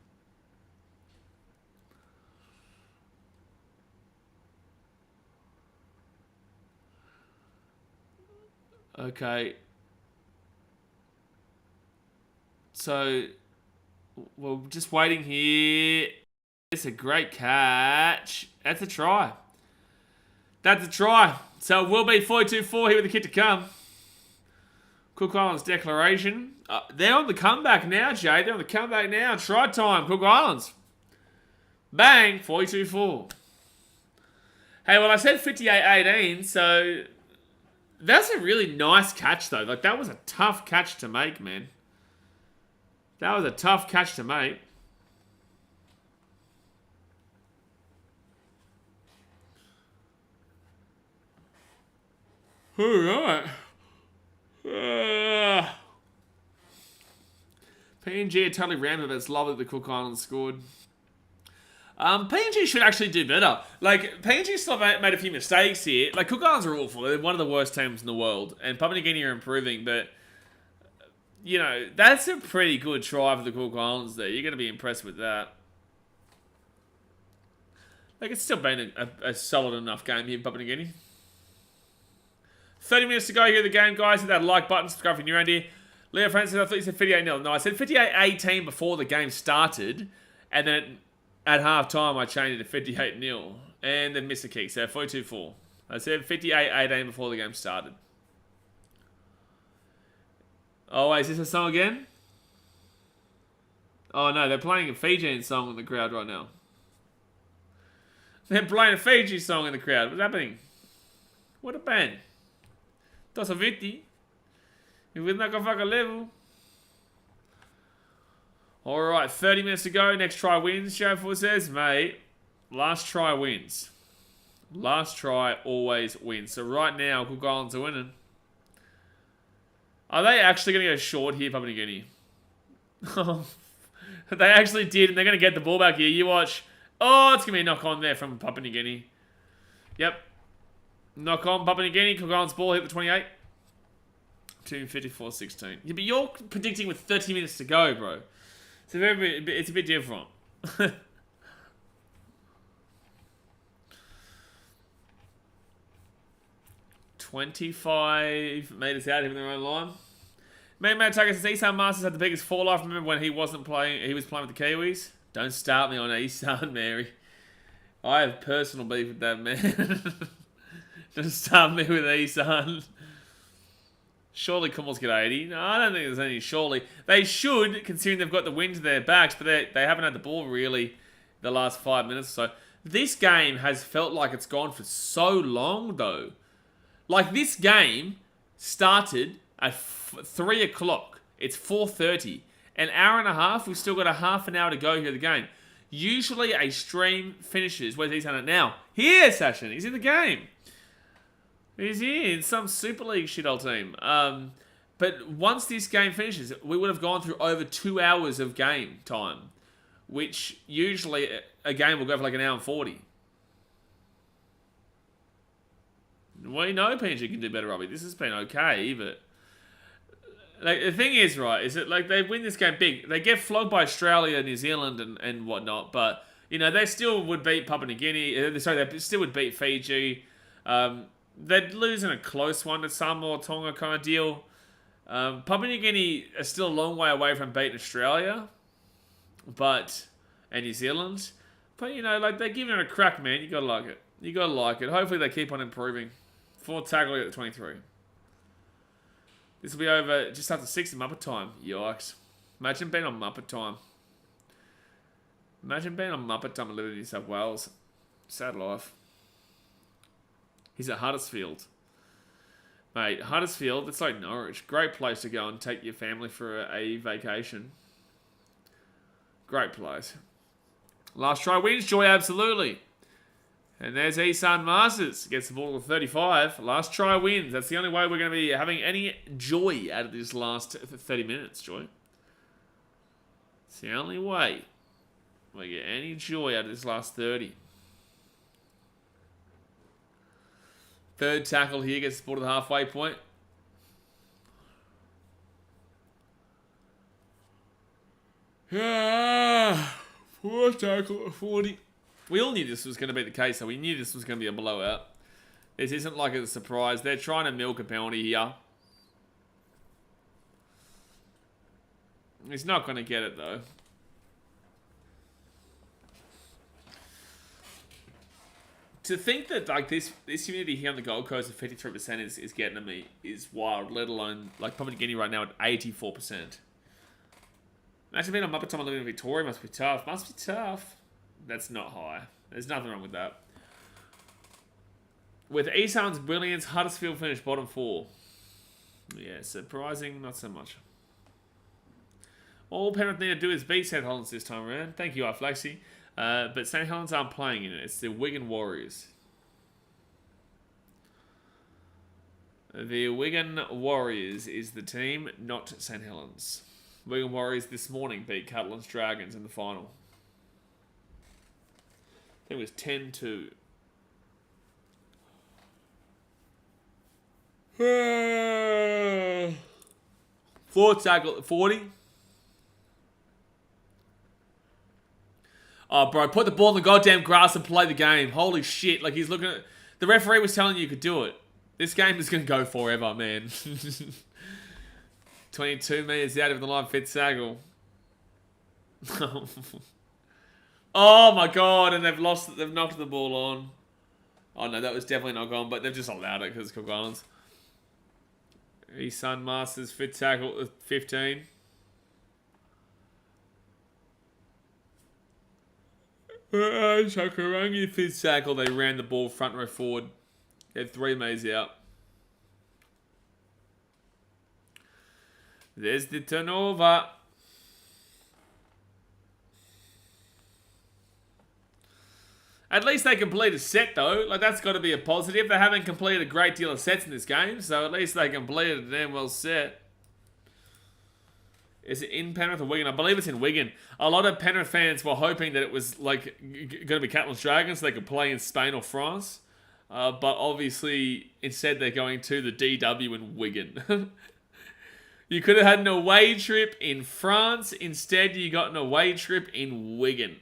Okay. So, we're just waiting here. It's a great catch. That's a try. That's a try. So it will be 42-4 here with the kid to come. Cook Islands declaration. They're on the comeback now, Jay. They're on the comeback now. Try time, Cook Islands. Bang, 42-4. Hey, well, I said 58-18, so... That's a really nice catch, though. Like, that was a tough catch to make, man. That was a tough catch to make. Alright. PNG are totally random, but it's lovely that the Cook Islands scored. PNG should actually do better. Like, PNG still made a few mistakes here. Like, Cook Islands are awful. They're one of the worst teams in the world. And Papua New Guinea are improving, but... You know, that's a pretty good try for the Cook Islands there. You're going to be impressed with that. Like, it's still been a solid enough game here in Papua New Guinea. 30 minutes to go here in the game, guys. Hit that like button, subscribe if you're new around here. Leo Francis, I thought you said 58-0. No, I said 58-18 before the game started. And then at half-time, I changed it to 58-0. And then missed a kick, so 42-4. I said 58-18 before the game started. Oh, wait, is this a song again? Oh, no, they're playing a Fijian song in the crowd right now. They're playing a Fiji song in the crowd. What's happening? What a band. Tossa Viti. We're not gonna fucking level. Alright, 30 minutes to go. Next try wins, Joe says. Mate, last try wins. Last try always wins. So right now, Cook Islands are winning. Are they actually going to go short here, Papua New Guinea? They actually did, and they're going to get the ball back here. You watch. Oh, it's going to be a knock-on there from Papua New Guinea. Yep. Knock-on, Papua New Guinea. Cook Islands ball hit the 28. 254-16. Yeah, but you're predicting with 30 minutes to go, bro. It's a bit different. 25 metres out, even their own line. Man, Tucker says Isan Masters had the biggest fall off. Remember when he wasn't playing? He was playing with the Kiwis. Don't start me on Isan, Mary. I have personal beef with that man. Don't start me with Isan. Surely Kummel's get 80. No, I don't think there's any surely. They should, considering they've got the wind to their backs, but they haven't had the ball really the last 5 minutes or so. This game has felt like it's gone for so long, though. Like, this game started at 3 o'clock. It's 4:30. An hour and a half, we've still got a half an hour to go here the game. Usually a stream finishes. Where's he at now? Here, Sashin. He's in the game. He's here in some Super League shithole team. But once this game finishes, we would have gone through over 2 hours of game time, which usually a game will go for like an hour and 40. We know PNG can do better, Robbie. This has been okay, but like the thing is, right, is that like they win this game big. They get flogged by Australia, New Zealand, and whatnot, but you know they still would beat Papua New Guinea. Sorry, they still would beat Fiji. They'd lose in a close one to Samoa, Tonga kind of deal. Papua New Guinea are still a long way away from beating Australia, and New Zealand. But you know, like they're giving it a crack, man. You gotta like it. You gotta like it. Hopefully they keep on improving. 4 tackling at the 23. This will be over just after 6 in Muppet time. Yikes! Imagine being on Muppet time. Imagine being on Muppet time and living in New South Wales. Sad life. He's at Huddersfield. Mate, Huddersfield, it's like Norwich. Great place to go and take your family for a vacation. Great place. Last try wins, Joy, absolutely. And there's Isan Masters. Gets the ball to 35. Last try wins. That's the only way we're going to be having any joy out of this last 30 minutes, Joy. It's the only way we get any joy out of this last 30. Third tackle here gets the ball to the halfway point. Fourth tackle at 40. We all knew this was going to be the case, though. We knew this was going to be a blowout. This isn't like a surprise. They're trying to milk a penalty here. He's not going to get it, though. To think that like this humidity here on the Gold Coast of 53% is getting to me is wild, let alone like Papua New Guinea right now at 84%. Imagine being on Muppet Time and living in Victoria must be tough. Must be tough. That's not high. There's nothing wrong with that. With Isan's brilliance, Huddersfield finished bottom 4. Yeah, surprising, not so much. All Penrith need to do is beat St. Helens this time around. Thank you, iFlexi. But St. Helens aren't playing in it. It's the Wigan Warriors. The Wigan Warriors is the team, not St. Helens. Wigan Warriors this morning beat Catalan's Dragons in the final. I think it was 10-2. Fourth tackle at 40. Oh, bro, put the ball in the goddamn grass and play the game. Holy shit. Like, he's looking at... The referee was telling you could do it. This game is going to go forever, man. 22 metres out of the line, fifth tackle. Oh, my God. And they've lost it. They've knocked the ball on. Oh, no, that was definitely not gone, but they've just allowed it because it's Cook Islands. Isan Masters, fifth tackle at 15. Chakarangi, fifth tackle. They ran the ball front row forward. They had 3 mays out. There's the turnover. At least they completed a set, though. Like, that's got to be a positive. They haven't completed a great deal of sets in this game, so at least they completed a damn well set. Is it in Penrith or Wigan? I believe it's in Wigan. A lot of Penrith fans were hoping that it was like going to be Catalan's Dragons so they could play in Spain or France. But obviously, instead they're going to the DW in Wigan. You could have had an away trip in France. Instead, you got an away trip in Wigan.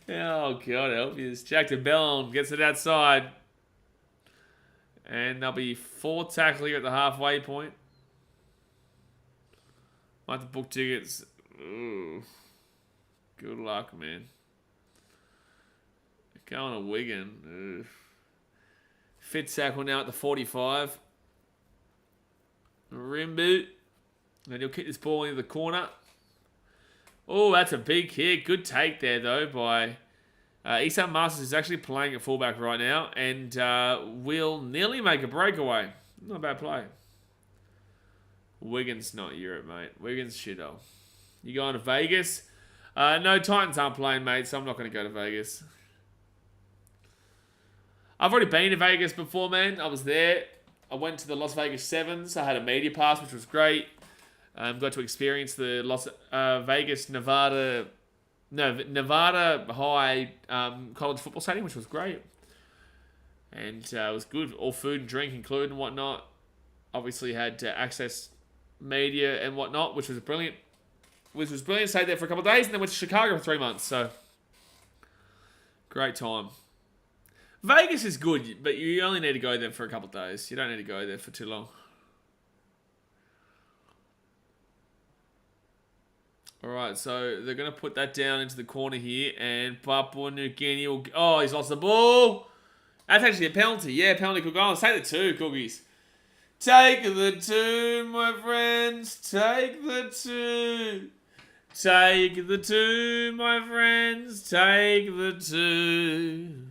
Oh, God help you. Jack de Bellon gets it outside. And there'll be 4 tackle here at the halfway point. Might have to book tickets. Ooh. Good luck, man. Going to Wigan. Fit tackle now at the 45. Rim boot. And he'll kick this ball into the corner. Oh, that's a big kick. Good take there, though, by Isan Masters, is actually playing at fullback right now and will nearly make a breakaway. Not a bad play. Wigan's not Europe, mate. Wigan's shit-o. You going to Vegas? No, Titans aren't playing, mate, so I'm not going to go to Vegas. I've already been to Vegas before, man. I was there. I went to the Las Vegas Sevens. I had a media pass, which was great. Got to experience the Nevada High college football stadium, which was great. And it was good. All food and drink included and whatnot. Obviously had access media and whatnot, which was brilliant. Stayed there for a couple of days and then went to Chicago for 3 months. So, great time. Vegas is good, but you only need to go there for a couple of days. You don't need to go there for too long. Alright, so they're going to put that down into the corner here. And Papua New Guinea will... Oh, he's lost the ball. That's actually a penalty. Yeah, penalty could go on. Take the 2, Cookies. Take the 2, my friends. Take the 2. Take the 2, my friends. Take the 2.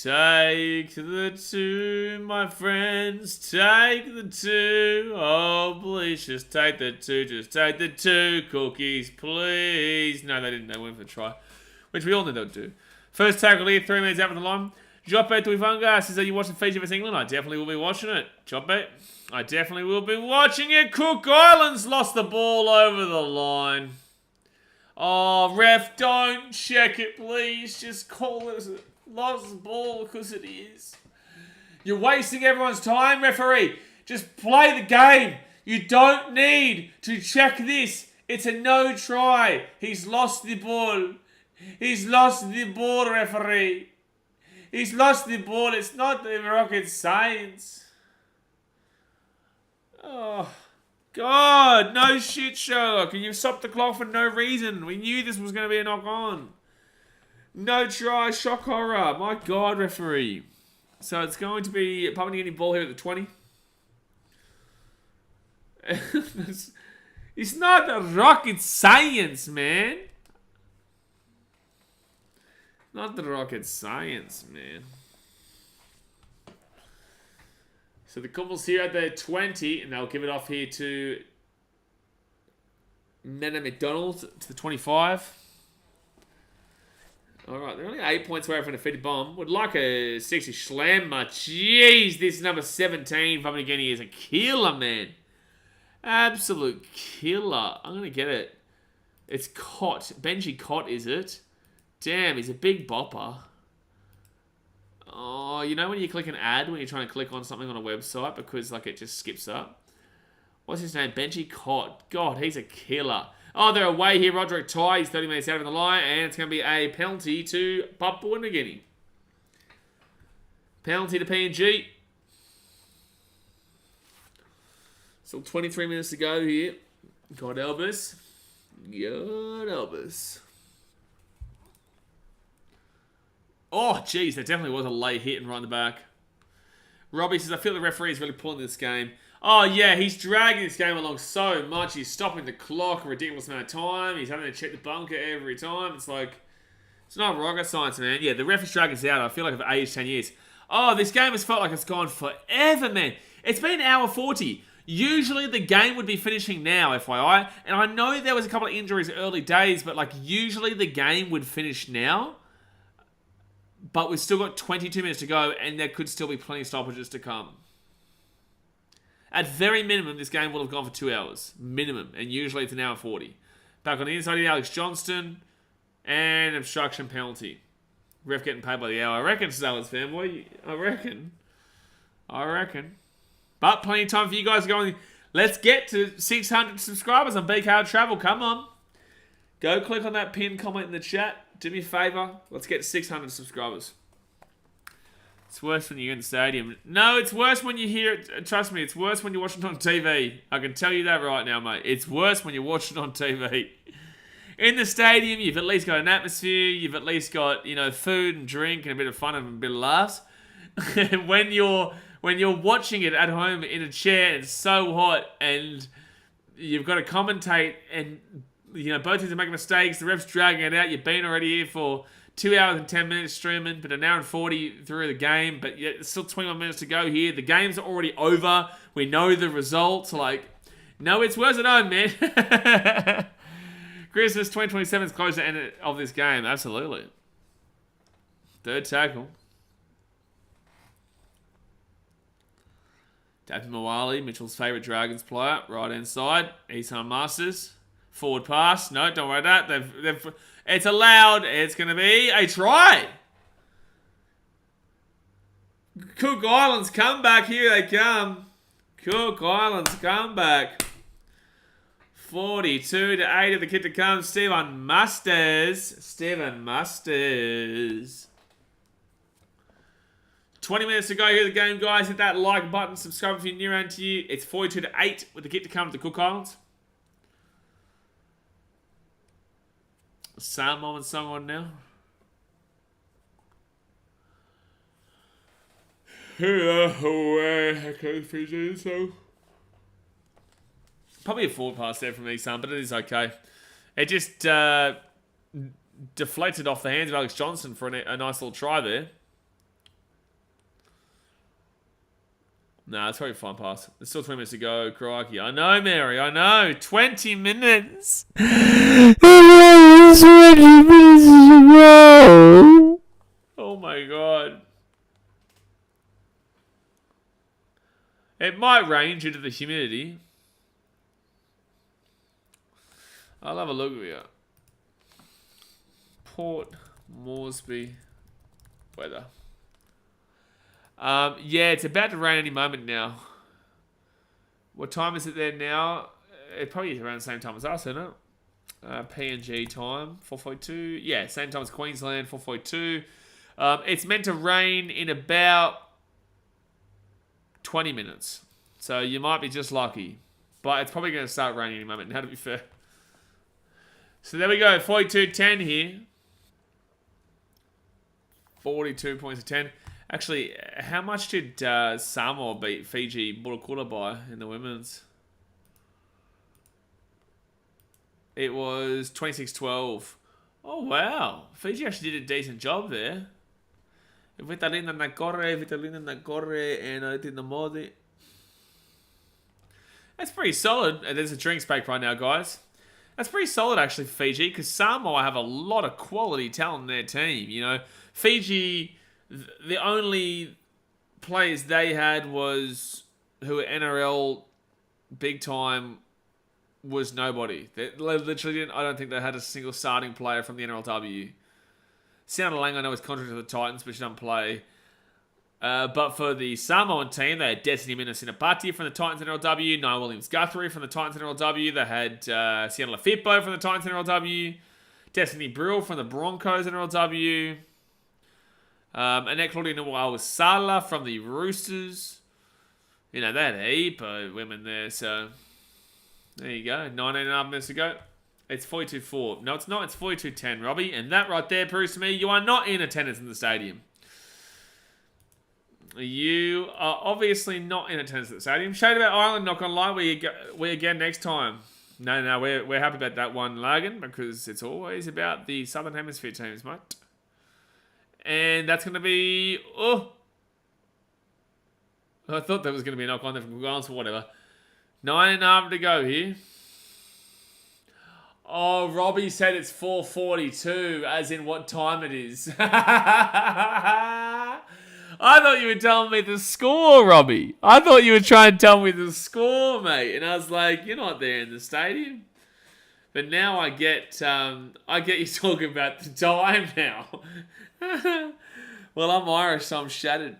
Take the 2, my friends. Take the 2. Oh, please, just take the 2. Just take the 2, Cookies, please. No, they didn't. They went for a try, which we all knew they would do. First tackle here, 3 minutes out from the line. Jope Tuivanga says, are you watching Fiji vs England? I definitely will be watching it. Jope, I definitely will be watching it. Cook Islands lost the ball over the line. Oh, ref, don't check it, please. Just call it lost the ball because it is. You're wasting everyone's time, referee. Just play the game. You don't need to check this. It's a no try. He's lost the ball. He's lost the ball, referee. He's lost the ball. It's not the rocket science. Oh, God. No shit, Sherlock. And you stopped the clock for no reason. We knew this was going to be a knock-on. No try, shock horror. My God, referee. So it's going to be Papua New Guinea ball here at the 20. It's not the rocket science, man. Not the rocket science, man. So the couple's here at the 20, and they'll give it off here to Nana McDonald to the 25. Alright, they're only 8 points away from a defeated bomb. Would like a sexy slammer. Jeez, this number 17, Papua New Guinea, is a killer, man. Absolute killer. I'm going to get it. It's Cott. Benji Cott, is it? Damn, he's a big bopper. Oh, you know when you click an ad when you're trying to click on something on a website because like it just skips up? What's his name? Benji Cott. God, he's a killer. Oh, they're away here. Roderick Ty. He's 30 minutes out of the line. And it's going to be a penalty to Papua New Guinea. Penalty to PNG. Still 23 minutes to go here. God Elvis. God Elvis. Oh, jeez. There definitely was a late hit and right in the back. Robbie says, I feel the referee is really pulling this game. Oh, yeah, he's dragging this game along so much. He's stopping the clock a ridiculous amount of time. He's having to check the bunker every time. It's like, it's not rocket science, man. Yeah, the ref is dragging us out. I feel like I've aged 10 years. Oh, this game has felt like it's gone forever, man. It's been an hour 40. Usually the game would be finishing now, FYI. And I know there was a couple of injuries early days, but like usually the game would finish now. But we've still got 22 minutes to go, and there could still be plenty of stoppages to come. At very minimum, this game will have gone for 2 hours. Minimum. And usually it's an hour 40. Back on the inside here, Alex Johnston. And obstruction penalty. Ref getting paid by the hour. I reckon, Salad fanboy. I reckon. But plenty of time for you guys to go on. Let's get to 600 subscribers on BKR Travel. Come on. Go click on that pinned comment in the chat. Do me a favour. Let's get 600 subscribers. It's worse when you're in the stadium. No, it's worse when you hear it. Trust me, it's worse when you're watching it on TV. I can tell you that right now, mate. It's worse when you're watching it on TV. In the stadium, you've at least got an atmosphere. You've at least got, you know, food and drink and a bit of fun and a bit of laughs. when you're watching it at home in a chair, it's so hot, and you've got to commentate, and you know both teams are making mistakes. The ref's dragging it out. You've been already here for 2 hours and 10 minutes streaming, but an hour and 40 through the game. But yet there's still 21 minutes to go here. The game's already over. We know the results. Like, no, it's worse at home, man. Christmas 2027 is close to the end of this game. Absolutely. Third tackle. David Mawali, Mitchell's favourite Dragons player, right hand side. Isan Masters. Forward pass. No, don't worry about that. It's allowed. It's going to be a try. Cook Islands come back. Here they come. Cook Islands come back. 42-8 of the kit to come. Steven Masters. 20 minutes to go here in the game, guys. Hit that like button. Subscribe if you're new around to you. It's 42-8 with the kit to come to the Cook Islands. Samoan song on now. Probably a forward pass there from Isan, but it is okay. It just deflected off the hands of Alex Johnson for a nice little try there. Nah, it's probably a fine pass. There's still 20 minutes to go. Crikey. I know, Mary. I know. 20 minutes. 20 minutes to go. Oh, my God. It might rain due to the humidity. I'll have a look here. Port Moresby weather. Yeah, it's about to rain any moment now. What time is it there now? It probably is around the same time as us, isn't it? PNG time, 4:42. Yeah, same time as Queensland, 4:42. It's meant to rain in about 20 minutes. So you might be just lucky. But it's probably going to start raining any moment now, to be fair. So there we go, 42-10 here. 42 points to 10. Actually, how much did Samoa beat Fiji Burakula by in the women's? It was 26-12. Oh, wow. Fiji actually did a decent job there. Vitalina Nagore, and I did the Modi. That's pretty solid. There's a drinks break right now, guys. That's pretty solid, actually, for Fiji, because Samoa have a lot of quality talent in their team. You know, Fiji, the only players they had was who were NRL big time was nobody. They literally didn't. I don't think they had a single starting player from the NRLW. Sienna Lang, I know, is contracted to the Titans, but she doesn't play. But for the Samoan team, they had Destiny Minasinapati from the Titans NRLW, Nia Williams-Guthrie from the Titans NRLW. They had Sienna Lafippo from the Titans NRLW, Destiny Brill from the Broncos NRLW, Annette Claudia Nawal-Sala from the Roosters. You know, they had a heap of women there, so there you go. 19.5 minutes to go. It's 42-4. No, it's not. It's 42-10, Robbie. And that right there proves to me you are not in attendance in the stadium. You are obviously not in attendance at the stadium. Shade about Ireland, not gonna lie, we again next time. No, we're happy about that one, Lagan, because it's always about the Southern Hemisphere teams, mate. And that's gonna be I thought that was gonna be a knock on there from Cook Islands, but whatever. 9.5 to go here. Oh, Robbie said it's 4:42, as in what time it is. I thought you were telling me the score, Robbie. I thought you were trying to tell me the score, mate. And I was like, you're not there in the stadium. But now I get you talking about the time now. Well, I'm Irish, so I'm shattered.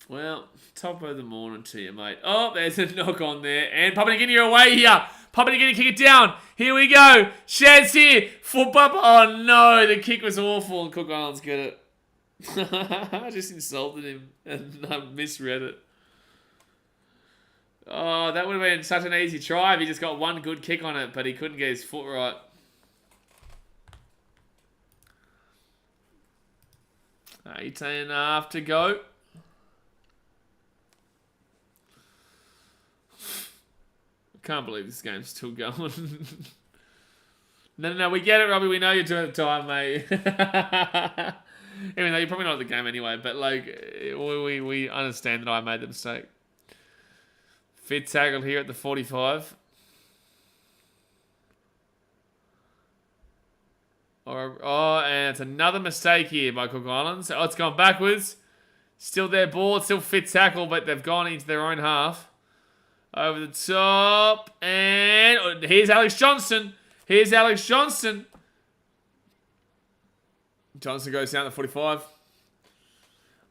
Well, top of the morning to you, mate. Oh, there's a knock on there. And Papua New Guinea away here. Papua New Guinea kick it down. Here we go. Sheds here. For Papa. Oh, no. The kick was awful. And Cook Islands get it. I just insulted him and I misread it. Oh, that would have been such an easy try if he just got one good kick on it, but he couldn't get his foot right. $18.5 to go. I can't believe this game's still going. No, we get it, Robbie. We know you're doing the time, mate. Even though you're probably not at the game anyway, but like, we understand that I made the mistake. Fit tackle here at the 45. And it's another mistake here by Cook Islands. Oh, it's gone backwards. Still their ball, still fit tackle, but they've gone into their own half. Over the top, and here's Alex Johnson. Here's Alex Johnson. Johnson goes down to 45.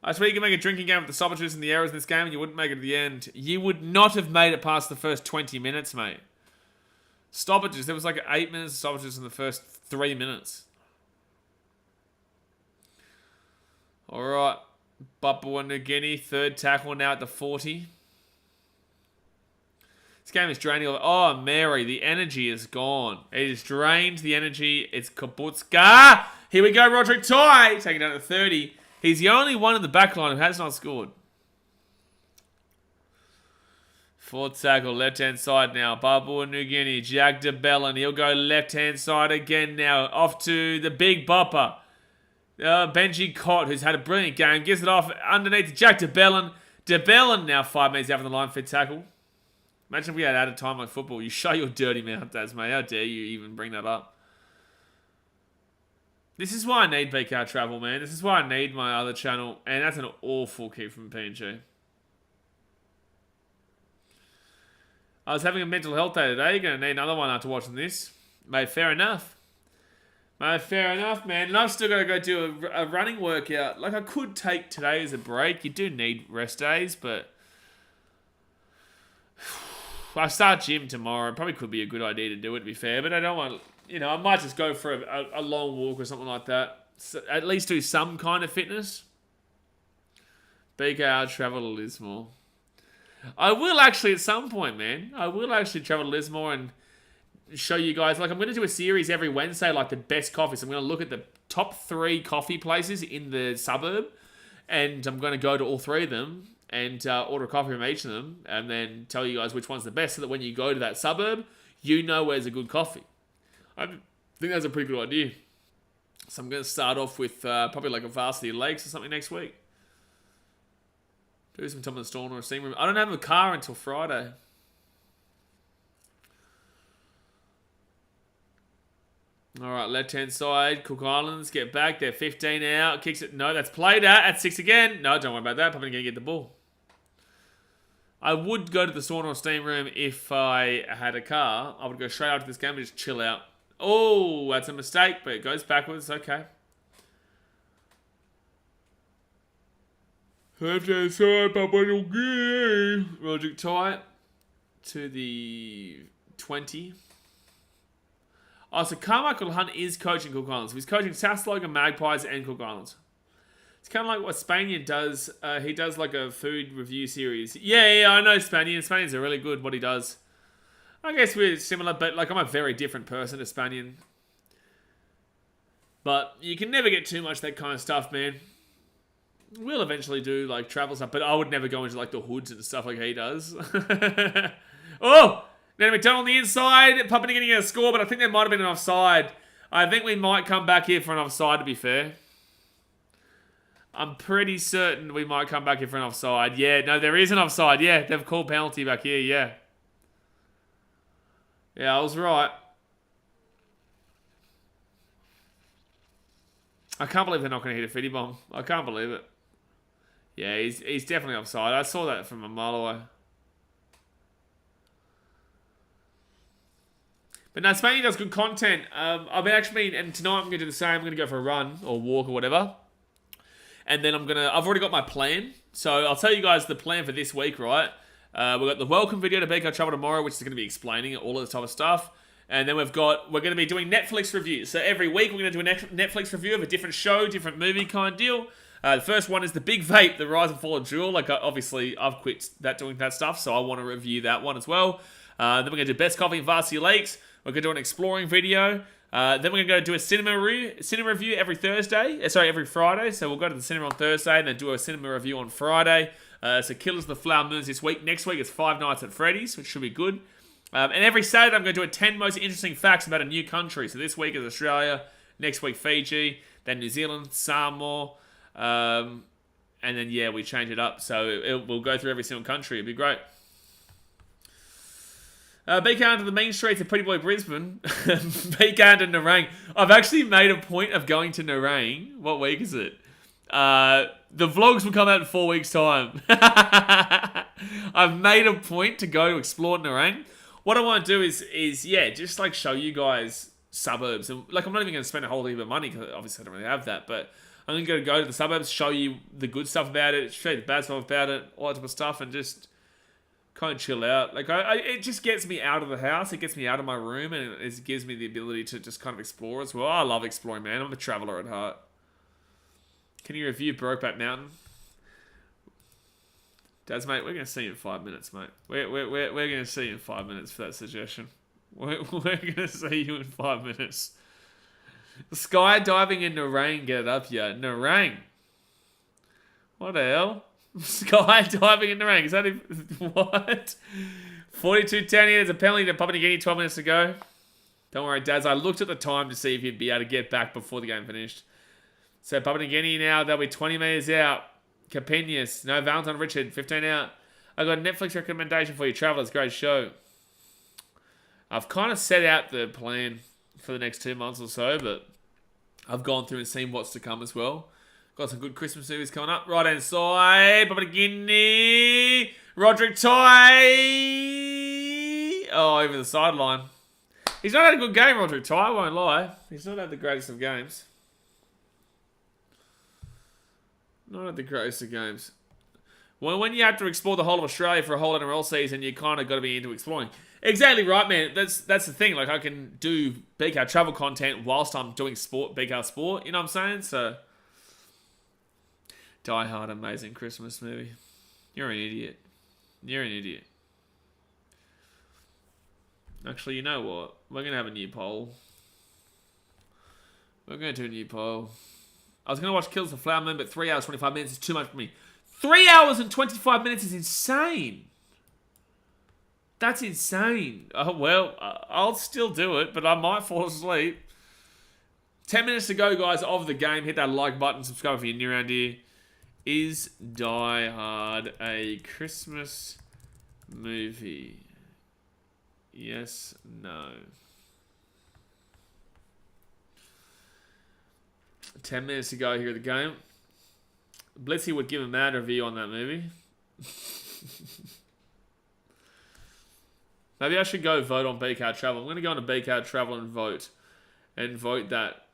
I swear you can make a drinking game with the stoppages and the errors in this game and you wouldn't make it to the end. You would not have made it past the first 20 minutes, mate. Stoppages. There was like 8 minutes of stoppages in the first 3 minutes. Alright. Papua New Guinea. Third tackle now at the 40. This game is draining. Oh, Mary. The energy is gone. It has drained the energy. It's Kabutska. Here we go, Roderick Ty. Taking down to 30. He's the only one in the back line who has not scored. Fourth tackle, left-hand side now. Papua New Guinea, Jack DeBellin. He'll go left-hand side again now. Off to the big bopper. Benji Cott, who's had a brilliant game. Gives it off underneath Jack DeBellin. DeBellin now 5 metres out from the line for tackle. Imagine if we had added time like football. You show your dirty mouth, Daz, mate. How dare you even bring that up? This is why I need BKR Travel, man. This is why I need my other channel. And that's an awful kick from PNG. I was having a mental health day today. You're going to need another one after watching this. Mate, fair enough. Mate, fair enough, man. And I've still got to go do a running workout. Like, I could take today as a break. You do need rest days, but I start gym tomorrow. It probably could be a good idea to do it, to be fair. But I don't want... You know, I might just go for a long walk or something like that. So at least do some kind of fitness. BKR travel to Lismore. I will actually at some point, man. I will actually travel to Lismore and show you guys. Like, I'm going to do a series every Wednesday, like the best coffees. I'm going to look at the top 3 coffee places in the suburb. And I'm going to go to all 3 of them and order a coffee from each of them. And then tell you guys which one's the best so that when you go to that suburb, you know where's a good coffee. I think that's a pretty good idea. So I'm going to start off with probably like a Varsity Lakes or something next week. Do some time in the store or a steam room. I don't have a car until Friday. Alright, left-hand side. Cook Islands get back. They're 15 out. Kicks it. No, that's played at 6 again. No, don't worry about that. Probably going to get the ball. I would go to the sauna or steam room if I had a car. I would go straight after this game and just chill out. Oh, that's a mistake, but it goes backwards. Okay. Left-hand side, Papua New Guinea. Roderick Ty to the 20. Oh, so Carmichael Hunt is coaching Cook Islands. He's coaching South Logan Magpies and Cook Islands. It's kind of like what Spaniard does. He does like a food review series. Yeah, I know Spaniard. Spaniards are really good what he does. I guess we're similar, but like I'm a very different person to Spaniard. But you can never get too much of that kind of stuff, man. We'll eventually do like travel stuff, but I would never go into like the hoods and stuff like he does. Oh! Now McDonald on the inside. Papua getting a score, but I think there might have been an offside. I think we might come back here for an offside, to be fair. I'm pretty certain we might come back here for an offside. Yeah, no, there is an offside. Yeah, they've called penalty back here, yeah. Yeah, I was right. I can't believe they're not going to hit a fitty bomb. I can't believe it. Yeah, he's definitely offside. I saw that from a mile away. But no, Spain does good content. I've actually been, and tonight I'm going to do the same. I'm going to go for a run or walk or whatever. And then I've already got my plan. So I'll tell you guys the plan for this week, right? We've got the welcome video to BK Travel tomorrow, which is going to be explaining all of this type of stuff. And then we're going to be doing Netflix reviews. So every week we're going to do a Netflix review of a different show, different movie kind of deal. The first one is the Big Vape, the Rise and Fall of Jewel. Like, obviously, I've quit doing that stuff, so I want to review that one as well. Then we're going to do Best Coffee in Varsity Lakes. We're going to do an exploring video. Then we're going to go do a cinema review every Friday. So we'll go to the cinema on Thursday and then do a cinema review on Friday. So Killers of the Flower Moons this week. Next week it's Five Nights at Freddy's, which should be good. And every Saturday I'm going to do 10 most interesting facts about a new country. So this week is Australia, next week Fiji, then New Zealand, Samoa, and then we change it up. So we'll go through every single country. It'd be great. BK to the main streets of Pretty Boy Brisbane. BK to Nerang. I've actually made a point of going to Nerang. What week is it? The vlogs will come out in 4 weeks' time. I've made a point to go to explore Nerang. What I want to do is just like show you guys suburbs. And like, I'm not even going to spend a whole heap of money because obviously I don't really have that. But I'm going to go to the suburbs, show you the good stuff about it, show you the bad stuff about it, all that type of stuff, and just kind of chill out. Like, it just gets me out of the house. It gets me out of my room, and it gives me the ability to just kind of explore as well. I love exploring, man. I'm a traveler at heart. Can you review Brokeback Mountain? Dads, mate, we're going to see you in 5 minutes, mate. We're going to see you in 5 minutes for that suggestion. We're going to see you in 5 minutes. Skydiving in Nerang, get it up, yeah. Nerang. What the hell? Skydiving in Nerang. Is that what? 42-10 here. There's a penalty to Papua New Guinea 12 minutes to go. Don't worry, Dads. I looked at the time to see if he'd be able to get back before the game finished. So Papua New Guinea now, they'll be 20 metres out. Capinius. No, Valentine Richard, 15 out. I got a Netflix recommendation for you, Travellers. Great show. I've kind of set out the plan for the next 2 months or so, but I've gone through and seen what's to come as well. Got some good Christmas movies coming up. Right hand side, Papua New Guinea. Roderick Tai. Oh, over the sideline. He's not had a good game, Roderick Tai, I won't lie. He's not had the greatest of games. Not at the greatest of games. Well, when you have to explore the whole of Australia for a whole NRL season, you kind of got to be into exploring. Exactly right, man. That's the thing. Like, I can do BK travel content whilst I'm doing sport, BK sport. You know what I'm saying? So, Die Hard, amazing Christmas movie. You're an idiot. You're an idiot. Actually, you know what? We're going to have a new poll. We're going to do a new poll. I was going to watch Kills the Flower Moon, but 3 hours, 25 minutes is too much for me. 3 hours and 25 minutes is insane. That's insane. Oh, well, I'll still do it, but I might fall asleep. 10 minutes to go, guys, of the game. Hit that like button. Subscribe if you're new around here. Is Die Hard a Christmas movie? Yes, no. 10 minutes to go here at the game. Blitzy would give a mad review on that movie. Maybe I should go vote on BK Travel. I'm going to go on to BK Travel and vote that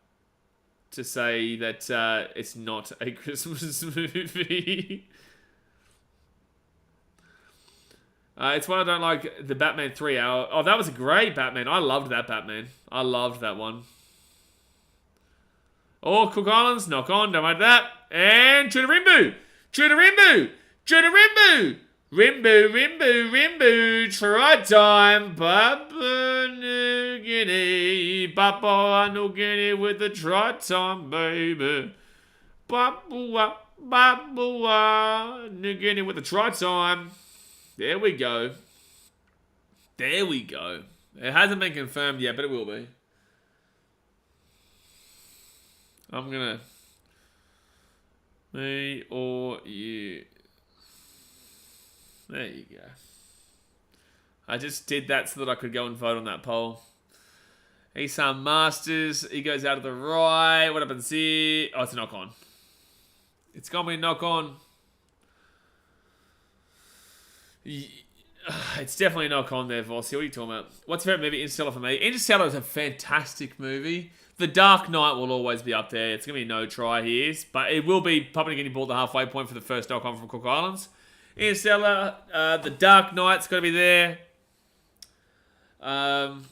to say that it's not a Christmas movie. It's one I don't like, the Batman 3 hour. Oh, that was a great Batman. I loved that Batman. I loved that one. Oh, Cook Islands, knock on, don't mind that. And Chudarimbu! Chudarimbu! Chudarimbu! Rimbu, Rimbu, Rimbu, try time, Papua New Guinea, Papua New Guinea with the try time, baby. Papua New Guinea with the try time. There we go. There we go. It hasn't been confirmed yet, but it will be. I'm gonna... Me or you. There you go. I just did that so that I could go and vote on that poll. Esam Masters. He goes out of the right. What happens here? Oh, it's a knock on. It's gonna be a knock on. It's definitely a knock on there, Vossi. What are you talking about? What's your favorite movie? Interstellar for me. Interstellar is a fantastic movie. The Dark Knight will always be up there. It's going to be no try here. But it will be Papua New Guinea ball the halfway point for the first knock on from Cook Islands. Interstellar, The Dark Knight's got to be there. Harold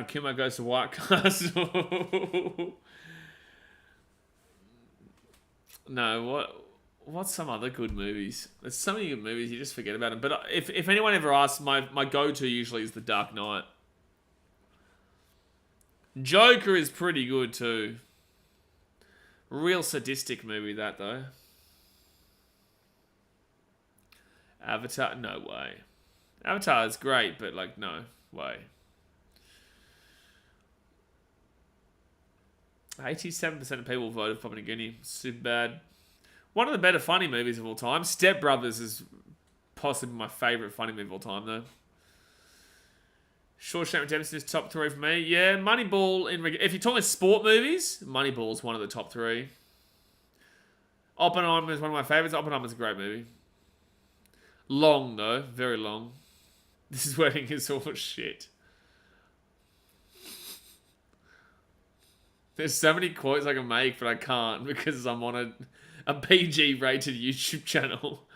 Kumar goes to White Castle. No, what's some other good movies? There's so many good movies, you just forget about them. But if anyone ever asks, my go-to usually is The Dark Knight. Joker is pretty good too. Real sadistic movie, that though. Avatar, no way. Avatar is great, but like, no way. 87% of people voted for Papua New Guinea. Super bad. One of the better funny movies of all time. Step Brothers is possibly my favourite funny movie of all time, though. Shawshank Redemption is top 3 for me. Yeah, Moneyball. If you're talking sport movies, Moneyball's one of the top 3. Oppenheimer is one of my favourites. Oppenheimer's a great movie. Long, though. Very long. This wedding is all shit. There's so many quotes I can make, but I can't because I'm on a PG-rated YouTube channel.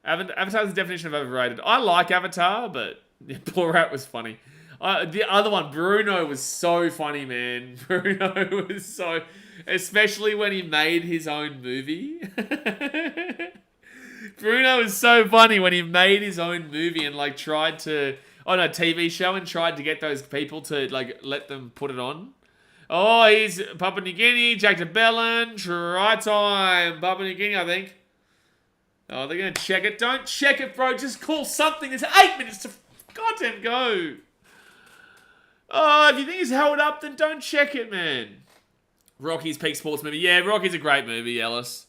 Avatar's the definition of overrated. I like Avatar, but Borat was funny. The other one, Bruno, was so funny, man. Bruno was so... Especially when he made his own movie. Bruno was so funny when he made his own movie and like tried to... Oh no, TV show and tried to get those people to like let them put it on. Oh, he's Papua New Guinea, Jack de Bellin, try time. Papua New Guinea, I think. Oh, they're going to check it. Don't check it, bro. Just call something. There's 8 minutes to goddamn go. Oh, if you think he's held up, then don't check it, man. Rocky's peak sports movie. Yeah, Rocky's a great movie, Ellis.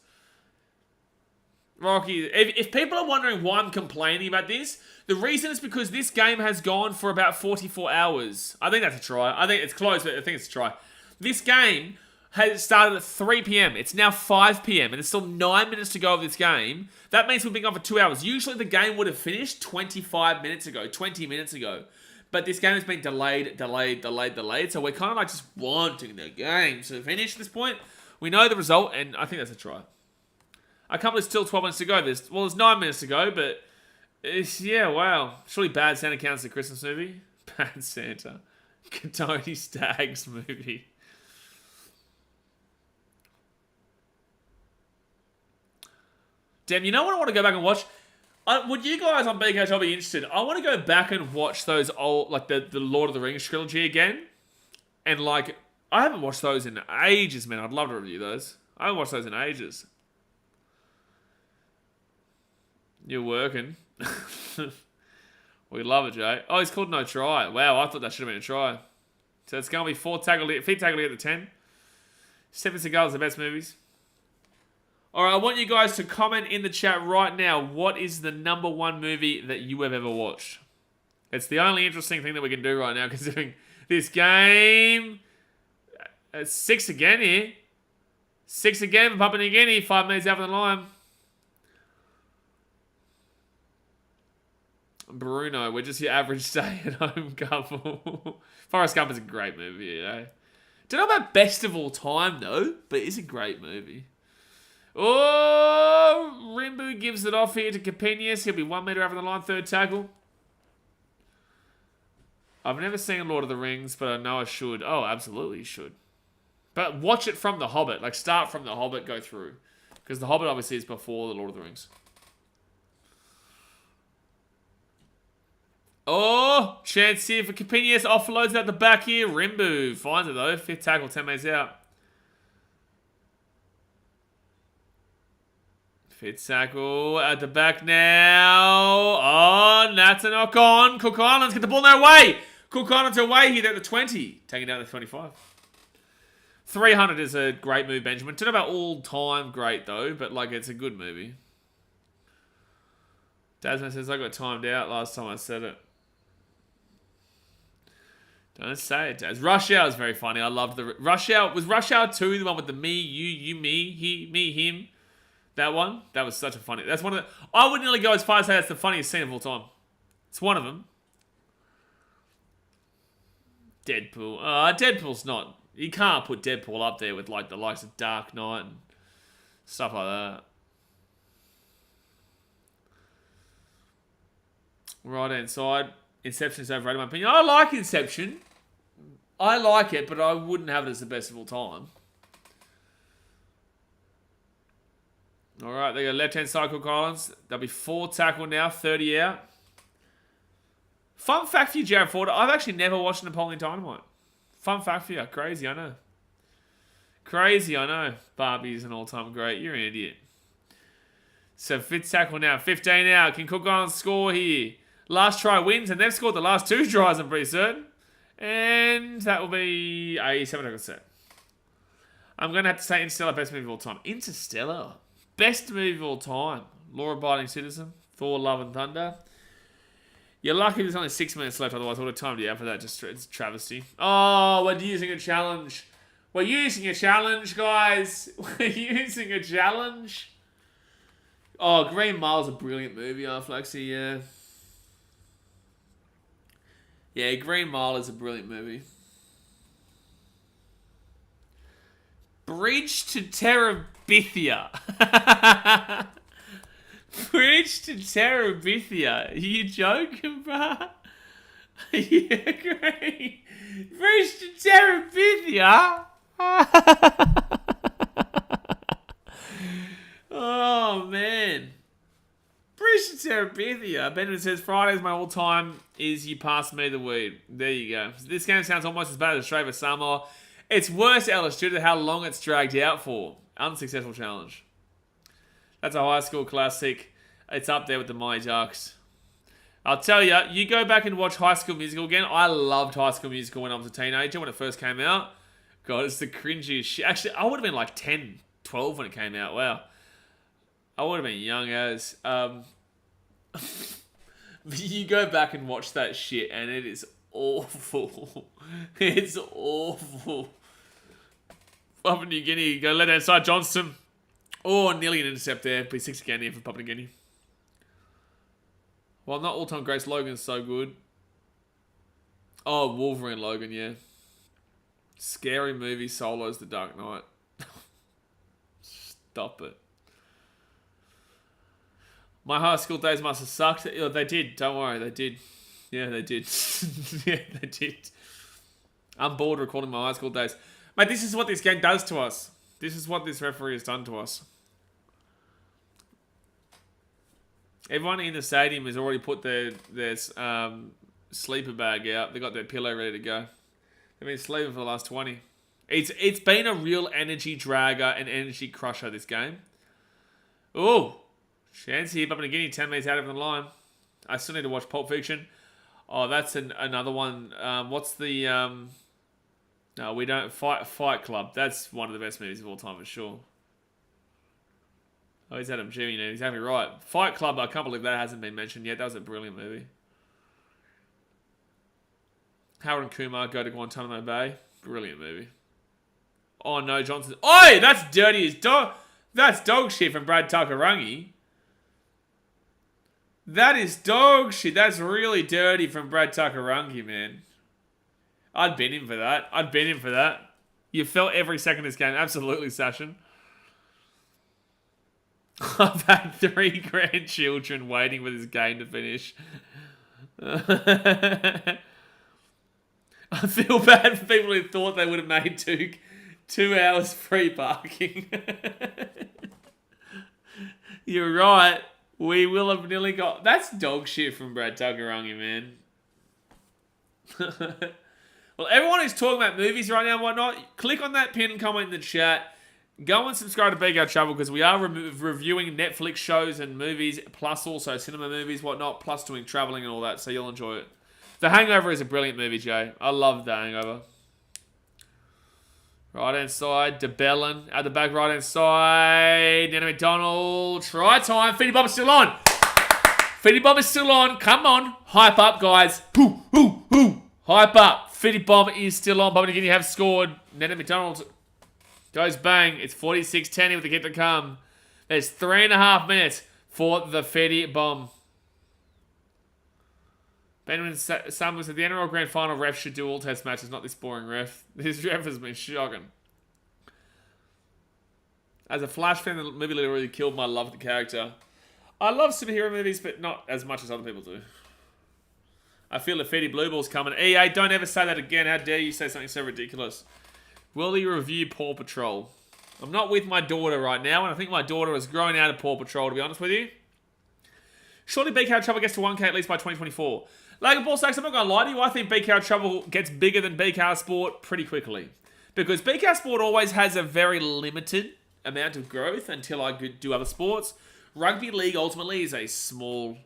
Rocky. If people are wondering why I'm complaining about this, the reason is because this game has gone for about 44 hours. I think that's a try. I think it's close, but I think it's a try. This game has started at 3 p.m. It's now 5 p.m. and there's still 9 minutes to go of this game. That means we've been on for 2 hours. Usually the game would have finished 25 minutes ago, 20 minutes ago. But this game has been delayed. So we're kind of like just wanting the game to finish at this point. We know the result, and I think that's a try. I can't believe it's still 12 minutes to go. There's 9 minutes to go, but yeah, wow. Surely Bad Santa counts as a Christmas movie? Bad Santa. Tony Stagg's movie. Damn, you know what I want to go back and watch? Would you guys on BKRmy be interested? I want to go back and watch those old, like the Lord of the Rings trilogy again. And like, I haven't watched those in ages, man. I'd love to review those. I haven't watched those in ages. You're working. We love it, Jay. Oh, he's called no try. Wow, I thought that should have been a try. So it's going to be feet tackle at the 10. Steven Seagal's the best movies. All right, I want you guys to comment in the chat right now. What is the number 1 movie that you have ever watched? It's the only interesting thing that we can do right now, considering this game. 6 again here. 6 again for Papua New Guinea. 5 minutes out from the line. Bruno, we're just your average stay-at-home couple. Forrest Gump is a great movie, you know. Don't know about best of all time, though, but it's a great movie. Oh, Rimbu gives it off here to Capenius. He'll be 1 meter over the line, 3rd tackle. I've never seen Lord of the Rings, but I know I should. Oh, absolutely you should. But watch it from The Hobbit. Like, start from The Hobbit, go through. Because The Hobbit obviously is before The Lord of the Rings. Oh, chance here for Capenius. Offloads out the back here. Rimbu finds it though. 5th tackle, 10 metres out. 5th tackle at the back now. Oh, that's a knock on. Cook Islands get the ball their way. Cook Islands away here at the 20. Taking down the 25. 300 is a great move, Benjamin. Don't know about all time great though, but like it's a good movie. Dasman says I got timed out last time I said it. Don't say it, Daz. Rush Hour is very funny. I loved the Rush Hour. Was Rush Hour 2 the one with the me, you, me, he, me, him? That one? That was such a funny... That's one of the... I would nearly go as far as say that's the funniest scene of all time. It's one of them. Deadpool. Deadpool's not... You can't put Deadpool up there with like the likes of Dark Knight and stuff like that. Right hand side. Inception is overrated in my opinion. I like Inception. I like it, but I wouldn't have it as the best of all time. All right, they go left-hand side, Cook Islands. There'll be 4 tackle now, 30 out. Fun fact for you, Jared Ford. I've actually never watched Napoleon Dynamite. Fun fact for you. Crazy, I know. Crazy, I know. Barbie's an all-time great. You're an idiot. So 5th tackle now, 15 out. Can Cook Islands score here? Last try wins, and they've scored the last 2 tries, I'm pretty certain. And that will be a 7 tackle set. I'm going to have to say Interstellar, best movie of all time. Interstellar, best movie of all time. Law-abiding citizen, Thor, Love and Thunder. You're lucky there's only 6 minutes left, otherwise I would have timed you out for that. Just it's a travesty. Oh, we're using a challenge. We're using a challenge, guys. We're using a challenge. Oh, Green Mile's a brilliant movie, Flexi, yeah. Yeah, Green Mile is a brilliant movie. Bridge to Terabithia. Bridge to Terabithia. Are you joking, bruh? Yeah, great. Bridge to Terabithia. Oh, man. Bridge to Terabithia. Benjamin says, Friday's my all-time is You Pass Me the Weed. There you go. This game sounds almost as bad as Australia Samoa. It's worse, Ellis, due to how long it's dragged out for. Unsuccessful challenge. That's a high school classic. It's up there with the Mighty Ducks. I'll tell you, you go back and watch High School Musical again. I loved High School Musical when I was a teenager, when it first came out. God, it's the cringiest shit. Actually, I would have been like 10, 12 when it came out. Wow. I would have been young as. You go back and watch that shit, and it is awful. It's awful. Papua New Guinea, go left hand side, Johnston. Oh, nearly an intercept there. P6 again here for Papua New Guinea. Well, not all-time greats. Logan's so good. Oh, Wolverine Logan, yeah. Scary movie, Solo's The Dark Knight. Stop it. My high school days must have sucked. They did. Don't worry, they did. Yeah, they did. Yeah, they did. I'm bored recording my high school days. Mate, this is what this game does to us. This is what this referee has done to us. Everyone in the stadium has already put their sleeper bag out. They got their pillow ready to go. They've been sleeping for the last 20. It's been a real energy dragger and energy crusher, this game. Ooh. Chance here, Papua New Guinea, 10 meters out of the line. I still need to watch Pulp Fiction. Oh, that's another one. What's the... No, we don't... Fight Club. That's one of the best movies of all time, for sure. Oh, he's Adam G, he's exactly right. Fight Club, I can't believe that hasn't been mentioned yet. That was a brilliant movie. Howard and Kumar go to Guantanamo Bay. Brilliant movie. Oh, no, Johnson. Oi, that's dirty as dog... That's dog shit from Brad Tuckerangi. That is dog shit. That's really dirty from Brad Tuckerangi, man. I'd bin him for that. I'd bin him for that. You felt every second of this game. Absolutely, Sashin. I've had 3 grandchildren waiting for this game to finish. I feel bad for people who thought they would have made 2 hours free parking. You're right. We will have nearly got... That's dog shit from Brad Tuckerangi, man. Well, everyone who's talking about movies right now and whatnot, click on that pin and comment in the chat. Go and subscribe to BKR Travel because we are reviewing Netflix shows and movies, plus also cinema movies, whatnot, plus doing traveling and all that, so you'll enjoy it. The Hangover is a brilliant movie, Jay. I love The Hangover. Right-hand side, DeBellin. At the back, right-hand side. Danny McDonald. Try time. Feedy Bomb is still on. Feedy Bomb is still on. Come on. Hype up, guys. Hoo, hoo, hoo. Hype up. Feedy Bomb is still on. Papua New Guinea have scored. Danny McDonald goes bang. It's 46-10 with the kick to come. There's 3.5 minutes for the Feedy Bomb. Benjamin Samuel said the NRL Grand Final ref should do all test matches, not this boring ref. This ref has been shocking. As a Flash fan, the movie literally killed my love for the character. I love superhero movies, but not as much as other people do. I feel the Feedy Blue Ball's coming. EA, don't ever say that again. How dare you say something so ridiculous. Will you review Paw Patrol? I'm not with my daughter right now, and I think my daughter has grown out of Paw Patrol, to be honest with you. Surely BKR Trouble gets to 1K at least by 2024. Logan Ball Stacks, I'm not going to lie to you. I think BKR Trouble gets bigger than BKR Sport pretty quickly. Because BKR Sport always has a very limited amount of growth until I could do other sports. Rugby League ultimately is a small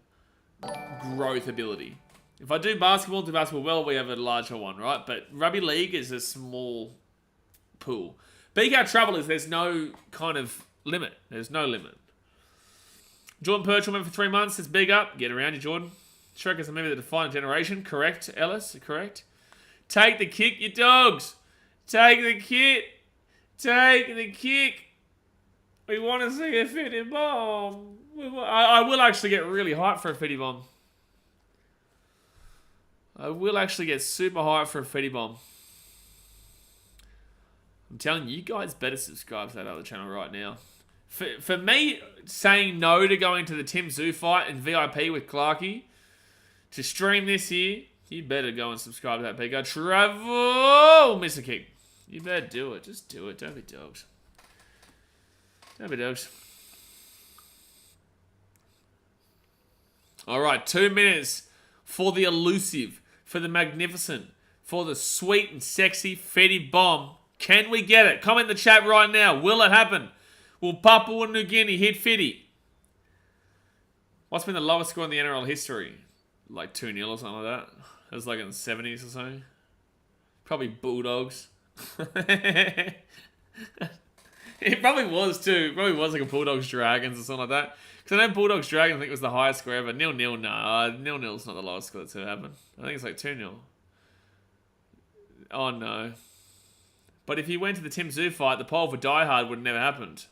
growth ability. If I do basketball well, we have a larger one, right? But Rugby League is a small pool. BKR Trouble is there's no kind of limit. There's no limit. Jordan Perch will remember for 3 months. It's big up. Get around you, Jordan. Shrek is a member of the defining generation. Correct, Ellis. Correct. Take the kick, you dogs. Take the kick. Take the kick. We want to see a Fitty Bomb. I will actually get really hyped for a Fitty Bomb. I will actually get super hyped for a Fitty Bomb. I'm telling you, you guys better subscribe to that other channel right now. For me, saying no to going to the Tim Zoo fight and VIP with Clarky to stream this here, you better go and subscribe to that PK. Travel! Miss a kick. You better do it. Just do it. Don't be dogs. Don't be dogs. Alright, 2 minutes for the elusive, for the magnificent, for the sweet and sexy Fitty Bomb. Can we get it? Comment in the chat right now. Will it happen? Will Papua New Guinea hit Fitty? What's been the lowest score in the NRL history? Like 2-0 or something like that. It was like in the 70s or so. Probably Bulldogs. It probably was too. It probably was like a Bulldogs Dragons or something like that. Because I know Bulldogs Dragons I think was the highest score ever. 0-0, no. 0-0's not the lowest score that's ever happened. I think it's like 2-0. Oh no. But if you went to the Tim Zoo fight, the poll for Die Hard would have never happened.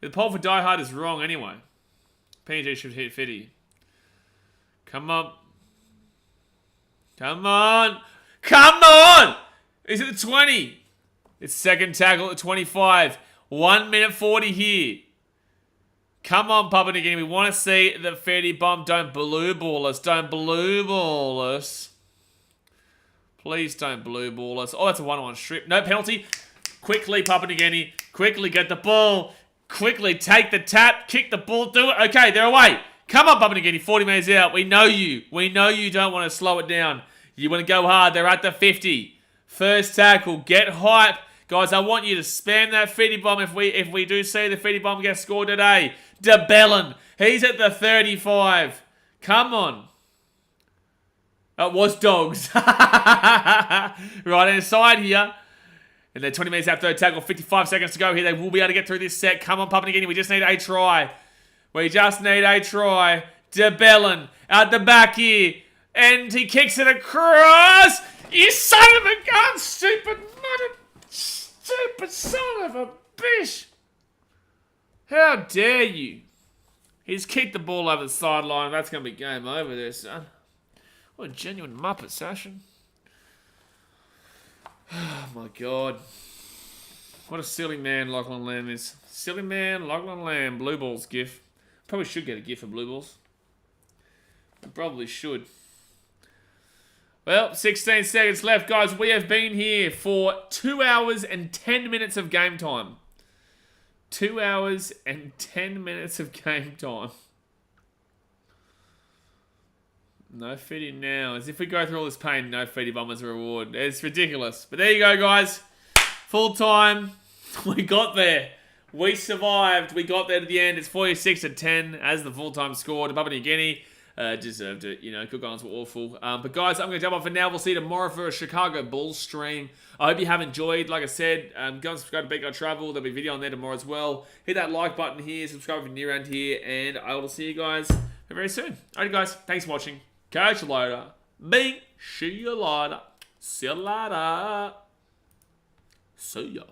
If the poll for Die Hard is wrong anyway. PNG should hit Fitty. Come on. Come on. Come on! Is it the 20? It's second tackle at 25. 1 minute 40 here. Come on, Papua New Guinea. We want to see the Fitty Bomb. Don't blue ball us. Don't blue ball us. Please don't blue ball us. Oh, that's a 1-on-1 strip. No penalty. Quickly, Papua New Guinea. Quickly get the ball. Quickly take the tap. Kick the ball. Do it. Okay, they're away. Come on, Papua New Guinea. 40 minutes out. We know you. We know you don't want to slow it down. You want to go hard. They're at the 50. First tackle. Get hype. Guys, I want you to spam that Fitty Bomb if we do see the Fitty Bomb get scored today. De Bellin. He's at the 35. Come on. It was dogs. Right inside here. And they're 20 minutes out, third tackle, 55 seconds to go here. They will be able to get through this set. Come on, Papua New Guinea. We just need a try. We just need a try. De Bellin out the back here. And he kicks it across. You son of a gun, stupid mother. Stupid son of a bitch. How dare you? He's kicked the ball over the sideline. That's going to be game over there, son. What a genuine Muppet session. Oh my god. What a silly man Lachlan Lamb is. Silly man Lachlan Lamb. Blue balls gif. Probably should get a gif for blue balls. I probably should. Well, 16 seconds left, guys. We have been here for 2 hours and 10 minutes of game time. 2 hours and 10 minutes of game time. No Fitty now. As if we go through all this pain, no Fitty Bomb as a reward. It's ridiculous. But there you go, guys. Full time. We got there. We survived. We got there to the end. It's 46-10 as the full-time score to Papua New Guinea. Deserved it. You know, Cook Islands were awful. But guys, I'm going to jump off for now. We'll see you tomorrow for a Chicago Bulls stream. I hope you have enjoyed. Like I said, go and subscribe to BKR Travel. There'll be a video on there tomorrow as well. Hit that like button here. Subscribe if you're new around here. And I will see you guys very soon. Alright, guys. Thanks for watching. Catch you later. Bing. See you later. See you later. See ya.